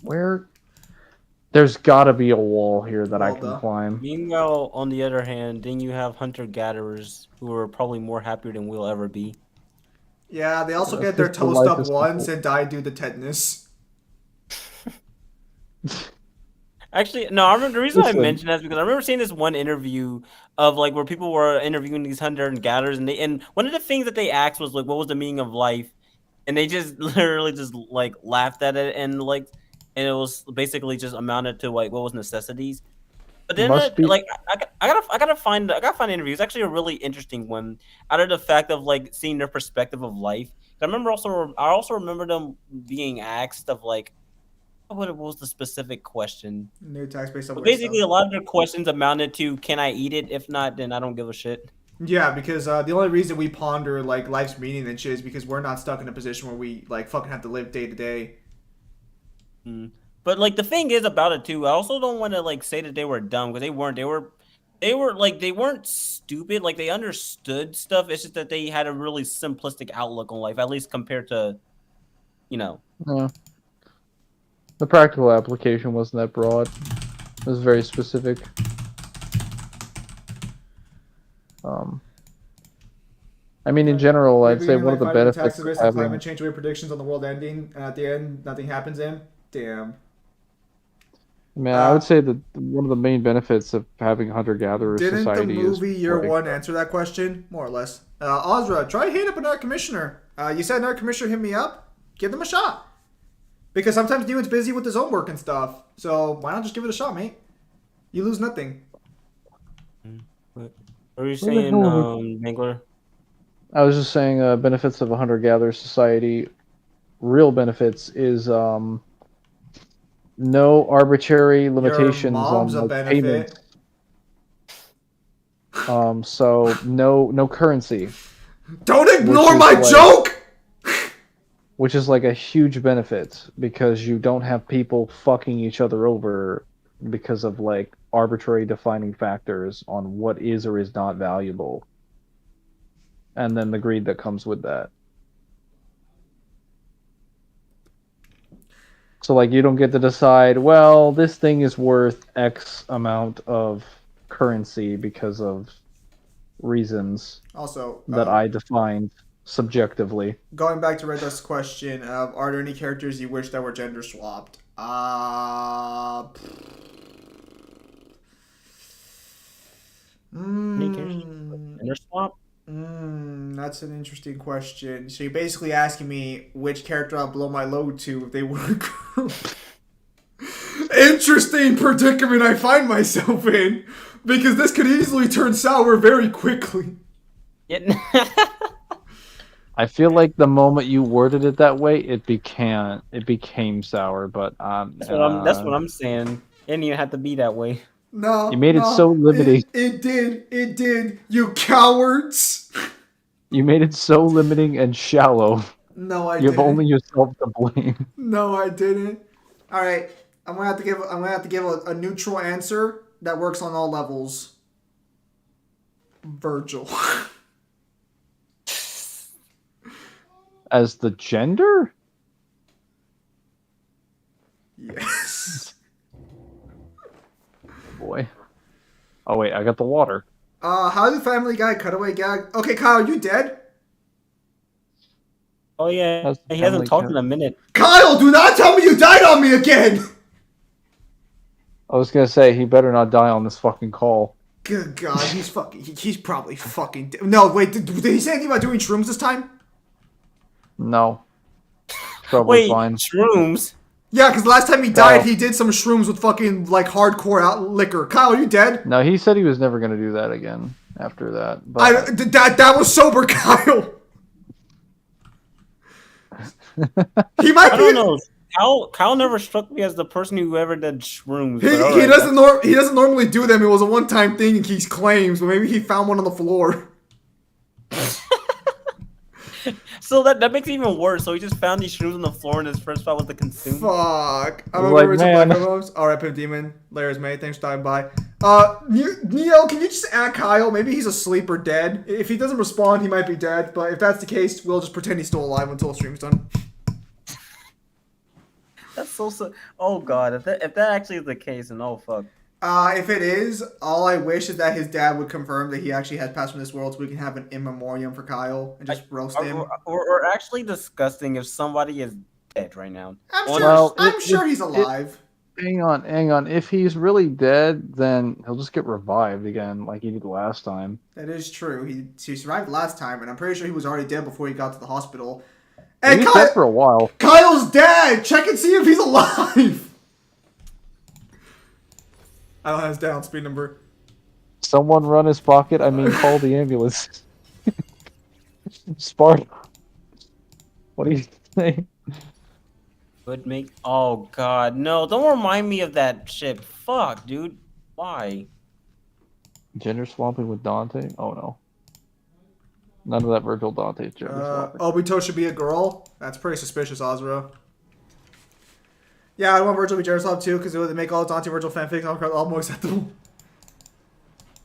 Where? There's got to be a wall here that I can climb. Meanwhile, on the other hand, then you have hunter-gatherers who are probably more happier than we'll ever be. Yeah, they also get their toast up once and die due to tetanus. Actually, no. I remember the reason I Listen. mentioned that is because I remember seeing this one interview of like where people were interviewing these hunter and gatherers, and one of the things that they asked was like, "What was the meaning of life?" And they just literally just like laughed at it, and it was basically just amounted to like what was necessities. But then, Must be. like, I gotta find interviews. Actually, a really interesting one out of the fact of like seeing their perspective of life. I also remember them being asked of like what was the specific question. New tax based on But weird basically, stuff. a lot of their questions amounted to, "Can I eat it? If not, then I don't give a shit." Yeah, because the only reason we ponder like life's meaning and shit is because we're not stuck in a position where we like fucking have to live day to day. But like the thing is about it too, I also don't want to like say that they were dumb because they weren't. They weren't stupid. Like they understood stuff. It's just that they had a really simplistic outlook on life, at least compared to, you know. The practical application wasn't that broad. It was very specific. I mean, in general, I'd say one of the benefits of having climate change rate predictions on the world ending, and at the end, nothing happens in. Damn. Man, I would say that one of the main benefits of having hunter-gatherer society is... Didn't the movie Year One answer that question? More or less. Ozra, try hitting up another commissioner. You said another commissioner hit me up? Give them a shot. Because sometimes Demon's busy with his own work and stuff. So why not just give it a shot, mate? You lose nothing. What were you saying, Mangler? I was just saying benefits of a hunter-gatherer society. Real benefits is no arbitrary limitations on like, payments. So no currency. Don't ignore my joke! Which is like a huge benefit because you don't have people fucking each other over because of like arbitrary defining factors on what is or is not valuable. And then the greed that comes with that. So like you don't get to decide, well, this thing is worth X amount of currency because of reasons also that I defined subjectively. Going back to Red Dust's question of are there any characters you wish that were gender swapped? Any characters gender swap? That's an interesting question. So you're basically asking me which character I'll blow my load to if they were a girl. Interesting predicament I find myself in. Because this could easily turn sour very quickly. I feel like the moment you worded it that way, it became sour. But that's what I'm saying. It didn't even have to be that way. No, you made it so limiting. It did. You cowards. You made it so limiting and shallow. No, I didn't. You have only yourself to blame. No, I didn't. All right, I'm gonna have to give a neutral answer that works on all levels. Virgil. As the gender? Yes. Boy. Oh wait, I got the water. How did Family Guy cutaway gag? Okay, Kyle, you dead? Oh yeah, he hasn't talked in a minute. Kyle, do not tell me you died on me again! I was gonna say, he better not die on this fucking call. Good God, he's probably fucking dead. No, wait, did he say anything about doing shrooms this time? No. Probably wait, fine. Shrooms? Yeah, because last time he died, he did some shrooms with fucking, like, hardcore liquor. Kyle, are you dead? No, he said he was never gonna do that again after that. But... that was sober, Kyle! He might be... I don't know. Kyle never struck me as the person who ever did shrooms. He doesn't normally do them. It was a one-time thing he claims, but maybe he found one on the floor. So that makes it even worse. So he just found these shrooms on the floor and his first thought was to consume. Fuck. I'm like, man. Alright, Pimp Demon. Layers, mate. Thanks for stopping by. Neo, can you just add Kyle? Maybe he's asleep or dead. If he doesn't respond, he might be dead. But if that's the case, we'll just pretend he's still alive until the stream's done. That's so. Oh god, if that actually is the case, then oh fuck. If it is, all I wish is that his dad would confirm that he actually has passed from this world, so we can have an in memoriam for Kyle and just roast him. We're actually disgusting if somebody is dead right now. I'm sure he's alive. Hang on. If he's really dead, then he'll just get revived again, like he did last time. That is true. He survived last time, and I'm pretty sure he was already dead before he got to the hospital. He Hey, was dead for a while. Kyle's dad! Check and see if he's alive! I don't have his down speed number. Someone run his pocket. I mean, call the ambulance. Sparta. What do you think? Would make. Oh God, no! Don't remind me of that shit. Fuck, dude. Why? Gender swapping with Dante? Oh no. None of that Virgil Dante gender swapping. Obito should be a girl? That's pretty suspicious, Azra. Yeah, I want Virgil to be gender swapped too, because it would make all Dante Virgil fanfics all more acceptable. Dude,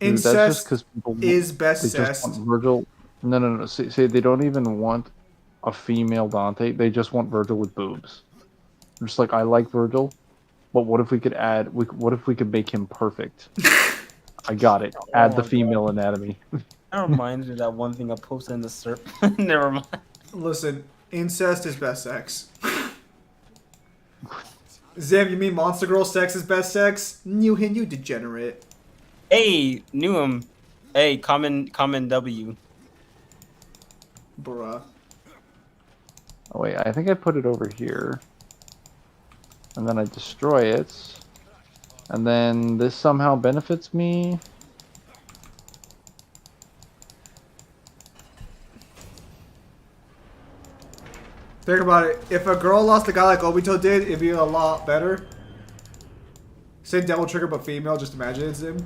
Incest that's just 'cause people is they best just cest. want Virgil. No. See, they don't even want a female Dante. They just want Virgil with boobs. I'm just like, I like Virgil, but what if we could add? What if we could make him perfect? I got it. Add the female anatomy. That reminds me of that one thing I posted in the SERP. Never mind. Listen, incest is best sex. Zam, you mean Monster Girl sex is best sex? You degenerate. Hey, knew him. Hey, common W. Bruh. Oh wait, I think I put it over here, and then I destroy it, and then this somehow benefits me. Think about it. If a girl lost a guy like Obito did, it'd be a lot better. Say Devil Trigger but female, just imagine it's him.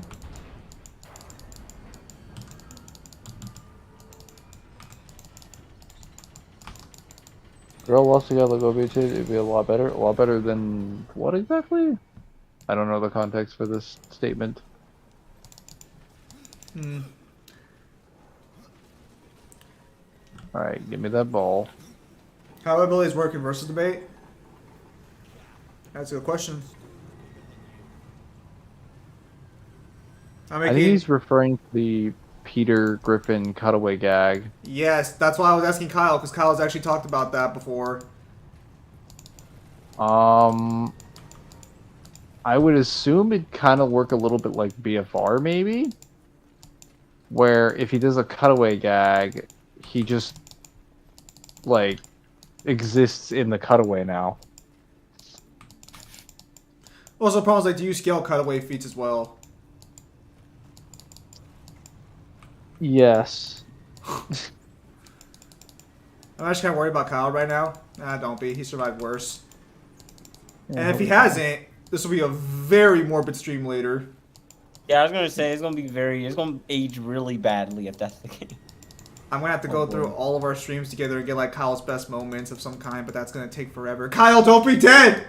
Girl lost a guy like Obito, it'd be a lot better. A lot better than what exactly? I don't know the context for this statement. Alright, give me that ball. How abilities work in versus debate? That's a good question. I think he's referring to the Peter Griffin cutaway gag. Yes, that's why I was asking Kyle, because Kyle's actually talked about that before. I would assume it'd kind of work a little bit like BFR, maybe? Where if he does a cutaway gag, he just, like, exists in the cutaway now. Also, the problem is, like, do you scale cutaway feats as well? Yes. I'm actually kind of worried about Kyle right now. Nah, don't be. He survived worse. Yeah, And if he hasn't, this will be a very morbid stream later. Yeah, I was gonna say it's gonna age really badly if that's the case. I'm gonna have to go through all of our streams together and get like Kyle's best moments of some kind, but that's gonna take forever. Kyle, don't be dead!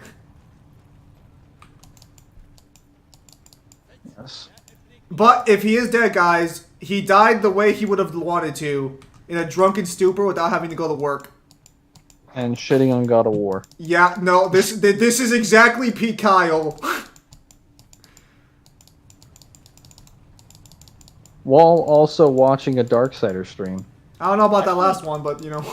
Yes. But if he is dead, guys, he died the way he would have wanted to, in a drunken stupor without having to go to work. And shitting on God of War. Yeah, no, this is exactly Pete Kyle. While also watching a darksider stream. I don't know about that last one, but you know.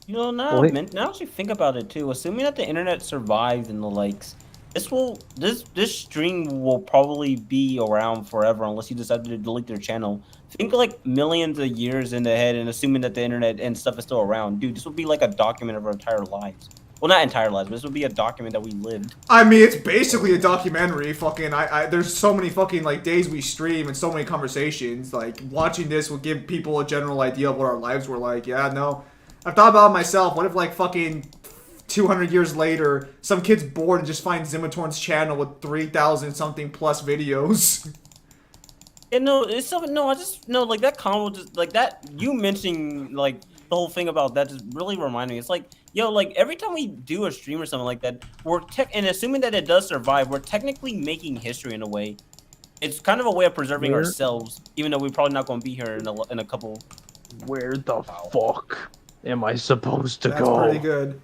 You know, now Well, now that you think about it too, assuming that the internet survives and the likes, this stream will probably be around forever unless you decide to delete their channel. Think like millions of years in the head, and assuming that the internet and stuff is still around, dude, this would be like a document of our entire lives. Well, not entire lives, but this would be a document that we lived. I mean, it's basically a documentary. Fucking, there's so many fucking like days we stream and so many conversations. Like watching this will give people a general idea of what our lives were like. Yeah, no, I've thought about it myself. What if like fucking 200 years later, some kid's bored and just finds Zimatorn's channel with 3,000 something plus videos? Yeah, no, it's something. No, I just no like that combo. Just like that, you mentioning like the whole thing about that just really reminded me. It's like, yo, like every time we do a stream or something like that, and assuming that it does survive, we're technically making history in a way. It's kind of a way of preserving ourselves, even though we're probably not going to be here in a couple. Where the fuck am I supposed to That's go? pretty good.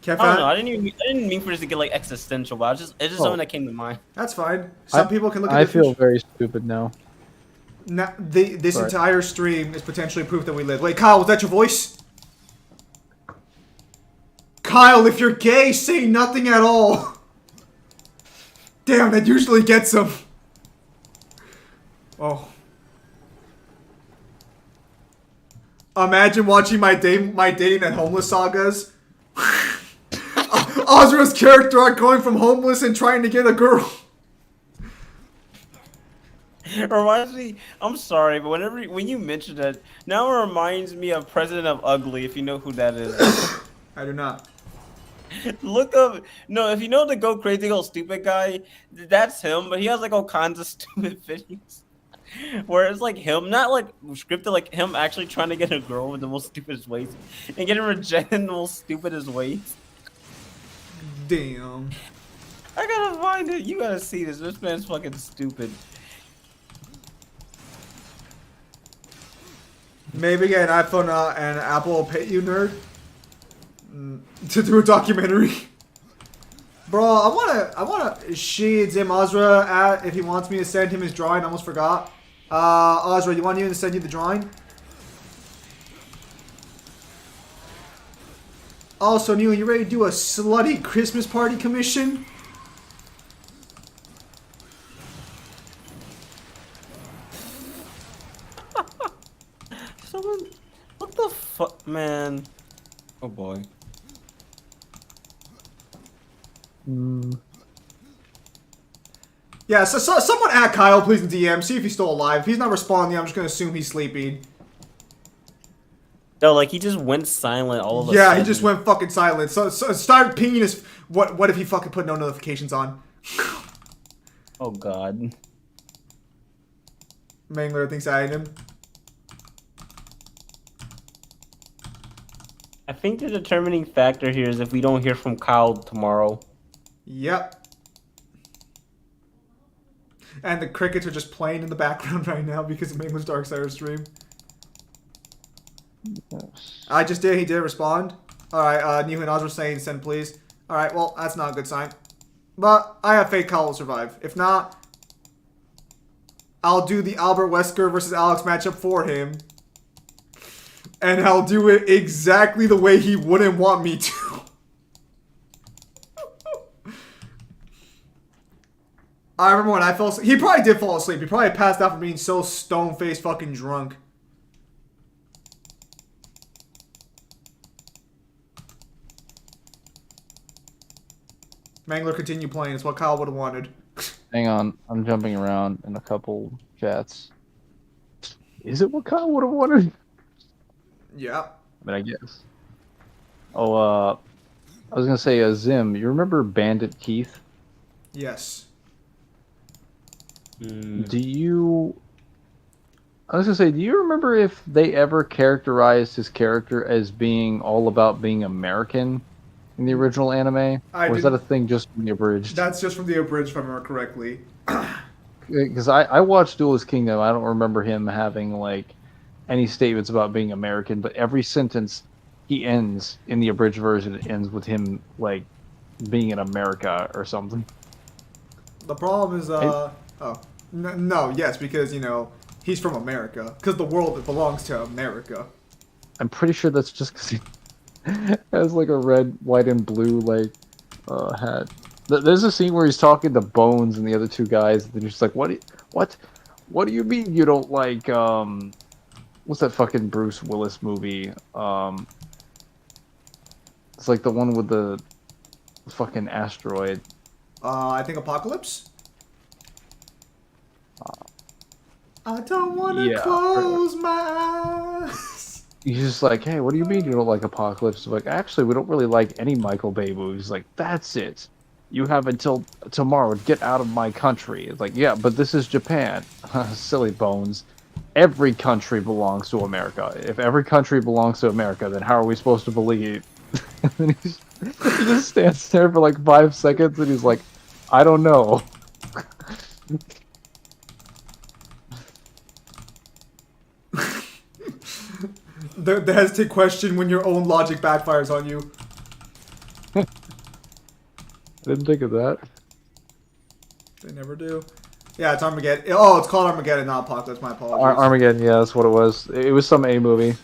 I don't know. I didn't mean for this to get like existential, but it's just something that came to mind. That's fine. Some people can look at I the feel future. very stupid now. Now, this Right. entire stream is potentially proof that we live. Wait, Kyle, was that your voice? Kyle, if you're gay, say nothing at all. Damn, that usually gets him. Oh. Imagine watching my dating and homeless sagas. Azra's character arc going from homeless and trying to get a girl. It reminds me. I'm sorry, but when you mention that, now it reminds me of President of Ugly. If you know who that is. I do not. Look up. No, if you know the Go Crazy Go Stupid guy, that's him. But he has like all kinds of stupid videos. Where it's like him, not like scripted, like him actually trying to get a girl with the most stupidest ways and getting rejected in the most stupidest ways. Damn. I gotta find it. You gotta see this. This man's fucking stupid. Maybe get an iPhone and Apple will pay you, nerd, to do a documentary. Bro, I wanna shade Zim Azra at if he wants me to send him his drawing. I almost forgot. Azra, you want me to send you the drawing? Also, Neil, you ready to do a slutty Christmas party commission? Someone, what the fuck, man? Oh boy. Yeah, so someone at Kyle, please, in DM, see if he's still alive. If he's not responding, I'm just gonna assume he's sleeping. No, like he just went silent all of a Yeah, sudden. he just went fucking silent. So start pinging his. What if he fucking put no notifications on? Oh god. Mangler thinks I hate him. I think the determining factor here is if we don't hear from Kyle tomorrow. Yep. And the crickets are just playing in the background right now because of Mangler's Darksiders stream. Yes. I just did. He did respond. Alright, Nihu and Azra saying send please. Alright, well, that's not a good sign. But I have faith Kyle will survive. If not, I'll do the Albert Wesker versus Alex matchup for him. And I'll do it exactly the way he wouldn't want me to. I remember when I fell asleep. He probably did fall asleep. He probably passed out from being so stone-faced fucking drunk. Mangler, continue playing. It's what Kyle would have wanted. Hang on, I'm jumping around in a couple chats. Is it what Kyle would have wanted? Yeah. But I guess. Oh, I was gonna say, Zim, you remember Bandit Keith? Yes. Do you... I was gonna say, do you remember if they ever characterized his character as being all about being American in the original anime? Or is that a thing just from the abridged? That's just from the abridged, if I remember correctly. Because I watched Duelist Kingdom, I don't remember him having, like, any statements about being American, but every sentence he ends in the abridged version, it ends with him, like, being in America or something. The problem is, no, yes, because, you know, he's from America. Because the world belongs to America. I'm pretty sure that's just because he has, like, a red, white, and blue, like, hat. There's a scene where he's talking to Bones and the other two guys, and they're just like, what do you mean you don't like, what's that fucking Bruce Willis movie? It's like the one with the fucking asteroid. I think Apocalypse? I don't want to close my eyes. He's just like, hey, what do you mean you don't like Apocalypse? I'm like, actually, we don't really like any Michael Bay movies. He's like, that's it. You have until tomorrow to get out of my country. It's like, yeah, but this is Japan. Silly Bones. Every country belongs to America. If every country belongs to America, then how are we supposed to believe? And then he just stands there for like 5 seconds, and he's like, I don't know. The hesitant question when your own logic backfires on you. I didn't think of that. They never do. Yeah, it's Armageddon. Oh, it's called Armageddon, not Apocalypse. My apologies. Armageddon, yeah, that's what it was. It was some A movie.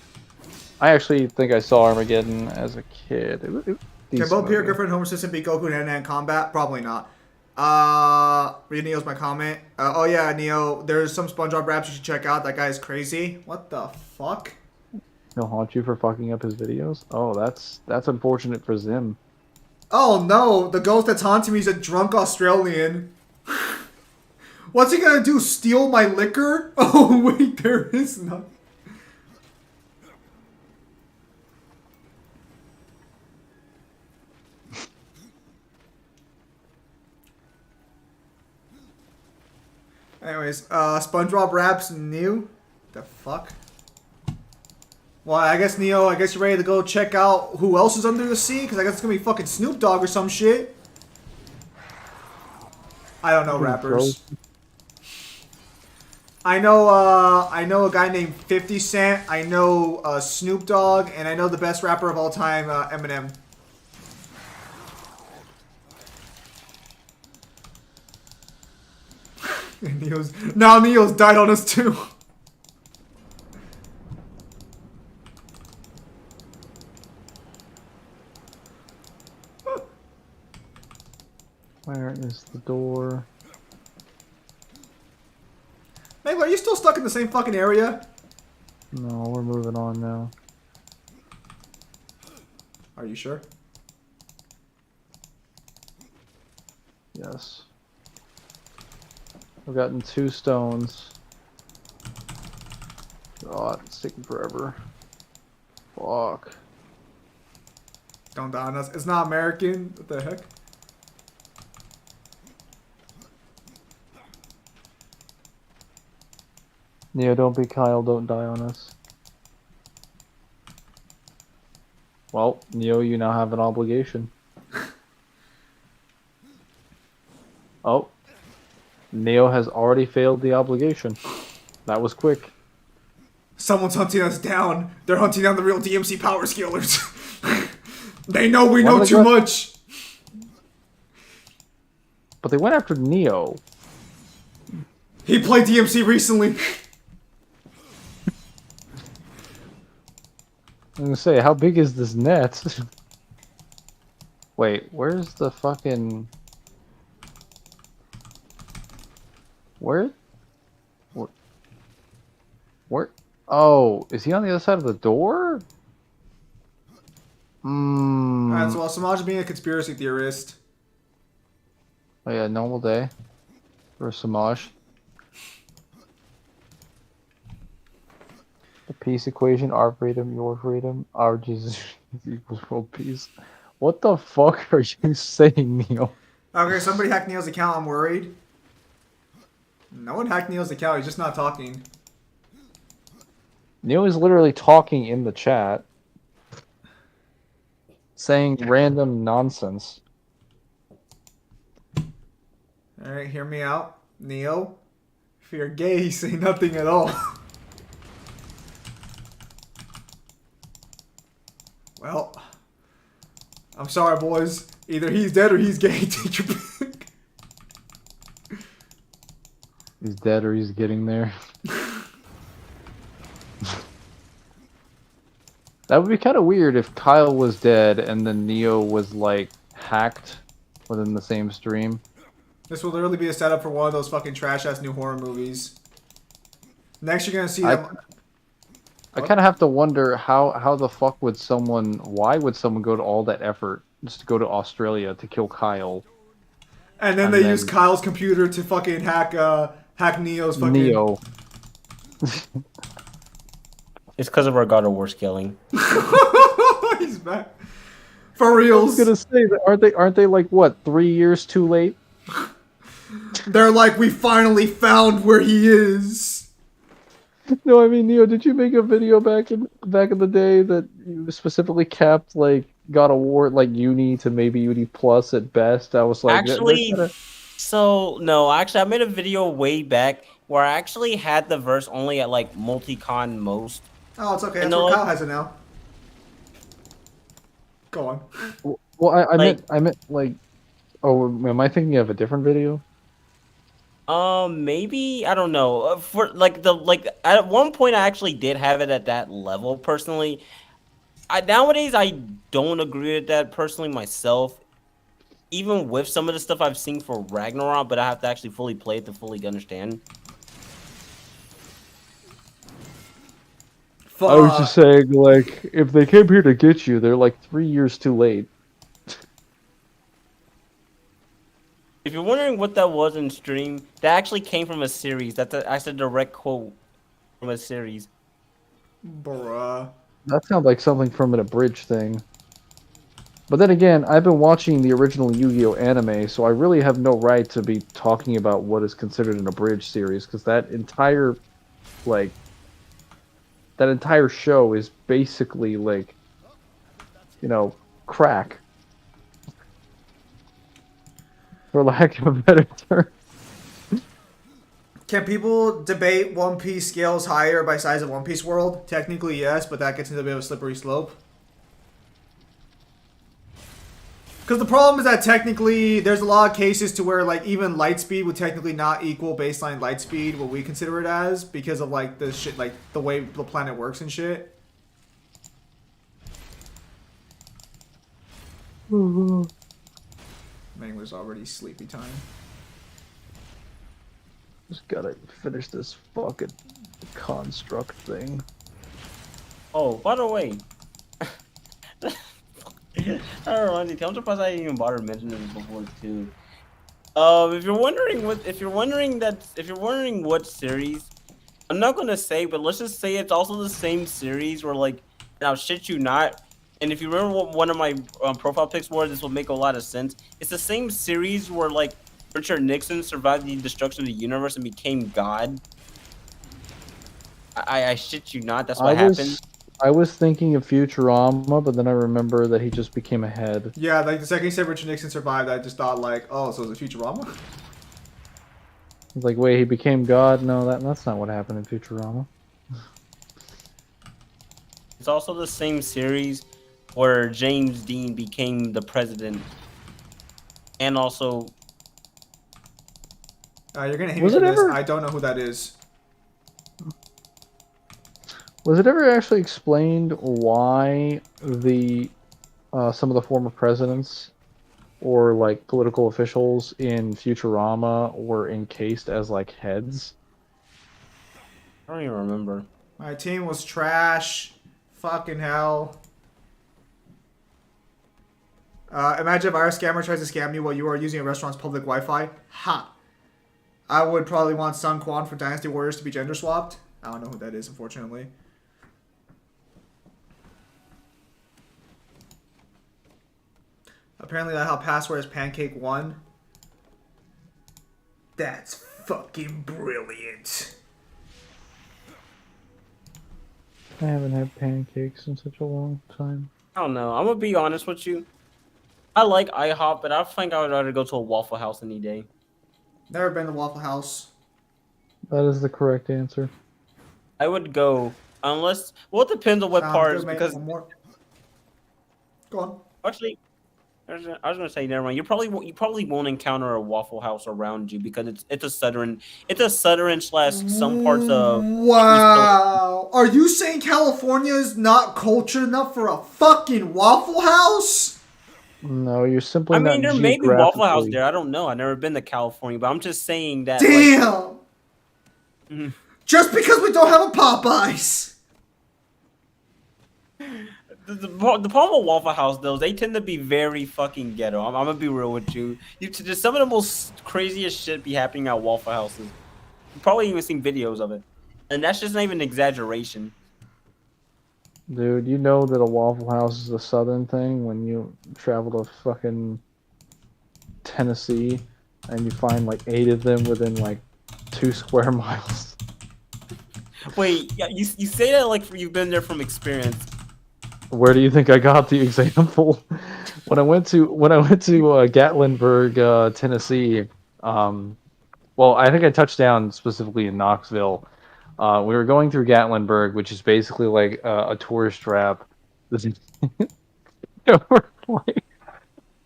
I actually think I saw Armageddon as a kid. Can both Peter Griffin and Homer Simpson beat Goku in hand-to-hand combat? Probably not. Neo's my comment. Oh yeah, Neo. There's some SpongeBob raps you should check out. That guy's crazy. What the fuck? He'll haunt you for fucking up his videos. Oh, that's unfortunate for Zim. Oh no, the ghost that's haunting me is a drunk Australian. What's he gonna do? Steal my liquor? Oh wait, there is none. Anyways, SpongeBob raps new. The fuck? Well, I guess Neo, I guess you're ready to go check out who else is under the sea, because I guess it's gonna be fucking Snoop Dogg or some shit. I don't know rappers. I know a guy named 50 Cent. I know Snoop Dogg, and I know the best rapper of all time, Eminem. Neo's died on us too. Where is the door? Mangler, are you still stuck in the same fucking area? No, we're moving on now. Are you sure? Yes. I've gotten 2 stones. God, it's taking forever. Fuck. Don't die on us. It's not American. What the heck? Neo, don't be Kyle, don't die on us. Well, Neo, you now have an obligation. Oh. Neo has already failed the obligation. That was quick. Someone's hunting us down. They're hunting down the real DMC power scalers. They know we know too much. But they went after Neo. He played DMC recently. I'm gonna say, how big is this net? Wait, where's the fucking... Where? Where? Oh, is he on the other side of the door? Alright, so while Samaj being a conspiracy theorist. Oh yeah, normal day for Samaj. The peace equation, our freedom, your freedom, our Jesus equals world peace. What the fuck are you saying, Neil? Okay, somebody hacked Neil's account, I'm worried. No one hacked Neil's account, he's just not talking. Neil is literally talking in the chat. Saying random nonsense. Alright, hear me out. Neo, if you're gay, say nothing at all. Well, I'm sorry, boys. Either he's dead or he's gay. Take your pick. He's dead or he's getting there. That would be kind of weird if Kyle was dead and then Neo was like hacked within the same stream. This will literally be a setup for one of those fucking trash ass new horror movies. Next, you're gonna see them. I kind of have to wonder how the fuck would someone, why would someone go to all that effort just to go to Australia to kill Kyle? And then they use Kyle's computer to fucking hack Neo's fucking... Neo. It's because of our God of War scaling. He's back. For reals. I was gonna say, aren't they like, what, 3 years too late? They're like, we finally found where he is. No, I mean, Neo, did you make a video back in the day that you specifically capped like God of War like Uni to maybe Uni Plus at best? I was like, actually, so no, actually, I made a video way back where I actually had the verse only at like multi-con most. Oh, it's okay. That's where Kyle has it now. Go on. Well, I meant like, oh, am I thinking of a different video? Maybe I don't know. For at one point, I actually did have it at that level personally. Nowadays I don't agree with that personally myself. even with some of the stuff I've seen for Ragnarok, but I have to actually fully play it to fully understand. I was just saying, like, if they came here to get you, they're like 3 years too late. If you're wondering what that was in stream, that actually came from a series. That's a direct quote from a series. Bruh. That sounds like something from an abridged thing. But then again, I've been watching the original Yu-Gi-Oh anime, so I really have no right to be talking about what is considered an abridged series, because that entire, like, that entire show is basically, like, you know, crack. For lack of a better term. Can people debate One Piece scales higher by size of One Piece world? Technically, yes, but that gets into a bit of a slippery slope. Because the problem is that technically, there's a lot of cases to where, like, even light speed would technically not equal baseline light speed, what we consider it as, because of, like, the shit, like, the way the planet works and shit. Mangler's already sleepy time. Just gotta finish this fucking construct thing. Oh, by the way, I don't know, I'm surprised I didn't even bother mentioning this before too. If you're wondering what series, I'm not gonna say, but let's just say it's also the same series where, like, and I'll shit you not. And if you remember what one of my profile pics were, this will make a lot of sense. It's the same series where, like, Richard Nixon survived the destruction of the universe and became God. I shit you not, that's what happened. I was thinking of Futurama, but then I remember that he just became a head. Yeah, like the second you said Richard Nixon survived, I just thought like, oh, so is it Futurama? It's like, wait, he became God? No, that's not what happened in Futurama. It's also the same series where James Dean became the president. And also... you're gonna hate me for this. I don't know who that is. Was it ever actually explained why the some of the former presidents or like political officials in Futurama were encased as like heads? I don't even remember. My team was trash. Fucking hell. Imagine if our scammer tries to scam you while you are using a restaurant's public Wi-Fi. Ha! I would probably want Sun Quan for Dynasty Warriors to be gender swapped. I don't know who that is, unfortunately. Apparently that how password is Pancake 1. That's fucking brilliant. I haven't had pancakes in such a long time. I don't know. I'm gonna be honest with you. I like IHOP, but I think I would rather go to a Waffle House any day. Never been to Waffle House. That is the correct answer. I would go unless. Well, it depends on what parts. Because one more. Go on. Actually, I was gonna say, never mind. You probably won't encounter a Waffle House around you because it's a southern / some parts of. Wow, are you saying California is not cultured enough for a fucking Waffle House? No, you're simply. I mean, there may be Waffle House there. I don't know. I've never been to California, but I'm just saying that. Damn. Like, just because we don't have a Popeyes. The problem with Waffle House, though, they tend to be very fucking ghetto. I'm gonna be real with you. Just some of the most craziest shit be happening at Waffle Houses. You've probably even seen videos of it, and that's just not even an exaggeration. Dude, you know that a Waffle House is a southern thing when you travel to fucking Tennessee and you find like 8 of them within like 2 square miles. Wait, yeah, you say that like you've been there from experience. Where do you think I got the example? When I went to Gatlinburg, Tennessee, well, I think I touched down specifically in Knoxville. We were going through Gatlinburg, which is basically like a tourist trap. This is, we're like,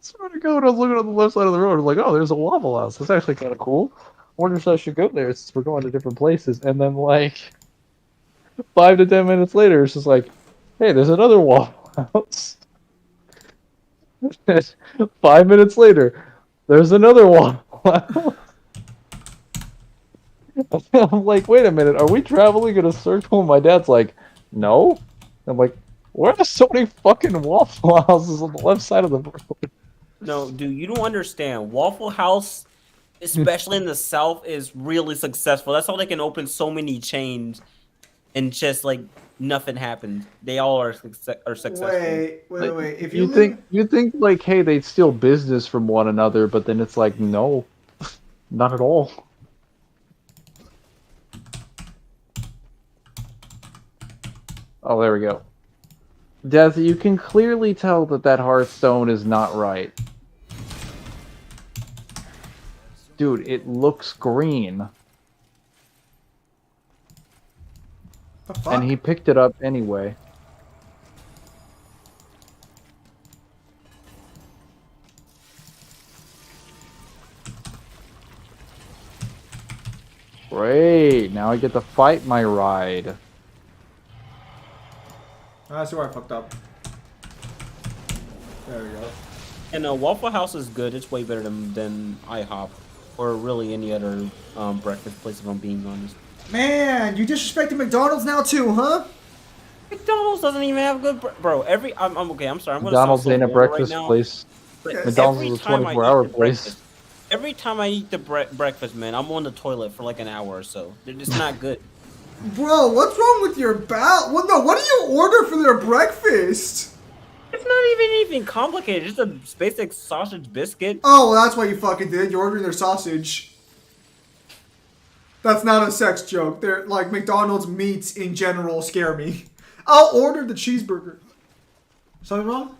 sort of going, I was looking on the left side of the road, I'm like, oh, there's a Waffle House. That's actually kind of cool. I wonder if I should go there since we're going to different places. And then like 5 to 10 minutes later, it's just like, hey, there's another Waffle House. 5 minutes later, there's another Waffle House. I'm like, wait a minute, are we traveling in a circle? And my dad's like, no. I'm like, where are so many fucking Waffle Houses on the left side of the road? No, dude, you don't understand. Waffle House, especially in the South, is really successful. That's how they can open so many chains and just like nothing happens. They all are successful. Wait. Like, If you think like, hey, they'd steal business from one another, but then it's like, no, not at all. Oh, there we go. Death, you can clearly tell that Hearthstone is not right. Dude, it looks green. The fuck? And he picked it up anyway. Great, now I get to fight my ride. I see where I fucked up. There we go. And Waffle House is good. It's way better than IHOP or really any other breakfast place, if I'm being honest. Man, you disrespecting McDonald's now too, huh? McDonald's doesn't even have good bro. I'm okay. I'm sorry. I'm gonna McDonald's sound so ain't a bold breakfast right now, place. but McDonald's every is a time I eat 24-hour the place. breakfast- Every time I eat the breakfast, man, I'm on the toilet for like an hour or so. It's not good. Bro, what's wrong with your bowel? What do you order for their breakfast? It's not even anything complicated. Just a basic sausage biscuit. Oh, well, that's why you fucking did. You're ordering their sausage. That's not a sex joke. They're like McDonald's meats in general scare me. I'll order the cheeseburger. Something wrong?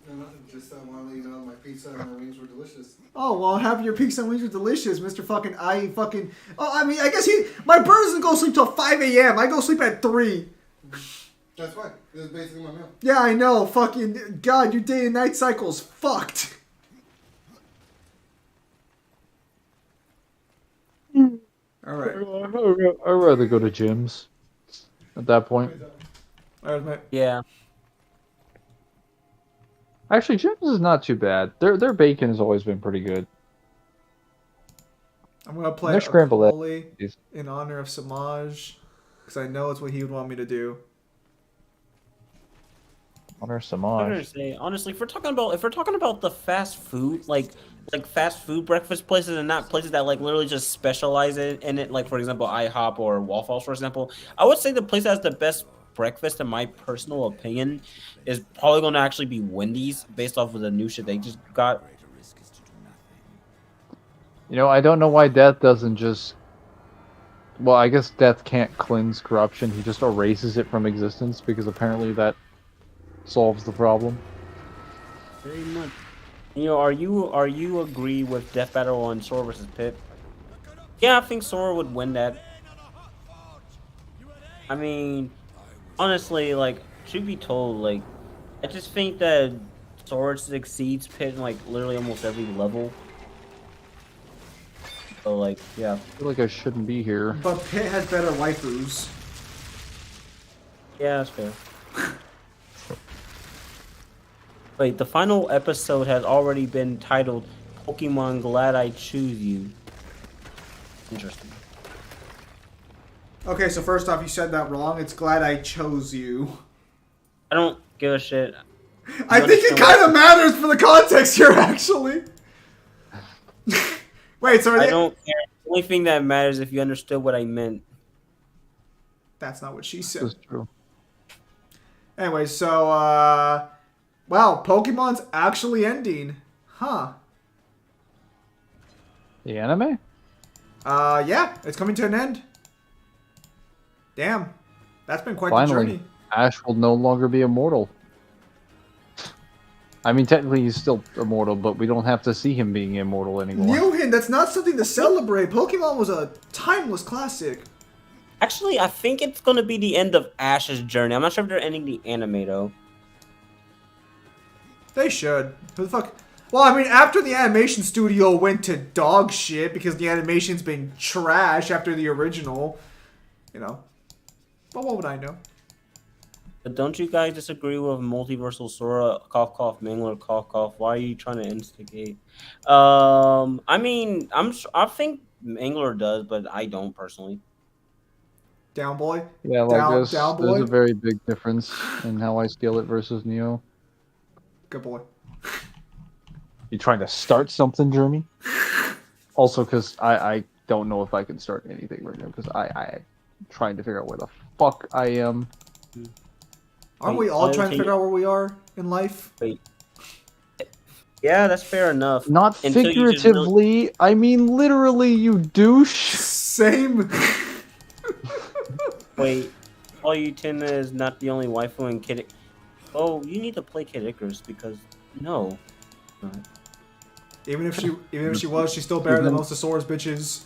No, nothing. Just want to let you know my pizza and my wings were delicious. Oh, well, have your pizza and wings are delicious, Mr. Fucking Oh, I mean, I guess my bird doesn't go sleep till 5 a.m. I go sleep at 3. That's fine. This is basically my meal. Yeah, I know. Fucking God, your day and night cycle's fucked. Alright. I'd rather go to gyms at that point. Alright, mate. Yeah. Actually, gyms is not too bad. Their bacon has always been pretty good. I'm gonna play They're scrambled Akoli eggs. in honor of Samaj, because I know it's what he would want me to do. Honor I don't Samaj. understand. Honestly, if we're talking about the fast food, like fast food breakfast places and not places that like literally just specialize in it, like for example IHOP or Waffle House, for example, I would say the place that has the best breakfast, in my personal opinion, is probably going to actually be Wendy's, based off of the new shit they just got. You know, I don't know why Death doesn't just... Well, I guess Death can't cleanse corruption. He just erases it from existence, because apparently that solves the problem. Very much. You know, are you agree with Death Battle on Sora versus Pip? Yeah, I think Sora would win that. I mean, honestly, like, truth be told, like, I just think that Sora exceeds Pit in like literally almost every level. So like, yeah. I feel like I shouldn't be here. But Pitt has better waifus. Yeah, that's fair. Wait, the final episode has already been titled Pokemon Glad I Choose You. Interesting. Okay, so first off, you said that wrong. It's glad I chose you. I don't give a shit. I think it kind of matters for the context here, actually. Wait, so I don't care. The only thing that matters is if you understood what I meant. That's not what she said. That's true. Anyway, so, wow, Pokemon's actually ending. Huh. The anime? Yeah, it's coming to an end. Damn. That's been quite the Finally, journey. Ash will no longer be immortal. I mean, technically he's still immortal, but we don't have to see him being immortal anymore. Newhin, that's not something to celebrate. Pokemon was a timeless classic. Actually, I think it's going to be the end of Ash's journey. I'm not sure if they're ending the anime, though. They should. Who the fuck? Well, I mean, after the animation studio went to dog shit because the animation's been trash after the original, you know. But what would I know? But don't you guys disagree with multiversal Sora? Cough, cough, Mangler, cough, cough. Why are you trying to instigate? I mean, I think Mangler does, but I don't personally. Down boy. Yeah, like Down there's boy. a very big difference in how I scale it versus Neo. Good boy. You trying to start something, Jeremy? Also, because I don't know if I can start anything right now because I'm trying to figure out where the fuck I am. Aren't we all trying to figure out where we are in life? Wait. Yeah, that's fair enough. Not Until you just figuratively, I mean literally, you douche. Same. Wait, Tina is not the only waifu in Kid. Oh, you need to play Kid Icarus because no. Even if she was, she's still better than most of Sora's bitches.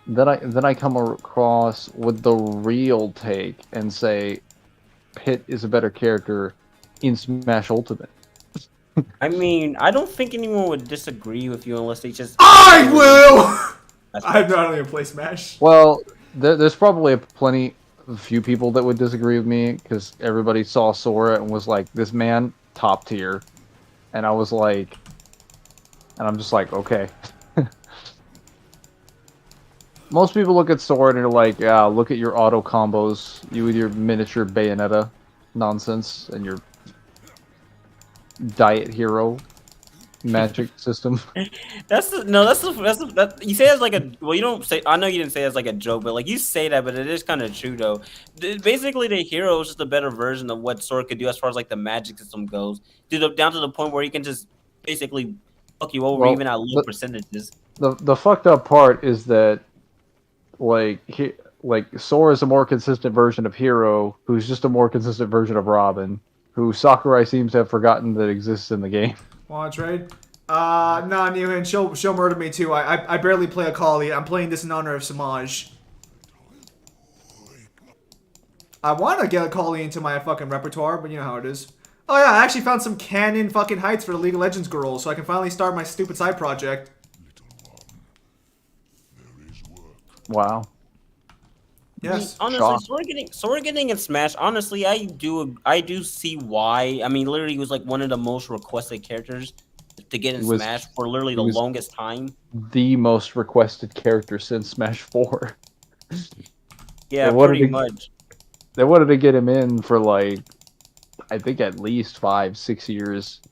Then I come across with the real take and say, Pit is a better character in Smash Ultimate. I mean, I don't think anyone would disagree with you unless they just. I will. I'm not even play Smash. Well, there's probably a few people that would disagree with me because everybody saw Sora and was like, "This man, top tier," and I was like, and I'm just like, okay. Most people look at Sora and they're like, "Yeah, look at your auto combos, you with your miniature Bayonetta nonsense and your diet hero magic system." You say it as like a well, you don't say. I know you didn't say it as like a joke, but like you say that, but it is kind of true though. Basically, the hero is just a better version of what Sora could do as far as like the magic system goes. Down to the point where he can just basically fuck you over even at low percentages. The fucked up part is that like Sora is a more consistent version of Hero, who's just a more consistent version of Robin, who Sakurai seems to have forgotten that exists in the game. Want to trade? Nah, Newhan, she'll murder me too. I barely play Akali. I'm playing this in honor of Samaj. I want to get Akali into my fucking repertoire, but you know how it is. Oh yeah, I actually found some canon fucking heights for the League of Legends girls, so I can finally start my stupid side project. Wow. Yes. Honestly, Sora getting in Smash. Honestly, I do see why. I mean, literally, he was like one of the most requested characters to get in Smash for literally the longest time. The most requested character since Smash 4. Yeah, pretty much. They wanted to get him in for like, I think at least 5-6 years.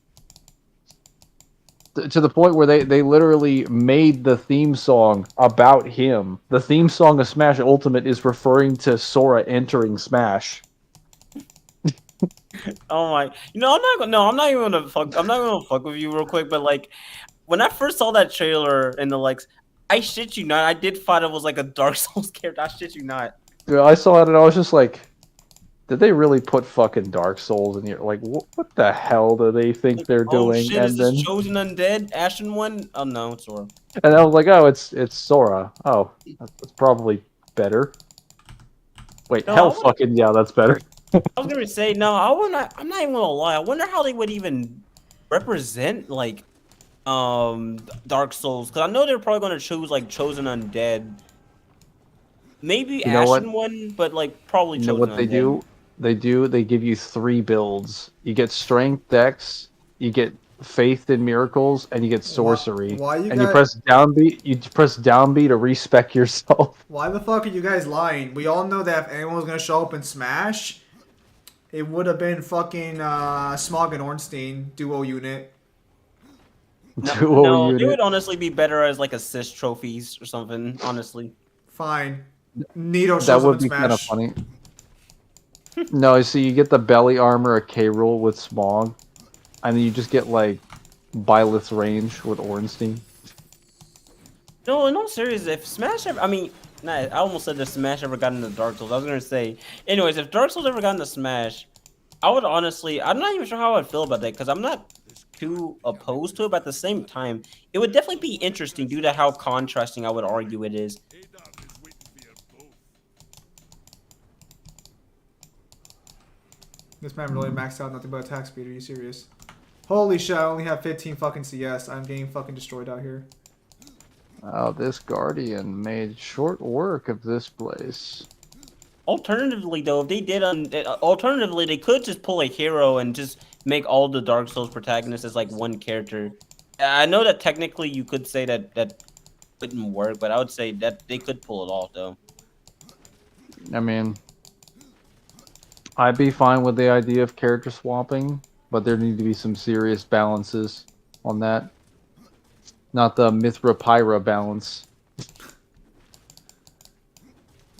To the point where they literally made the theme song about him. The theme song of Smash Ultimate is referring to Sora entering Smash. Oh my! I'm not even gonna fuck with you real quick. But like, when I first saw that trailer and the likes, I shit you not, I did thought it was like a Dark Souls character. I shit you not. Dude, I saw it and I was just like, did they really put fucking Dark Souls in here? Like, what the hell do they think they're doing? Shit, is this Chosen Undead Ashen one? Oh no, it's Sora. And I was like, oh, it's Sora. Oh, that's probably better. Wait, No, hell fucking yeah, that's better. I was gonna say no. I'm not even gonna lie. I wonder how they would even represent like Dark Souls, because I know they're probably gonna choose like Chosen Undead. Maybe Ashen one, but like probably Chosen Undead. You know what they do? They give you 3 builds. You get Strength, Dex, you get Faith in Miracles, and you get Sorcery. You press down B. You press down B to respec yourself. Why the fuck are you guys lying? We all know that if anyone was gonna show up in Smash, it would have been fucking Smog and Ornstein duo unit. No, it would honestly be better as like assist trophies or something. Honestly, fine. Nito shows up in Smash. That would be kind of funny. No, so you get the belly armor of K. Rool with Smog, and then you just get like Byleth's range with Ornstein. No, in all seriousness, if Smash ever, I almost said if Smash ever got into Dark Souls. I was gonna say, anyways, if Dark Souls ever got into Smash, I would honestly, I'm not even sure how I'd feel about that, because I'm not too opposed to it, but at the same time, it would definitely be interesting due to how contrasting I would argue it is. This man really maxed out nothing but attack speed. Are you serious? Holy shit, I only have 15 fucking CS. I'm getting fucking destroyed out here. Oh, this Guardian made short work of this place. Alternatively, though, if they did, alternatively, they could just pull a hero and just make all the Dark Souls protagonists as like one character. I know that technically you could say that wouldn't work, but I would say that they could pull it off, though. I mean, I'd be fine with the idea of character swapping, but there need to be some serious balances on that. Not the Mithra Pyra balance.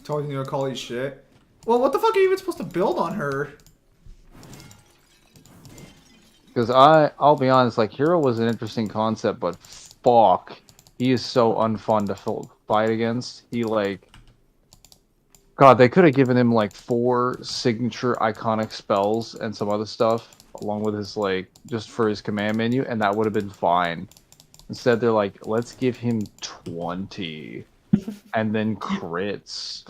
Told you to call you shit. Well, what the fuck are you even supposed to build on her? Because I'll be honest, like, Hero was an interesting concept, but fuck, he is so unfun to fight against. He, like... God, they could have given him, like, 4 signature iconic spells and some other stuff, along with his, like, just for his command menu, and that would have been fine. Instead, they're like, let's give him 20, and then crits.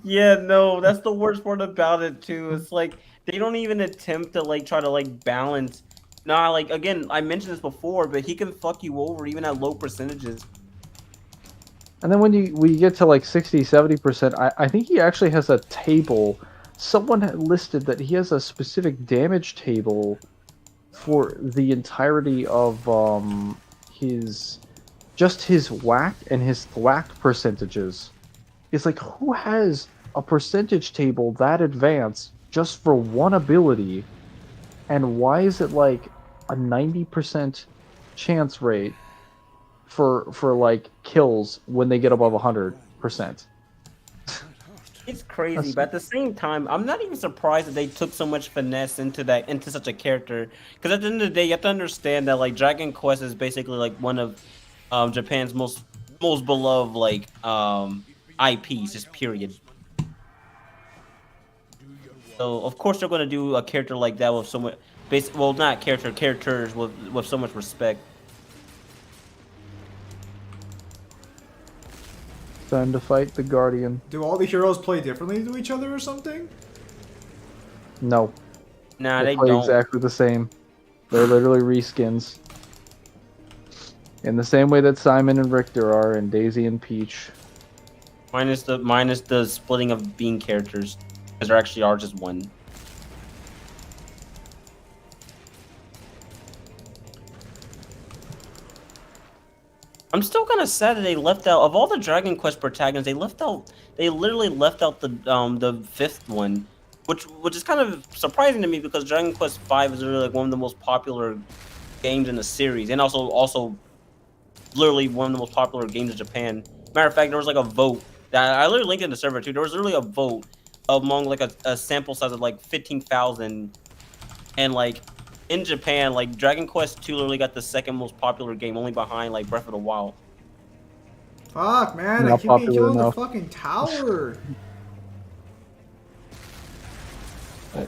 Yeah, no, that's the worst part about it, too. It's like, they don't even attempt to, like, try to, like, balance. Nah, like, again, I mentioned this before, but he can fuck you over even at low percentages. And then when you get to like 60, 70%, I think he actually has a table. Someone had listed that he has a specific damage table for the entirety of his whack and his thwack percentages. It's like, who has a percentage table that advanced just for one ability? And why is it like a 90% chance rate for like kills when they get above 100%? It's crazy, but at the same time, I'm not even surprised that they took so much finesse into such a character. Because at the end of the day, you have to understand that like Dragon Quest is basically like one of Japan's most beloved like IPs, just period. So of course they're gonna do a character like that with so much, well, not characters with so much respect. Time to fight the Guardian. Do all the heroes play differently to each other or something? No. Nah, They they play don't. exactly the same. They're literally reskins. In the same way that Simon and Richter are, and Daisy and Peach. Minus the splitting of being characters, because there actually are just one. I'm still kind of sad that they left out of all the Dragon Quest protagonists. They literally left out the 5th one, which is kind of surprising to me because Dragon Quest V is really like one of the most popular games in the series, and also literally one of the most popular games in Japan. Matter of fact, there was like a vote that I literally linked in the server too. There was literally a vote among like a sample size of like 15,000, and like in Japan, like Dragon Quest II literally got the 2nd most popular game, only behind like Breath of the Wild. Fuck, man, I Not keep getting popular killed in the enough. fucking tower. I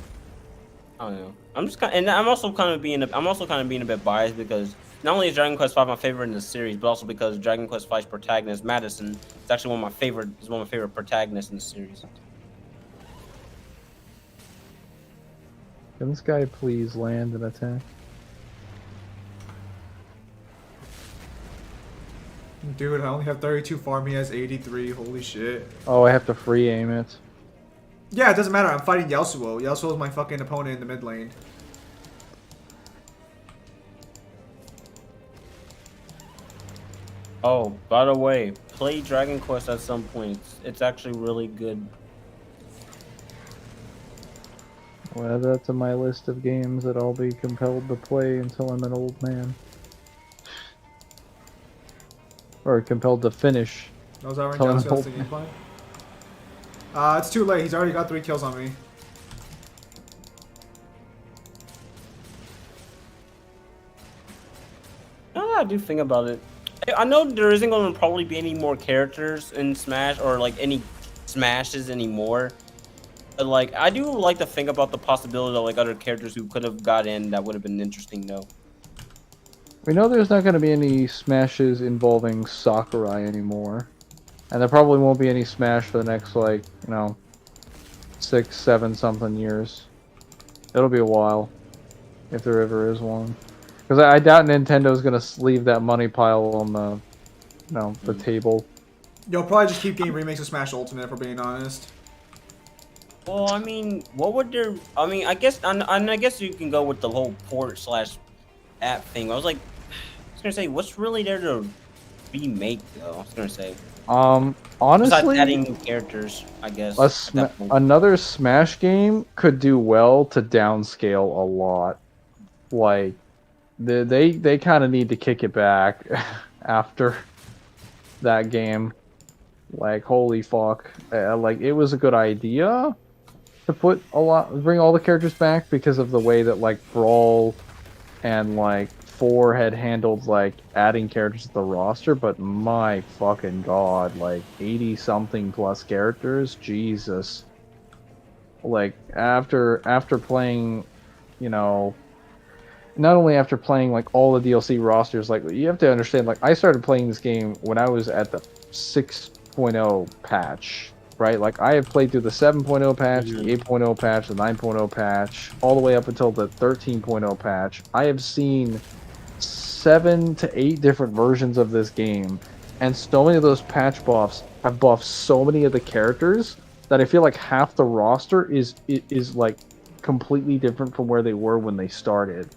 don't know. I'm also kind of being a bit biased because not only is Dragon Quest V my favorite in the series, but also because Dragon Quest V's protagonist Madison is actually one of my favorite protagonists in the series. Can this guy please land and attack? Dude, I only have 32 farm. He has 83. Holy shit. Oh, I have to free aim it. Yeah, it doesn't matter. I'm fighting Yasuo. Yasuo is my fucking opponent in the mid lane. Oh, by the way, play Dragon Quest at some point. It's actually really good. I'll add that to my list of games that I'll be compelled to play until I'm an old man. Or compelled to finish. Knows that Tell him Yasuo's hold- the gameplay? It's too late. He's already got 3 kills on me. Now that I do think about it, I know there isn't going to probably be any more characters in Smash or like any Smashes anymore. But like, I do like to think about the possibility of like other characters who could have got in that would have been interesting though. We know there's not going to be any smashes involving Sakurai anymore. And there probably won't be any Smash for the next, like, 6, 7 something years. It'll be a while. If there ever is one. Because I doubt Nintendo's going to leave that money pile on the, the table. You'll probably just keep getting remakes of Smash Ultimate, if we're being honest. Well, I mean, what would there? I mean, I guess, and I guess you can go with the whole port slash app thing. I was gonna say, what's really there to remake though? I was gonna say, besides Honestly, adding new characters, I guess. At that point. another Smash game could do well to downscale a lot. Like, they kind of need to kick it back after that game. Like, holy fuck! Like, it was a good idea to bring all the characters back because of the way that like Brawl and like 4 had handled like adding characters to the roster, but my fucking god, like 80 something plus characters, Jesus. Like after playing, you know, not only after playing like all the DLC rosters, like you have to understand, like I started playing this game when I was at the 6.0 patch, right? Like I have played through the 7.0 patch, the 8.0 patch, the 9.0 patch, all the way up until the 13.0 patch. I have seen 7 to 8 different versions of this game, and so many of those patch buffs have buffed so many of the characters that I feel like half the roster is like completely different from where they were when they started.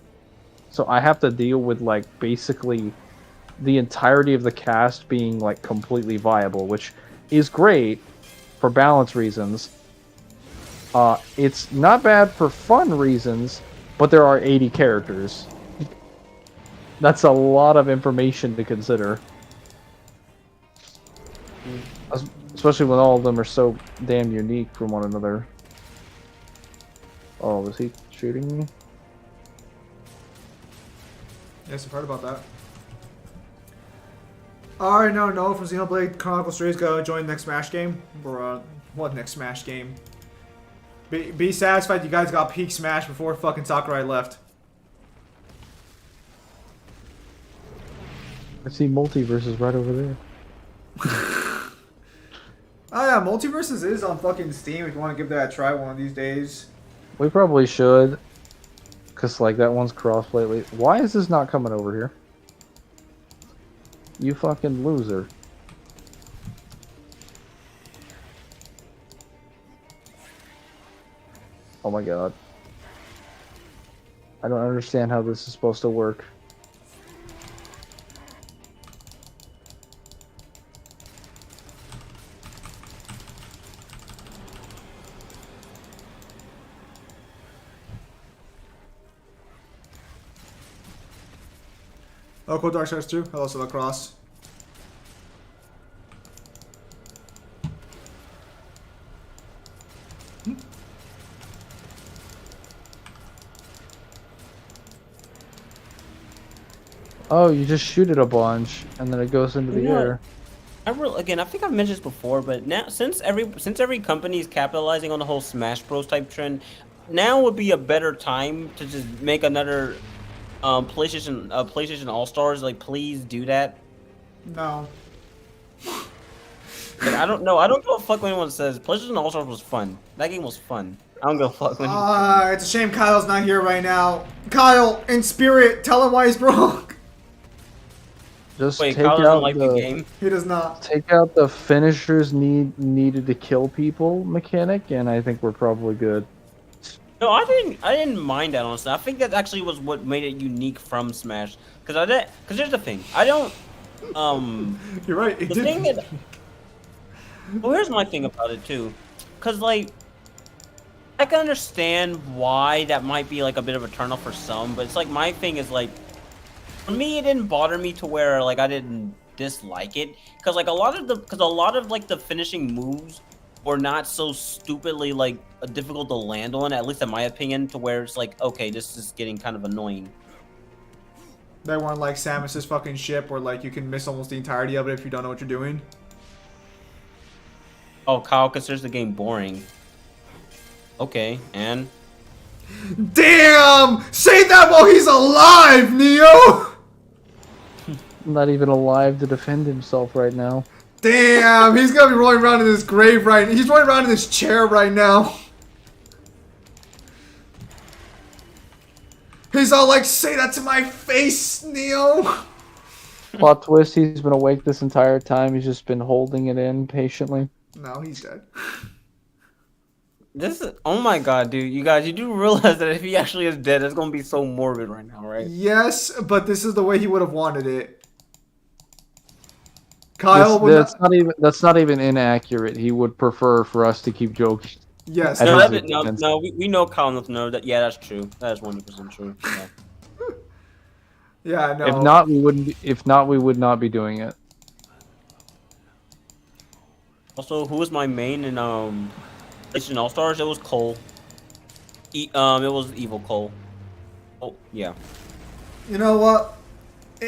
So I have to deal with like basically the entirety of the cast being like completely viable, which is great for balance reasons. It's not bad for fun reasons, but there are 80 characters. That's a lot of information to consider. Especially when all of them are so damn unique from one another. Oh, was he shooting me? Yes, I've heard about that. Alright, no, from Xenoblade Chronicles 3 is gonna join the next Smash game. Or, what next Smash game? Be satisfied you guys got peak Smash before fucking Sakurai left. I see Multiverses right over there. Oh yeah, Multiverses is on fucking Steam if you want to give that a try one of these days. We probably should. Because, like, that one's crossplay lately. Why is this not coming over here? You fucking loser. Oh my god. I don't understand how this is supposed to work. Oh, cool, darksiders 2. Hello, Silver Cross. Oh, you just shoot it a bunch, and then it goes into the air. I think I've mentioned this before, but now since every company is capitalizing on the whole Smash Bros type trend, now would be a better time to just make another PlayStation All Stars. Like, please do that. No. Like, I don't know. I don't give a fuck when anyone says PlayStation All Stars was fun. That game was fun. I don't give a fuck when. It's a shame Kyle's not here right now. Kyle, in spirit, tell him why he's broke. Just Wait, take Kyle doesn't out like the game? He does not. Take out the finishers needed to kill people mechanic, and I think we're probably good. No, I didn't mind that, honestly. I think that actually was what made it unique from Smash. Because here's the thing. I don't. You're right. The thing that. Well, here's my thing about it too. Because like, I can understand why that might be like a bit of a turnoff for some, but it's like my thing is like, for me, it didn't bother me to where like I didn't dislike it. Because like a lot of like the finishing moves were not so stupidly like difficult to land on, at least in my opinion, to where it's like, okay, this is getting kind of annoying. They weren't like Samus's fucking ship where like you can miss almost the entirety of it if you don't know what you're doing. Oh, Kyle considers the game boring. Okay, and damn! Say that while he's alive, Neo! Not even alive to defend himself right now. Damn, he's gonna be rolling around in his grave right now. He's rolling around in his chair right now. He's all like, say that to my face, Neo! Plot twist, he's been awake this entire time. He's just been holding it in patiently. No, he's dead. This is, oh my god, dude. You guys, you do realize that if he actually is dead, it's gonna be so morbid right now, right? Yes, but this is the way he would have wanted it. Kyle would that's not even inaccurate. He would prefer for us to keep joking. Yes. At No, his that, no, expense. no, we know Kyle enough to know that. Yeah, that's true. That is 100% true. Yeah. Yeah, no. If not, we wouldn't. If not, we would not be doing it. Also, who was my main in PlayStation All Stars? It was Cole. It was Evil Cole. Oh yeah. You know what?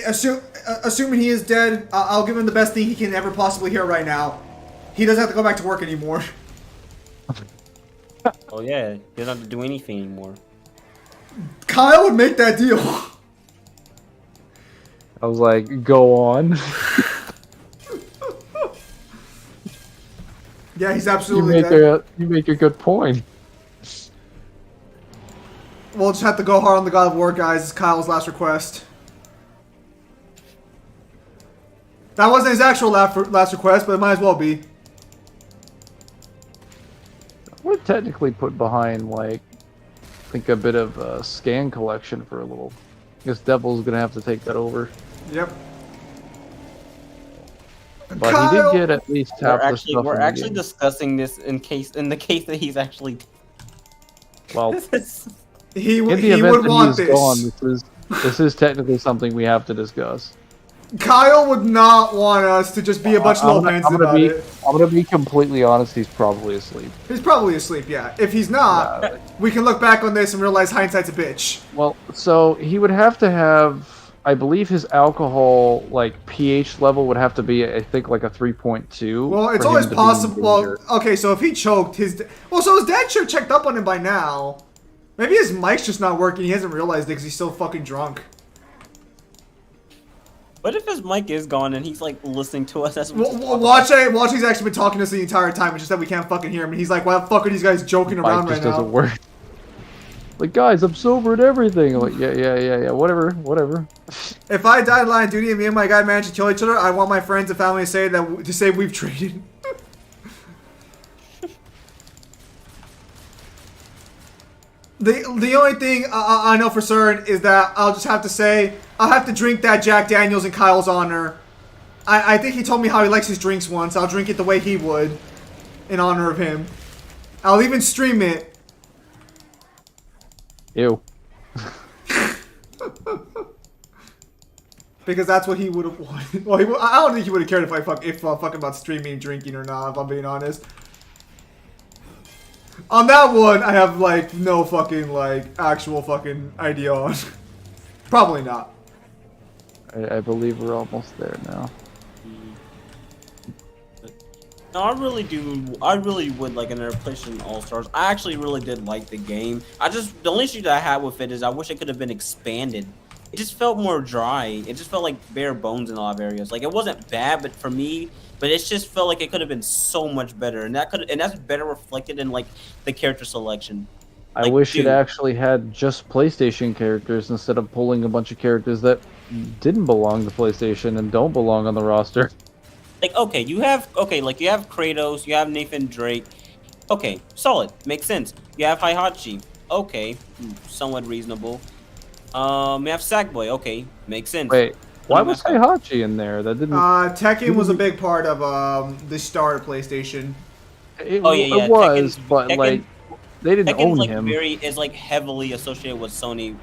Assuming he is dead, I'll give him the best thing he can ever possibly hear right now. He doesn't have to go back to work anymore. Oh yeah, he doesn't have to do anything anymore. Kyle would make that deal. I was like, go on. Yeah, he's absolutely dead. You make a good point. We'll just have to go hard on the God of War, guys. It's Kyle's last request. That wasn't his actual last request, but it might as well be. We're technically put behind, like, I think a bit of a scan collection for a little. I guess Devil's gonna have to take that over. Yep. But Kyle! he did get at least half the stuff. We're in the actually game. discussing this in the case that he's actually. He Well, in the would event that want he's this. gone, this is technically something we have to discuss. Kyle would not want us to just be a bunch of little fans about it. I'm gonna be completely honest. He's probably asleep. He's probably asleep, yeah. If he's not, we can look back on this and realize hindsight's a bitch. Well, so he would have to have. I believe his alcohol, like, pH level would have to be, I think, like a 3.2. Well, it's for him always to be in possible. Well, danger. okay, so if he choked, well, so his dad should have checked up on him by now. Maybe his mic's just not working. He hasn't realized it because he's still fucking drunk. What if his mic is gone and he's like listening to us as we Watch he's actually been talking to us the entire time. It's just that we can't fucking hear him. And he's like, why the fuck are these guys joking Mic around just right now? doesn't work. Like, guys, I'm sober and everything. I'm like, yeah, whatever. If I died in line of duty and me and my guy managed to kill each other, I want my friends and family to say we've traded. The only thing I know for certain is that I'll just have to say I'll have to drink that Jack Daniels in Kyle's honor. I think he told me how he likes his drinks once. I'll drink it the way he would, in honor of him. I'll even stream it. Ew. Because that's what he would have wanted. Well, I don't think he would have cared if I fucking about streaming and drinking or not, if I'm being honest. On that one, I have, like, no fucking, like, actual fucking idea on. Probably not. I believe we're almost there now. No, I really would like another PlayStation All Stars. I actually really did like the game. The only issue that I had with it is I wish it could have been expanded. It just felt more dry. It just felt like bare bones in a lot of areas. Like, it wasn't bad, but for me, but it just felt like it could have been so much better, and that's better reflected in like the character selection. I wish it actually had just PlayStation characters instead of pulling a bunch of characters that didn't belong to PlayStation and don't belong on the roster. Like, okay, you have Kratos, you have Nathan Drake. Okay, solid, makes sense. You have Heihachi. Okay, somewhat reasonable. You have Sackboy. Okay, makes sense. Wait, why was Heihachi in there? That didn't. Tekken was a big part of the start of PlayStation. It was, but Tekken, like they didn't Tekken's own like him. is like heavily associated with Sony,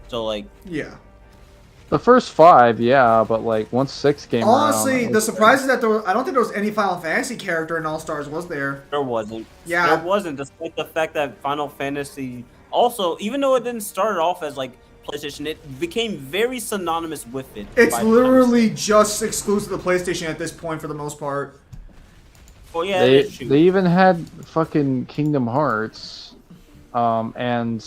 so like Yeah. The first 5, yeah, but like once 6 came Honestly, around, the surprise is that I don't think there was any Final Fantasy character in All Stars, was there? there wasn't. Yeah. There wasn't, despite the fact that Final Fantasy also, even though it didn't start off as like PlayStation, it became very synonymous with it. It's literally just exclusive to PlayStation at this point for the most part. Oh yeah, they even had fucking Kingdom Hearts, and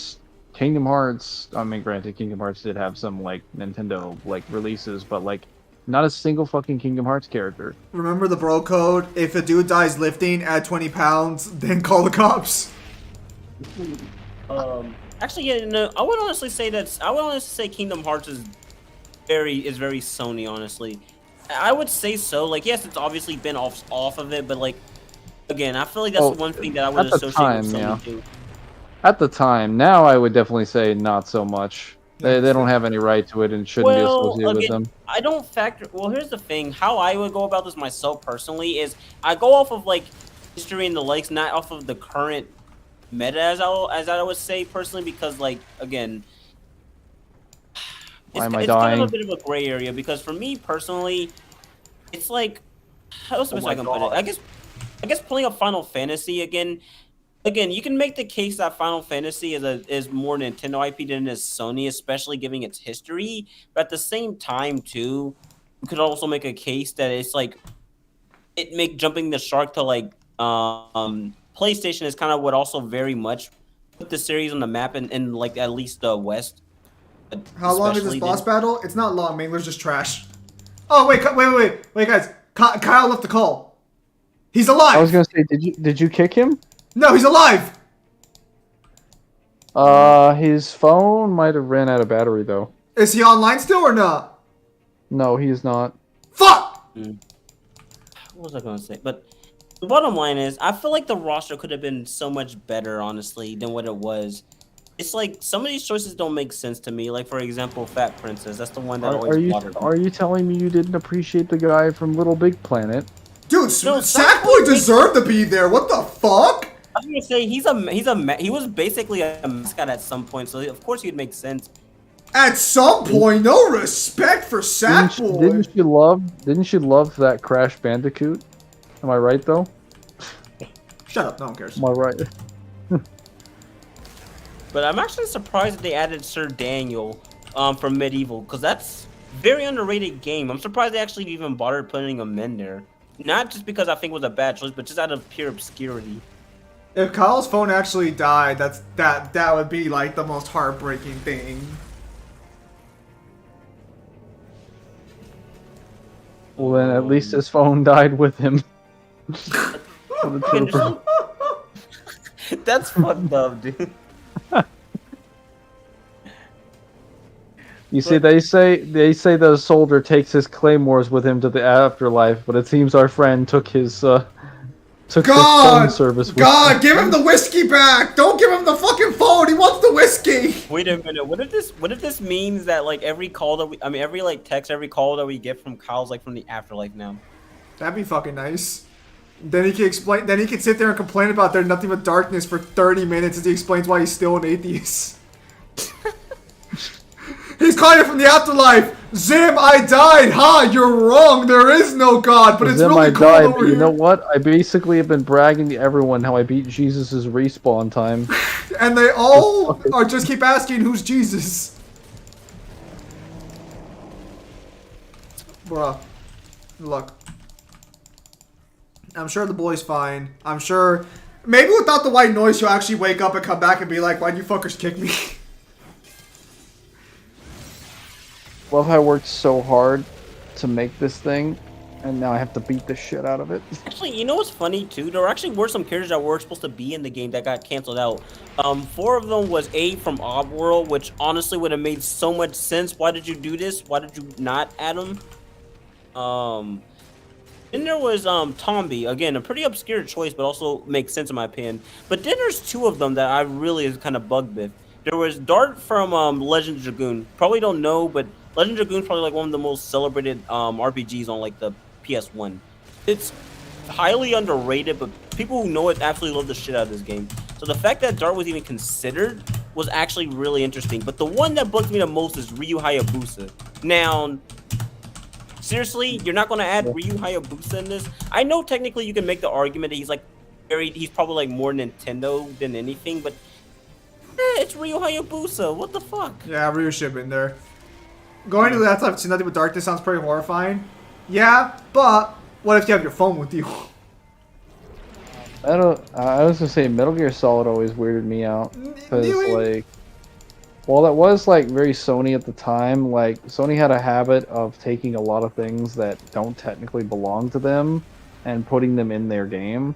Kingdom Hearts. I mean, granted, Kingdom Hearts did have some like Nintendo like releases, but like not a single fucking Kingdom Hearts character. Remember the bro code? If a dude dies lifting, add 20 pounds, then call the cops. Actually, yeah, no, I would honestly say Kingdom Hearts is very Sony. Honestly, I would say so. Like, yes, it's obviously been off of it, but like, Again, I feel like that's one thing that I would at the associate time, with Sony yeah. too. At the time, now I would definitely say not so much. They don't have any right to it and shouldn't be associated with them. I don't factor. Well, here's the thing: how I would go about this myself personally is I go off of like history and the likes, not off of the current meta, as I would say personally, because like again, Why am I it's dying? kind of a bit of a gray area because for me personally, it's like how else I can put it? I guess playing a Final Fantasy again. Again, you can make the case that Final Fantasy is more Nintendo IP than it is Sony, especially given its history. But at the same time, too, you could also make a case that it's like jumping the shark to like PlayStation is kind of what also very much put the series on the map in like at least the West. How long is this boss battle? It's not long. Mangler's just trash. Oh wait, guys! Kyle left the call. He's alive. I was gonna say, did you kick him? No, he's alive! His phone might have ran out of battery, though. Is he online still or not? No, he is not. Fuck! What was I going to say? But the bottom line is, I feel like the roster could have been so much better, honestly, than what it was. It's like, some of these choices don't make sense to me. Like, for example, Fat Princess. That's the one that always bothered me. Are you telling me you didn't appreciate the guy from Little Big Planet? Dude, No, Sackboy deserved to be there. What the fuck? I was gonna say he was basically a mascot at some point, so of course he'd make sense. At some point, no respect for Sackboy. Didn't she love that Crash Bandicoot? Am I right though? Shut up, no one cares. Am I right? But I'm actually surprised that they added Sir Daniel from Medieval, because that's a very underrated game. I'm surprised they actually even bothered putting him in there. Not just because I think it was a bad choice, but just out of pure obscurity. If Kyle's phone actually died, that would be like the most heartbreaking thing. Well, then at least his phone died with him. That's fucked up, dude. You see, they say the soldier takes his claymores with him to the afterlife, but it seems our friend took his phone service with him. Give him the whiskey back! Don't give him the fucking phone! He wants the whiskey! Wait a minute. What if this means that like every call that every like text, every call that we get from Kyle's like from the afterlife now? That'd be fucking nice. Then he can explain. Then he can sit there and complain about there's nothing but darkness for 30 minutes as he explains why he's still an atheist. He's calling it from the afterlife. Zim, I died. Ha, you're wrong. There is no God, but it's Zim, really I cool died, over but here. you know what? I basically have been bragging to everyone how I beat Jesus' respawn time. And they all are just keep asking who's Jesus. Bruh. Look. I'm sure the boy's fine. I'm sure. Maybe without the white noise, you'll actually wake up and come back and be like, why'd you fuckers kick me? Love how I worked so hard to make this thing, and now I have to beat the shit out of it. Actually, you know what's funny too? There actually were some characters that were supposed to be in the game that got canceled out. 4 of them was Abe from Oddworld, which honestly would have made so much sense. Why did you do this? Why did you not add him? Then there was Tombi, again, a pretty obscure choice, but also makes sense in my opinion. But then there's 2 of them that I really is kind of bugged with. There was Dart from Legend Dragoon. Probably don't know, but Legend Dragoon is probably like one of the most celebrated RPGs on like the PS1. It's highly underrated, but people who know it absolutely love the shit out of this game. So the fact that Dart was even considered was actually really interesting. But the one that bugs me the most is Ryu Hayabusa. Now, seriously, you're not going to add Ryu Hayabusa in this? I know technically you can make the argument that he's like he's probably like more Nintendo than anything, but it's Ryu Hayabusa. What the fuck? Yeah, Ryu should have been there. Going to that type to nothing but darkness sounds pretty horrifying. Yeah, but what if you have your phone with you? I was gonna say Metal Gear Solid always weirded me out because like, while that was like very Sony at the time, like Sony had a habit of taking a lot of things that don't technically belong to them and putting them in their game.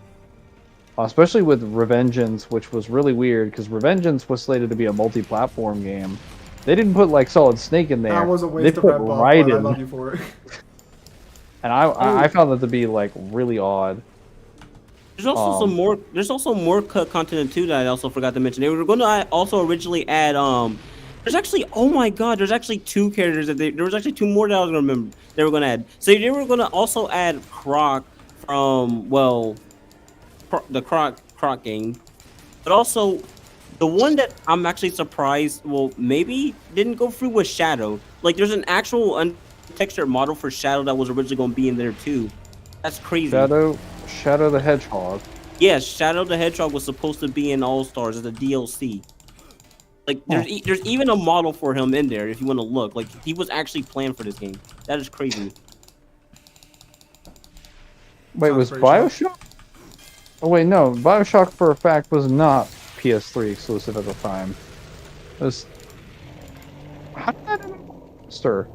Especially with Revengeance, which was really weird because Revengeance was slated to be a multi-platform game. They didn't put like Solid Snake in there. That was a waste they of put Red Bull, Raiden. but I love you for it. And I found that to be like really odd. There's also some more. There's also more cut content too that I also forgot to mention. They were going to also originally add. There's actually. Oh my God. There's actually 2 characters that there was actually 2 more that I was gonna remember. They were gonna add. So they were gonna also add Croc from the Croc game, but also the one that I'm actually surprised. Well, maybe didn't go through with Shadow. Like there's an actual untextured model for Shadow that was originally gonna be in there too. That's crazy. Shadow the Hedgehog. Yes, Shadow the Hedgehog was supposed to be in All Stars as a DLC. Like, there's even a model for him in there if you want to look. Like, he was actually planned for this game. That is crazy. Wait, was Bioshock? Oh wait, no. Bioshock for a fact was not PS3 exclusive at the time. It was. How did that monster?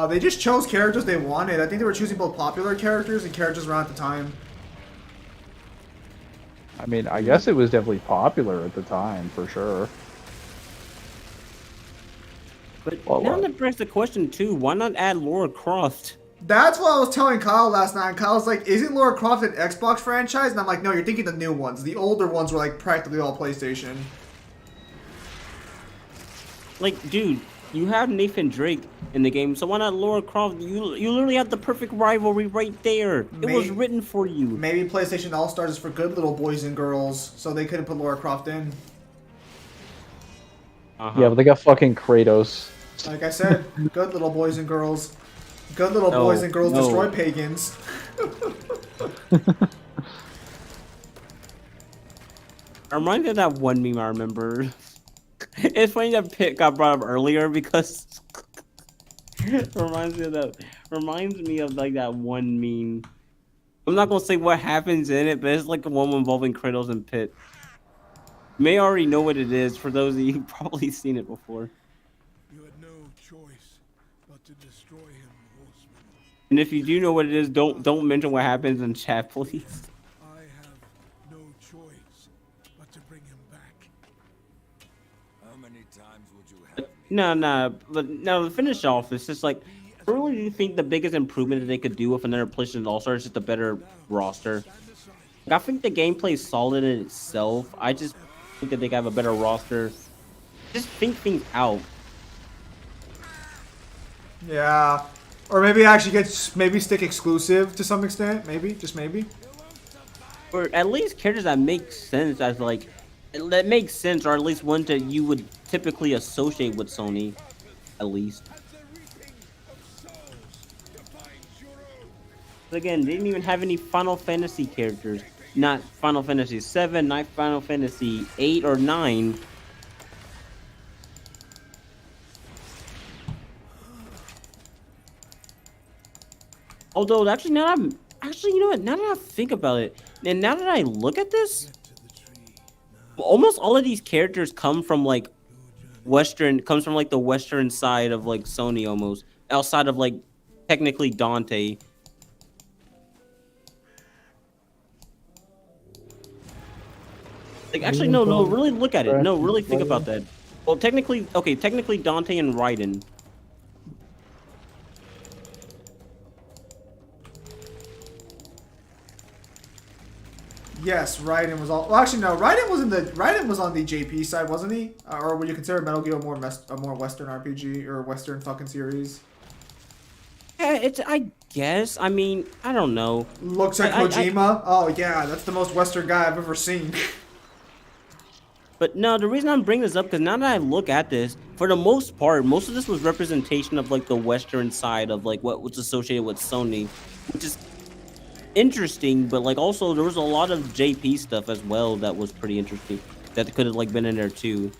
They just chose characters they wanted. I think they were choosing both popular characters and characters around at the time. I mean, I guess it was definitely popular at the time, for sure. But now that begs the question, too. Why not add Lara Croft? That's what I was telling Kyle last night. And Kyle's like, isn't Lara Croft an Xbox franchise? And I'm like, no, you're thinking the new ones. The older ones were, like, practically all PlayStation. Like, dude, you have Nathan Drake in the game, so why not Lara Croft? You literally have the perfect rivalry right there. It was written for you. Maybe PlayStation All-Stars is for good little boys and girls, so they couldn't put Lara Croft in. Yeah, but they got fucking Kratos. Like I said, good little boys and girls. Good little boys and girls destroy pagans. I reminded me of that one meme I remember. It's funny that Pit got brought up earlier because it reminds me of like that one meme. I'm not gonna say what happens in it, but it's like the one involving Kratos and Pit. You may already know what it is for those of you who've probably seen it before. You had no choice but to destroy him, horseman. And if you do know what it is, don't mention what happens in chat, please. I have no choice but to bring him back. How many times would you have me? But now to finish off, it's just like, I really do think the biggest improvement that they could do with another PlayStation All-Star is just a better roster. Like, I think the gameplay is solid in itself. I just think that they could have a better roster. Just think things out. Yeah. Or maybe actually maybe stick exclusive to some extent. Maybe. Just maybe. Or at least characters that make sense as like, that makes sense, or at least ones that you would typically associate with Sony, at least. But again, they didn't even have any Final Fantasy characters. Not Final Fantasy 7, not Final Fantasy 8 or 9. Although, actually, you know what? Now that I think about it, and now that I look at this, almost all of these characters come from like the Western side of like Sony almost, outside of like technically Dante. Like, actually, no, really look at it. No, really think about that. Well, technically Dante and Raiden. Yes, Raiden was all. Well, actually, no. Raiden was on the JP side, wasn't he? Or would you consider Metal Gear a more Western RPG or Western fucking series? Yeah, I guess. I mean, I don't know. Looks like Kojima. Oh yeah, that's the most Western guy I've ever seen. But no, the reason I'm bringing this up, because now that I look at this, for the most part, most of this was representation of like the Western side of like what was associated with Sony, which is interesting. But like also there was a lot of JP stuff as well that was pretty interesting that could have like been in there too.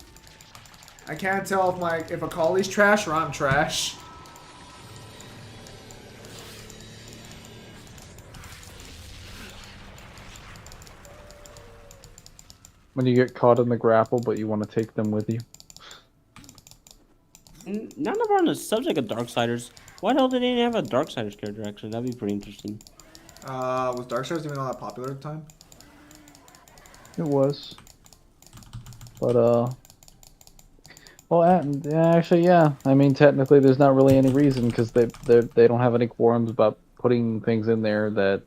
I can't tell if Akali's trash or I'm trash. When you get caught in the grapple, but you want to take them with you. Now that we're on the subject of darksiders, why the hell did they have a darksiders character? Actually, that'd be pretty interesting. Was darksiders even all that popular at the time? It was. But well, actually, yeah. I mean, technically, there's not really any reason because they don't have any quorums about putting things in there that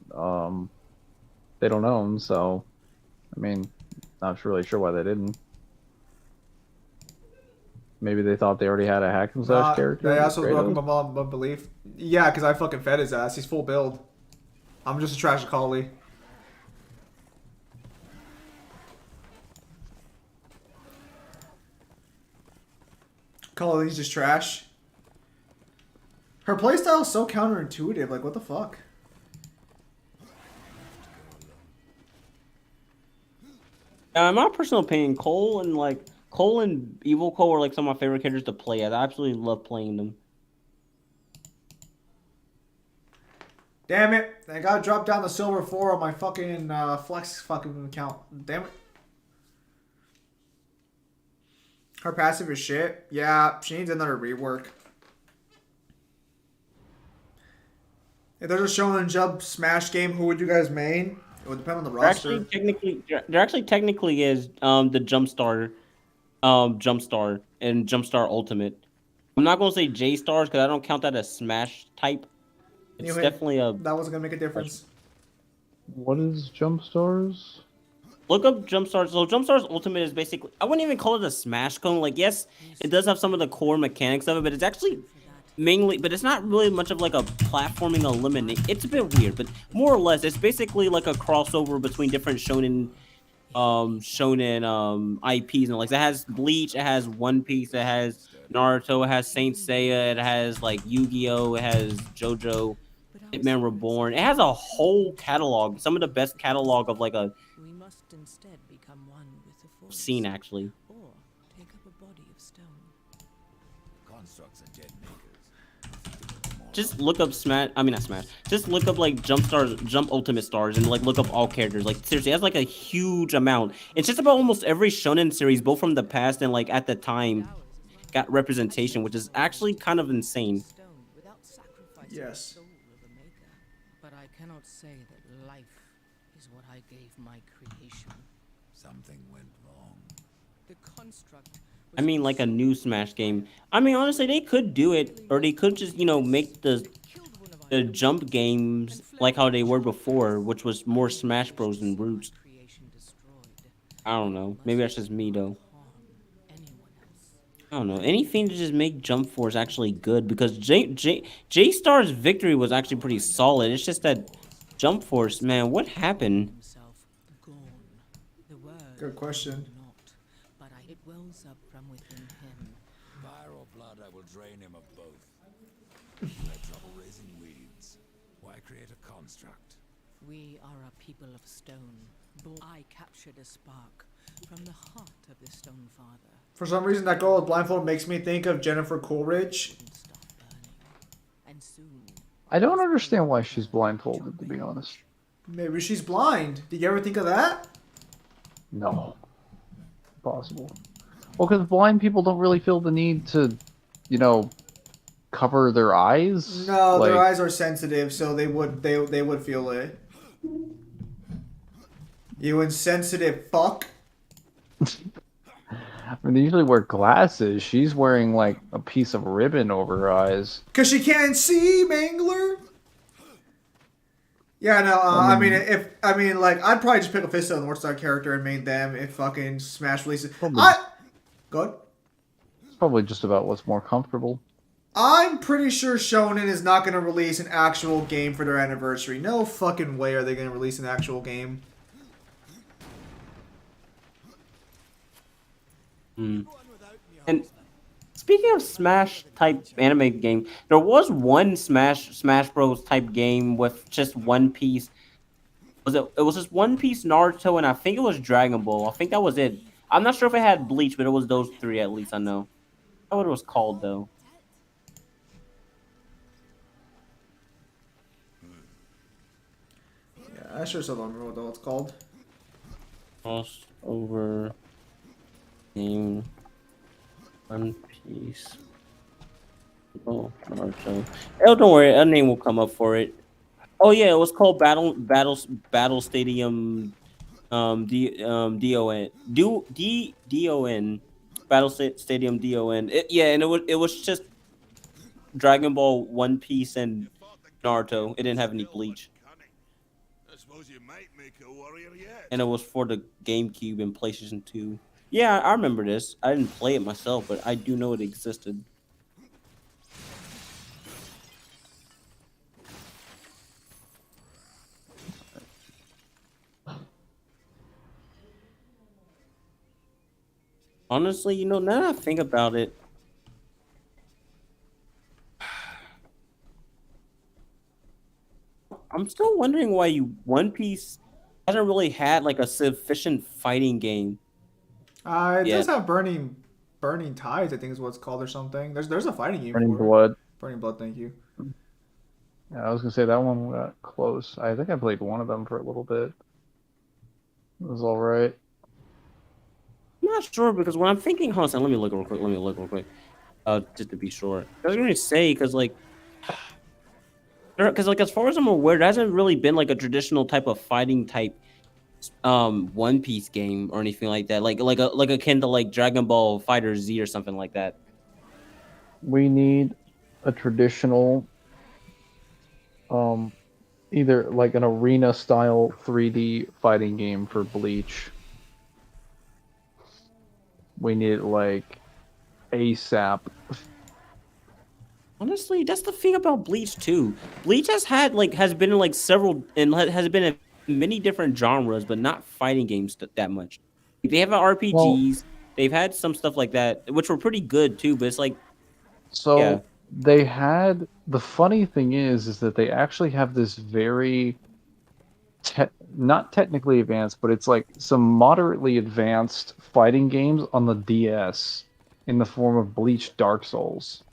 they don't own. So, I mean, not really sure why they didn't. Maybe they thought they already had a hack and slash character. They also broke my belief. Yeah, because I fucking fed his ass. He's full build. I'm just a trash collie. Collie's just trash. Her playstyle is so counterintuitive. Like, what the fuck? In my personal opinion, Cole and Evil Cole are like some of my favorite characters to play as. I absolutely love playing them. Damn it! I gotta drop down the silver 4 on my fucking flex fucking account. Damn it. Her passive is shit. Yeah, she needs another rework. If there's a Shonen Jump Smash game, who would you guys main? It would depend on the roster. There actually technically is the Jumpstar and Jumpstar Ultimate. I'm not gonna say J Stars because I don't count that as Smash type. It's Anyway, definitely a. That wasn't gonna make a difference. What is Jump Stars? Look up Jumpstars. So Jumpstars Ultimate is basically, I wouldn't even call it a Smash clone. Like, yes, it does have some of the core mechanics of it, but it's actually mainly, but it's not really much of like a platforming eliminate. It's a bit weird, but more or less, it's basically like a crossover between different shonen IPs and like it has Bleach, it has One Piece, it has Naruto, it has Saint Seiya, it has like Yu-Gi-Oh, it has JoJo, Hitman Reborn. It has a whole catalog, some of the best catalog of like a instead become one with the force, scene actually. Or take up a body of stone. Constructs are dead makers. Just look up just look up like Jump Ultimate Stars and like look up all characters. Like seriously, it has like a huge amount. It's just about almost every shonen series, both from the past and like at the time, got representation, which is actually kind of insane. Yes. But I cannot say that life is what I gave my creation. Something went wrong. The construct. I mean, like a new Smash game. I mean, honestly, they could do it, or they could just, you know, make the jump games like how they were before, which was more Smash Bros. And Roots. I don't know. Maybe that's just me, though. I don't know. Anything to just make Jump Force actually good, because J Star's victory was actually pretty solid. It's just that Jump Force, man, what happened? Good question. But it wells up from within him. Fire or blood, I will drain him of both. You had trouble raising weeds. Why create a construct? We are a people of stone. I captured a spark from the heart of the Stone Father. For some reason, that girl with blindfold makes me think of Jennifer Coolidge. I don't understand why she's blindfolded, to be honest. Maybe she's blind. Did you ever think of that? No. Impossible. Well, because blind people don't really feel the need to, you know, cover their eyes. No, their eyes are sensitive, so they would feel it. You insensitive fuck. I mean, they usually wear glasses. She's wearing like a piece of ribbon over her eyes. Cause she can't see, Mangler. Yeah, no. I mean, like, I'd probably just pick a Fisto and Northstar character and main them if fucking Smash releases. Go ahead. It's probably just about what's more comfortable. I'm pretty sure Shonen is not going to release an actual game for their anniversary. No fucking way are they going to release an actual game. And speaking of Smash type anime game, there was one Smash Bros type game with just One Piece. It was just One Piece, Naruto, and I think it was Dragon Ball. I think that was it. I'm not sure if it had Bleach, but it was those three at least I know. I don't know what it was called though. Yeah, I sure still don't remember what it's called. Crossover game. One Piece. Oh, Naruto. Oh, don't worry, a name will come up for it. Oh yeah, it was called Battle Stadium. DON. Battle Stadium DON. Yeah, and it was just Dragon Ball, One Piece, and Naruto. It didn't have any Bleach. suppose you might make a warrior yet. And it was for the GameCube and PlayStation 2. Yeah, I remember this. I didn't play it myself, but I do know it existed. Honestly, you know, now that I think about it, I'm still wondering why One Piece hasn't really had like a sufficient fighting game. It Yeah. does have burning tides. I think is what it's called or something. There's a fighting game Burning for Blood. it. Burning Blood. Thank you. Yeah, I was gonna say that one got close. I think I played one of them for a little bit. It was all right. I'm not sure because when I'm thinking, hold on, let me look real quick. Just to be sure. I was gonna say because like as far as I'm aware, there hasn't really been like a traditional type of fighting type One Piece game or anything like that. Like akin to like Dragon Ball Fighter Z or something like that. We need a traditional, either like an arena style 3D fighting game for Bleach. We need like ASAP. Honestly, that's the thing about Bleach too. Bleach has been in like several and has been in many different genres, but not fighting games that much. They have RPGs. Well, They've had some stuff like that, which were pretty good too. But it's like, so yeah. they had, the funny thing is that they actually have this very not technically advanced, but it's like some moderately advanced fighting games on the DS in the form of Bleach Dark Souls,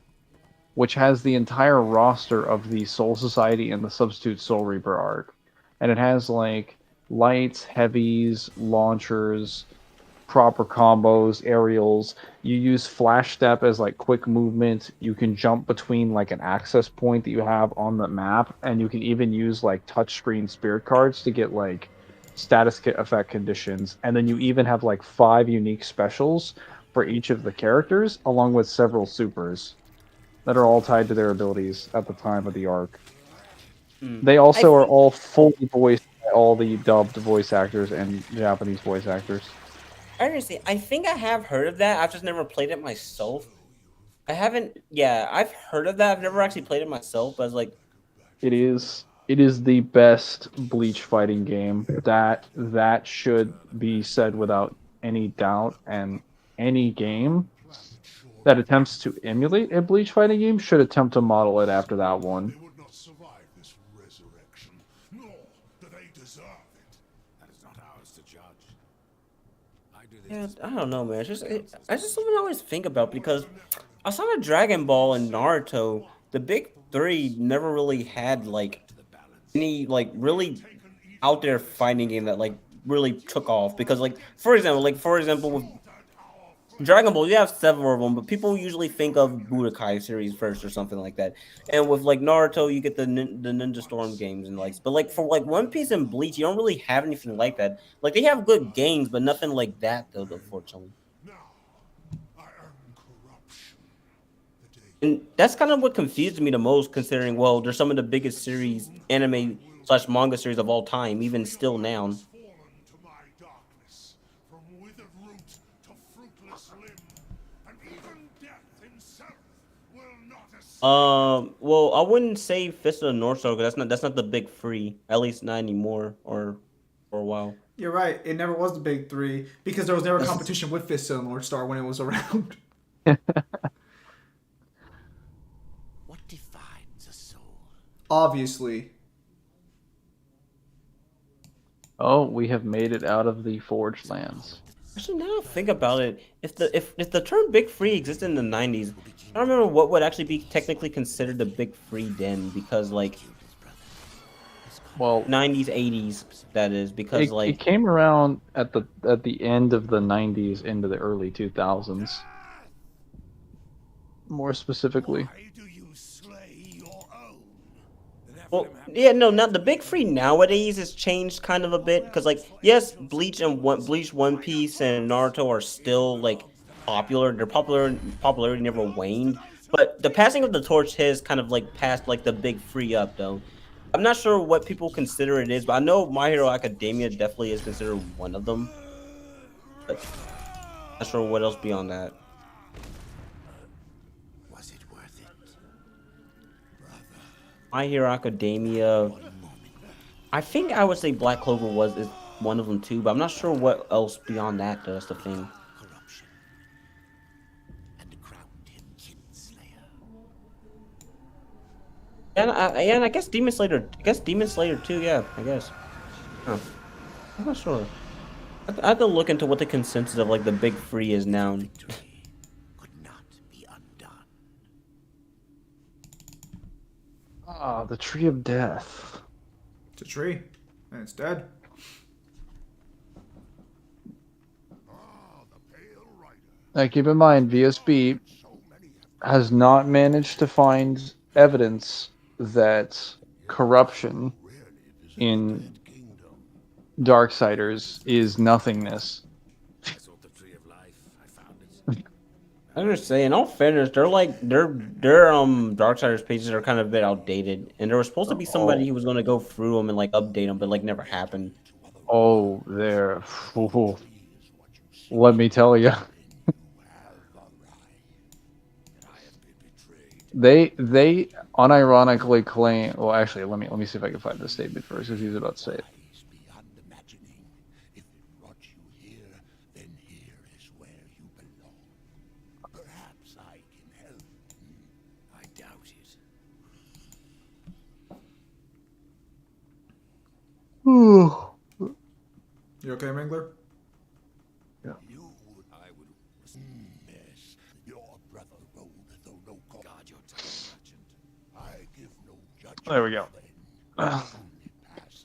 which has the entire roster of the Soul Society and the Substitute Soul Reaper arc. And it has like lights, heavies, launchers, proper combos, aerials. You use flash step as like quick movement. You can jump between like an access point that you have on the map, and you can even use like touchscreen spirit cards to get like status effect conditions. And then you even have like 5 unique specials for each of the characters, along with several supers that are all tied to their abilities at the time of the arc. They also are all fully voiced by all the dubbed voice actors and Japanese voice actors. I understand. I think I have heard of that. I've just never played it myself. I haven't. Yeah, I've heard of that. I've never actually played it myself. But I was like, it is the best Bleach fighting game. That should be said without any doubt. And any game that attempts to emulate a Bleach fighting game should attempt to model it after that one. They would not survive this resurrection, nor do they deserve it. That is not ours to judge. yeah, I don't know, man. It's just something I always think about because outside of Dragon Ball and Naruto, the big three never really had like any like really out there fighting game that like really took off. Because like for example with Dragon Ball, you have several of them, but people usually think of Budokai series first or something like that. And with like Naruto, you get the Ninja Storm games and like, but like for like One Piece and Bleach, you don't really have anything like that. Like they have good games, but nothing like that though, unfortunately. And that's kind of what confused me the most, considering well, they're some of the biggest series, anime/manga series of all time, even still now. Well, I wouldn't say Fist of the North Star because that's not the big three, at least not anymore, or for a while. You're right. It never was the big three because there was never competition with Fist of the North Star when it was around. What defines a soul? Obviously. Oh, we have made it out of the Forged Lands. Actually, now I think about it, if the term Big Three existed in the 90s, I don't remember what would actually be technically considered the Big Three then, because like, well, 90s, 80s, that is, because like it came around at the end of the 90s into the early 2000s. More specifically. Well, yeah, no, not the big three nowadays has changed kind of a bit because, like, yes, Bleach, One Piece, and Naruto are still like popular. Their popularity never waned, but the passing of the torch has kind of like passed like the big three up though. I'm not sure what people consider it is, but I know My Hero Academia definitely is considered one of them. But not sure what else beyond that. Was it worth it? Brother. My Hero Academia. I think I would say Black Clover is one of them too, but I'm not sure what else beyond that. That's the thing. Corruption. And crowned him Kinslayer. And I guess Demon Slayer. I guess Demon Slayer too. Yeah, I guess. Huh. I'm not sure. I have to look into what the consensus of like the big three is now. Victory could not be undone. Ah, the Tree of Death. It's a tree, and it's dead. Now keep in mind, VSB has not managed to find evidence that corruption in darksiders is nothingness. I sought the tree of life. I found it. I understand. In all fairness, their Darksiders pages are kind of a bit outdated, and there was supposed to be somebody who was going to go through them and like update them, but like never happened. Oh, there. Ooh. Let me tell you. They unironically claim. Well, actually, let me see if I can find this statement first, because he was about to say it. Beyond imagining. If it brought you here, then here is where you belong. Perhaps I can help. I doubt it. You okay, Mangler? You would. I would. Yes. Your brother rode, though no God. Your tongue, merchant. I give no judgment. There we go. Pass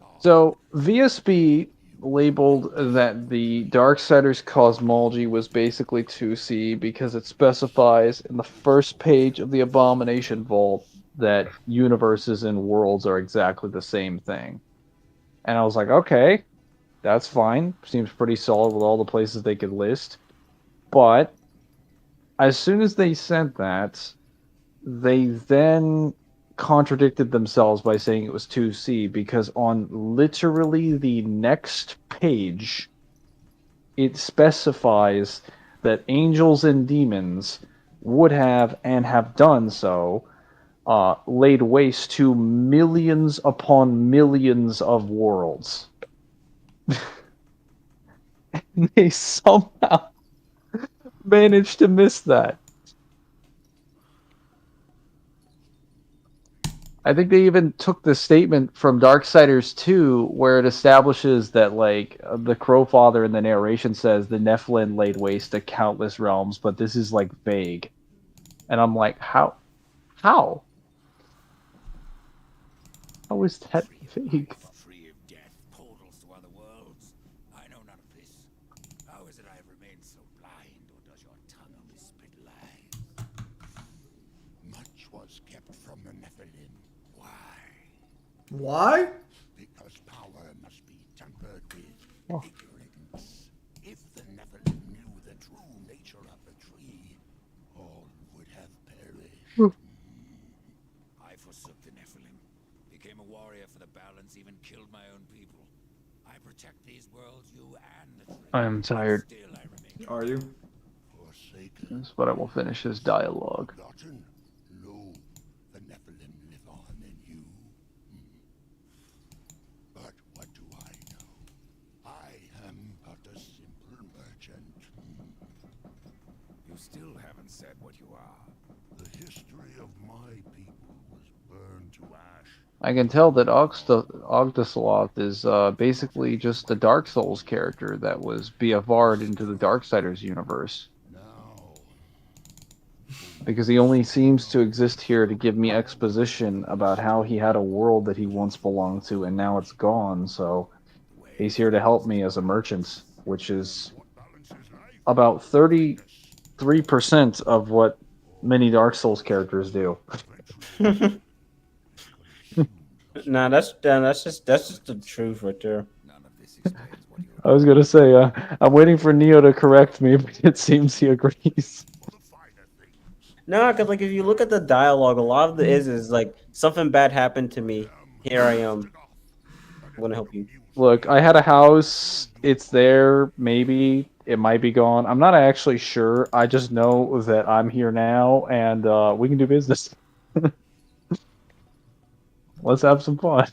on. So VSB labeled that the Darksiders cosmology was basically 2C because it specifies in the first page of the Abomination Vault that universes and worlds are exactly the same thing. And I was like, okay, that's fine. Seems pretty solid with all the places they could list. But as soon as they said that, they then contradicted themselves by saying it was 2C, because on literally the next page, it specifies that angels and demons would have and have done so, laid waste to millions upon millions of worlds. And they somehow managed to miss that. I think they even took the statement from Darksiders 2 where it establishes that, like, the Crowfather in the narration says the Nephilim laid waste to countless realms, but this is, like, vague. And I'm like, how? How? How is that vague? Tree of death, portals to other worlds. I know none of this. How is it I have remained so blind, or does your tongue only spit lies? Much was kept from the Nephilim. Why? Why? Because power must be tempered with Oh. ignorance. If the Nephilim knew the true nature of the tree, all would have perished. I forsook the Nephilim, became a warrior for the balance, even killed my own people. I protect these worlds, you and the tree. I am tired. Still I remain Are you? forsaken. But I will finish this dialogue. Forgotten? No, the Nephilim live on in you. But what do I know? I am but a simple merchant. You still haven't said what you are. The history of my people was burned to ash. I can tell that Ogdasloth is basically just a Dark Souls character that was BFR'd into the Darksiders universe. Now, Because he only seems to exist here to give me exposition about how he had a world that he once belonged to and now it's gone, so he's here to help me as a merchant, which is about 33% of what many Dark Souls characters do. Nah, that's just the truth right there. none of this explains what you I was gonna say, I'm waiting for Neo to correct me, but it seems he agrees. No, because like if you look at the dialogue, a lot of the is like something bad happened to me, Here I am. I'm gonna help you. Look, I had a house. It's there. Maybe it might be gone. I'm not actually sure. I just know that I'm here now, and we can do business. Let's have some fun.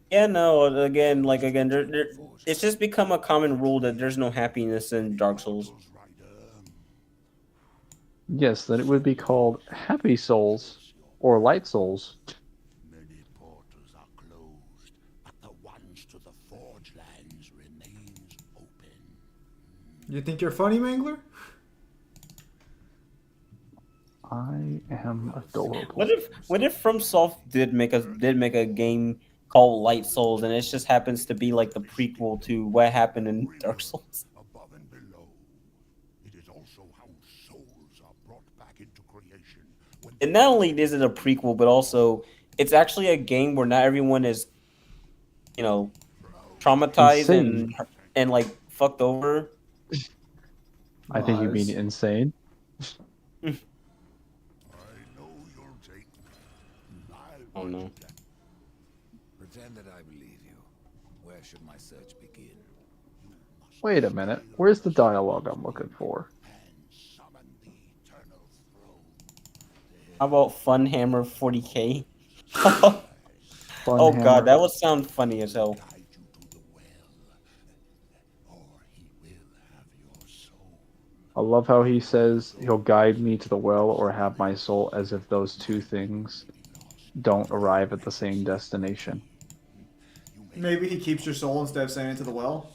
Yeah, no. Again, it's just become a common rule that there's no happiness in Dark Souls. Yes, then it would be called Happy Souls or Light Souls. Many portals are closed, but the ones to the Forge Lands remains open. You think you're funny, Mangler? I am adorable. What if FromSoft did make a game called Light Souls, and it just happens to be like the prequel to what happened in Dark Souls? Above and below, it is also how souls are brought back into creation. When And not only is it a prequel, but also it's actually a game where not everyone is, you know, traumatized Insane. and like fucked over. I think you mean Lies. insane. I know you'll take my Oh no. Pretend that I believe you. Where should my search begin? Wait a minute. Where's the dialogue I'm looking for? Summon the eternal throne. How about Funhammer 40K? Fun Oh Hammer. god, that would sound funny as hell. Guide you to the well, or he will have your soul. I love how he says he'll guide me to the well or have my soul, as if those two things don't arrive at the same destination. Maybe he keeps your soul instead of sending it to the well.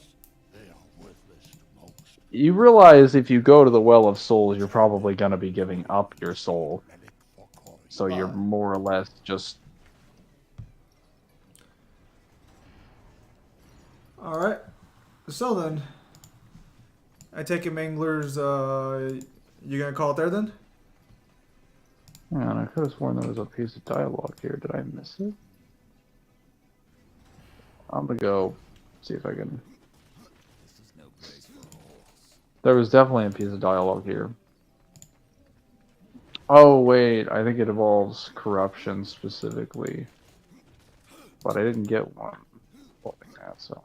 They are worthless to most. You realize if you go to the well of souls, you're probably going to be giving up your soul. Relic for coin. So you're more or less just... Alright. So then. I take it Mangler's, you gonna call it there then? Hang on, I could have sworn there was a piece of dialogue here. Did I miss it? I'm going to go see if I can... This is no place for a horse. There was definitely a piece of dialogue here. Oh, wait. I think it involves corruption specifically. But I didn't get one involving that, so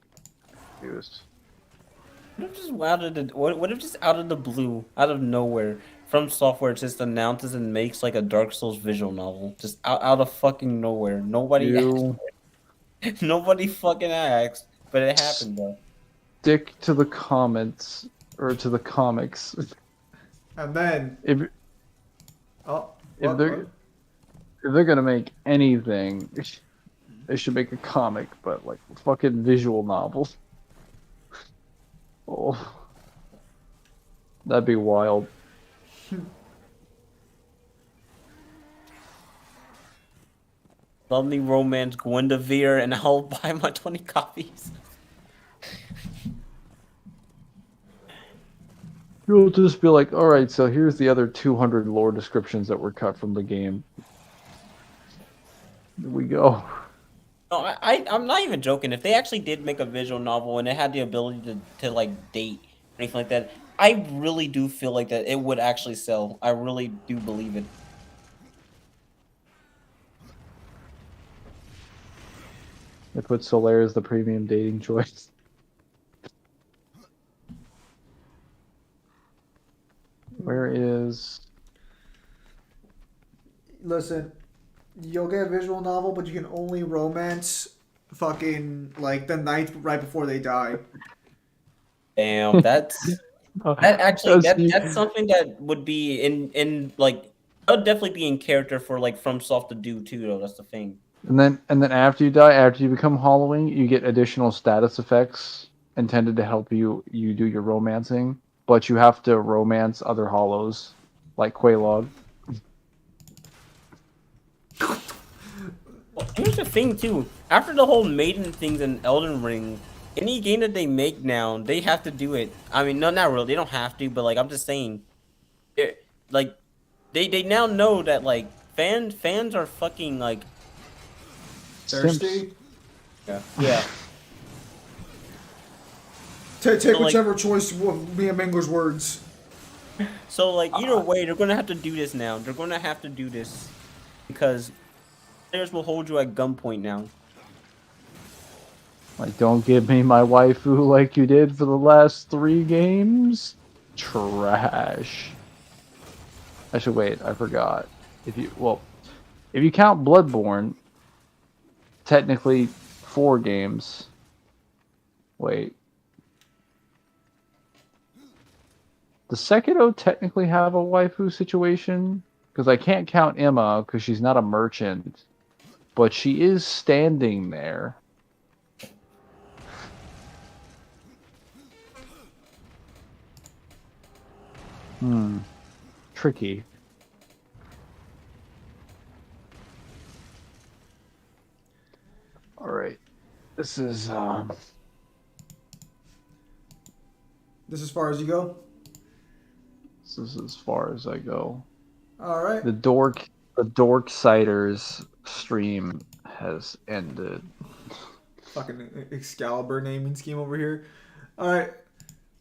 I'm confused. What if just out of the blue, out of nowhere, From Software just announces and makes like a Dark Souls visual novel, just out of fucking nowhere. Nobody asked. Nobody fucking asked, but it happened though. Stick to the comments, or to the comics. And then. If Oh. if they're gonna make anything, they should make a comic, but like fucking visual novels. Oh, that'd be wild. Lovely romance, Gwendavere, and I'll buy my 20 copies. You'll just be like, all right, so here's the other 200 lore descriptions that were cut from the game. Here we go. No, I'm not even joking. If they actually did make a visual novel and it had the ability to like date or anything like that, I really do feel like that it would actually sell. I really do believe it. They put Solaire as the premium dating choice. Where is... Listen, you'll get a visual novel, but you can only romance fucking like the night right before they die. Damn, that's that's something that would be in like that would definitely be in character for like FromSoft to do too though. That's the thing. And then after you die, after you become Hollowing, you get additional status effects intended to help you do your romancing, but you have to romance other hollows, like Quelaag. Well, here's the thing too. After the whole maiden things in Elden Ring, any game that they make now, they have to do it. I mean, no, not really. They don't have to, but like I'm just saying, like they now know that like fans are fucking like Thirsty. yeah. Take So, like- whichever choice. Me and Mangler's words. So like either way, they're gonna have to do this now. They're gonna have to do this because Players will hold you at gunpoint now. Like, don't give me my waifu like you did for the last 3 games. Trash. Actually, wait, I forgot. If you count Bloodborne, technically 4 games. Wait. Does Sekiro technically have a waifu situation? Because I can't count Emma because she's not a merchant. But she is standing there. Tricky. All right. This is This is as far as you go? this is as far as I go. All right. The darksiders stream has ended. Fucking Excalibur naming scheme over here. All right.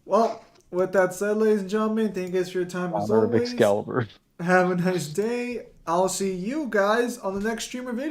Well, with that said, ladies and gentlemen, thank you guys for your time as Honor of always. Excalibur. Have a nice day. I'll see you guys on the next streamer video.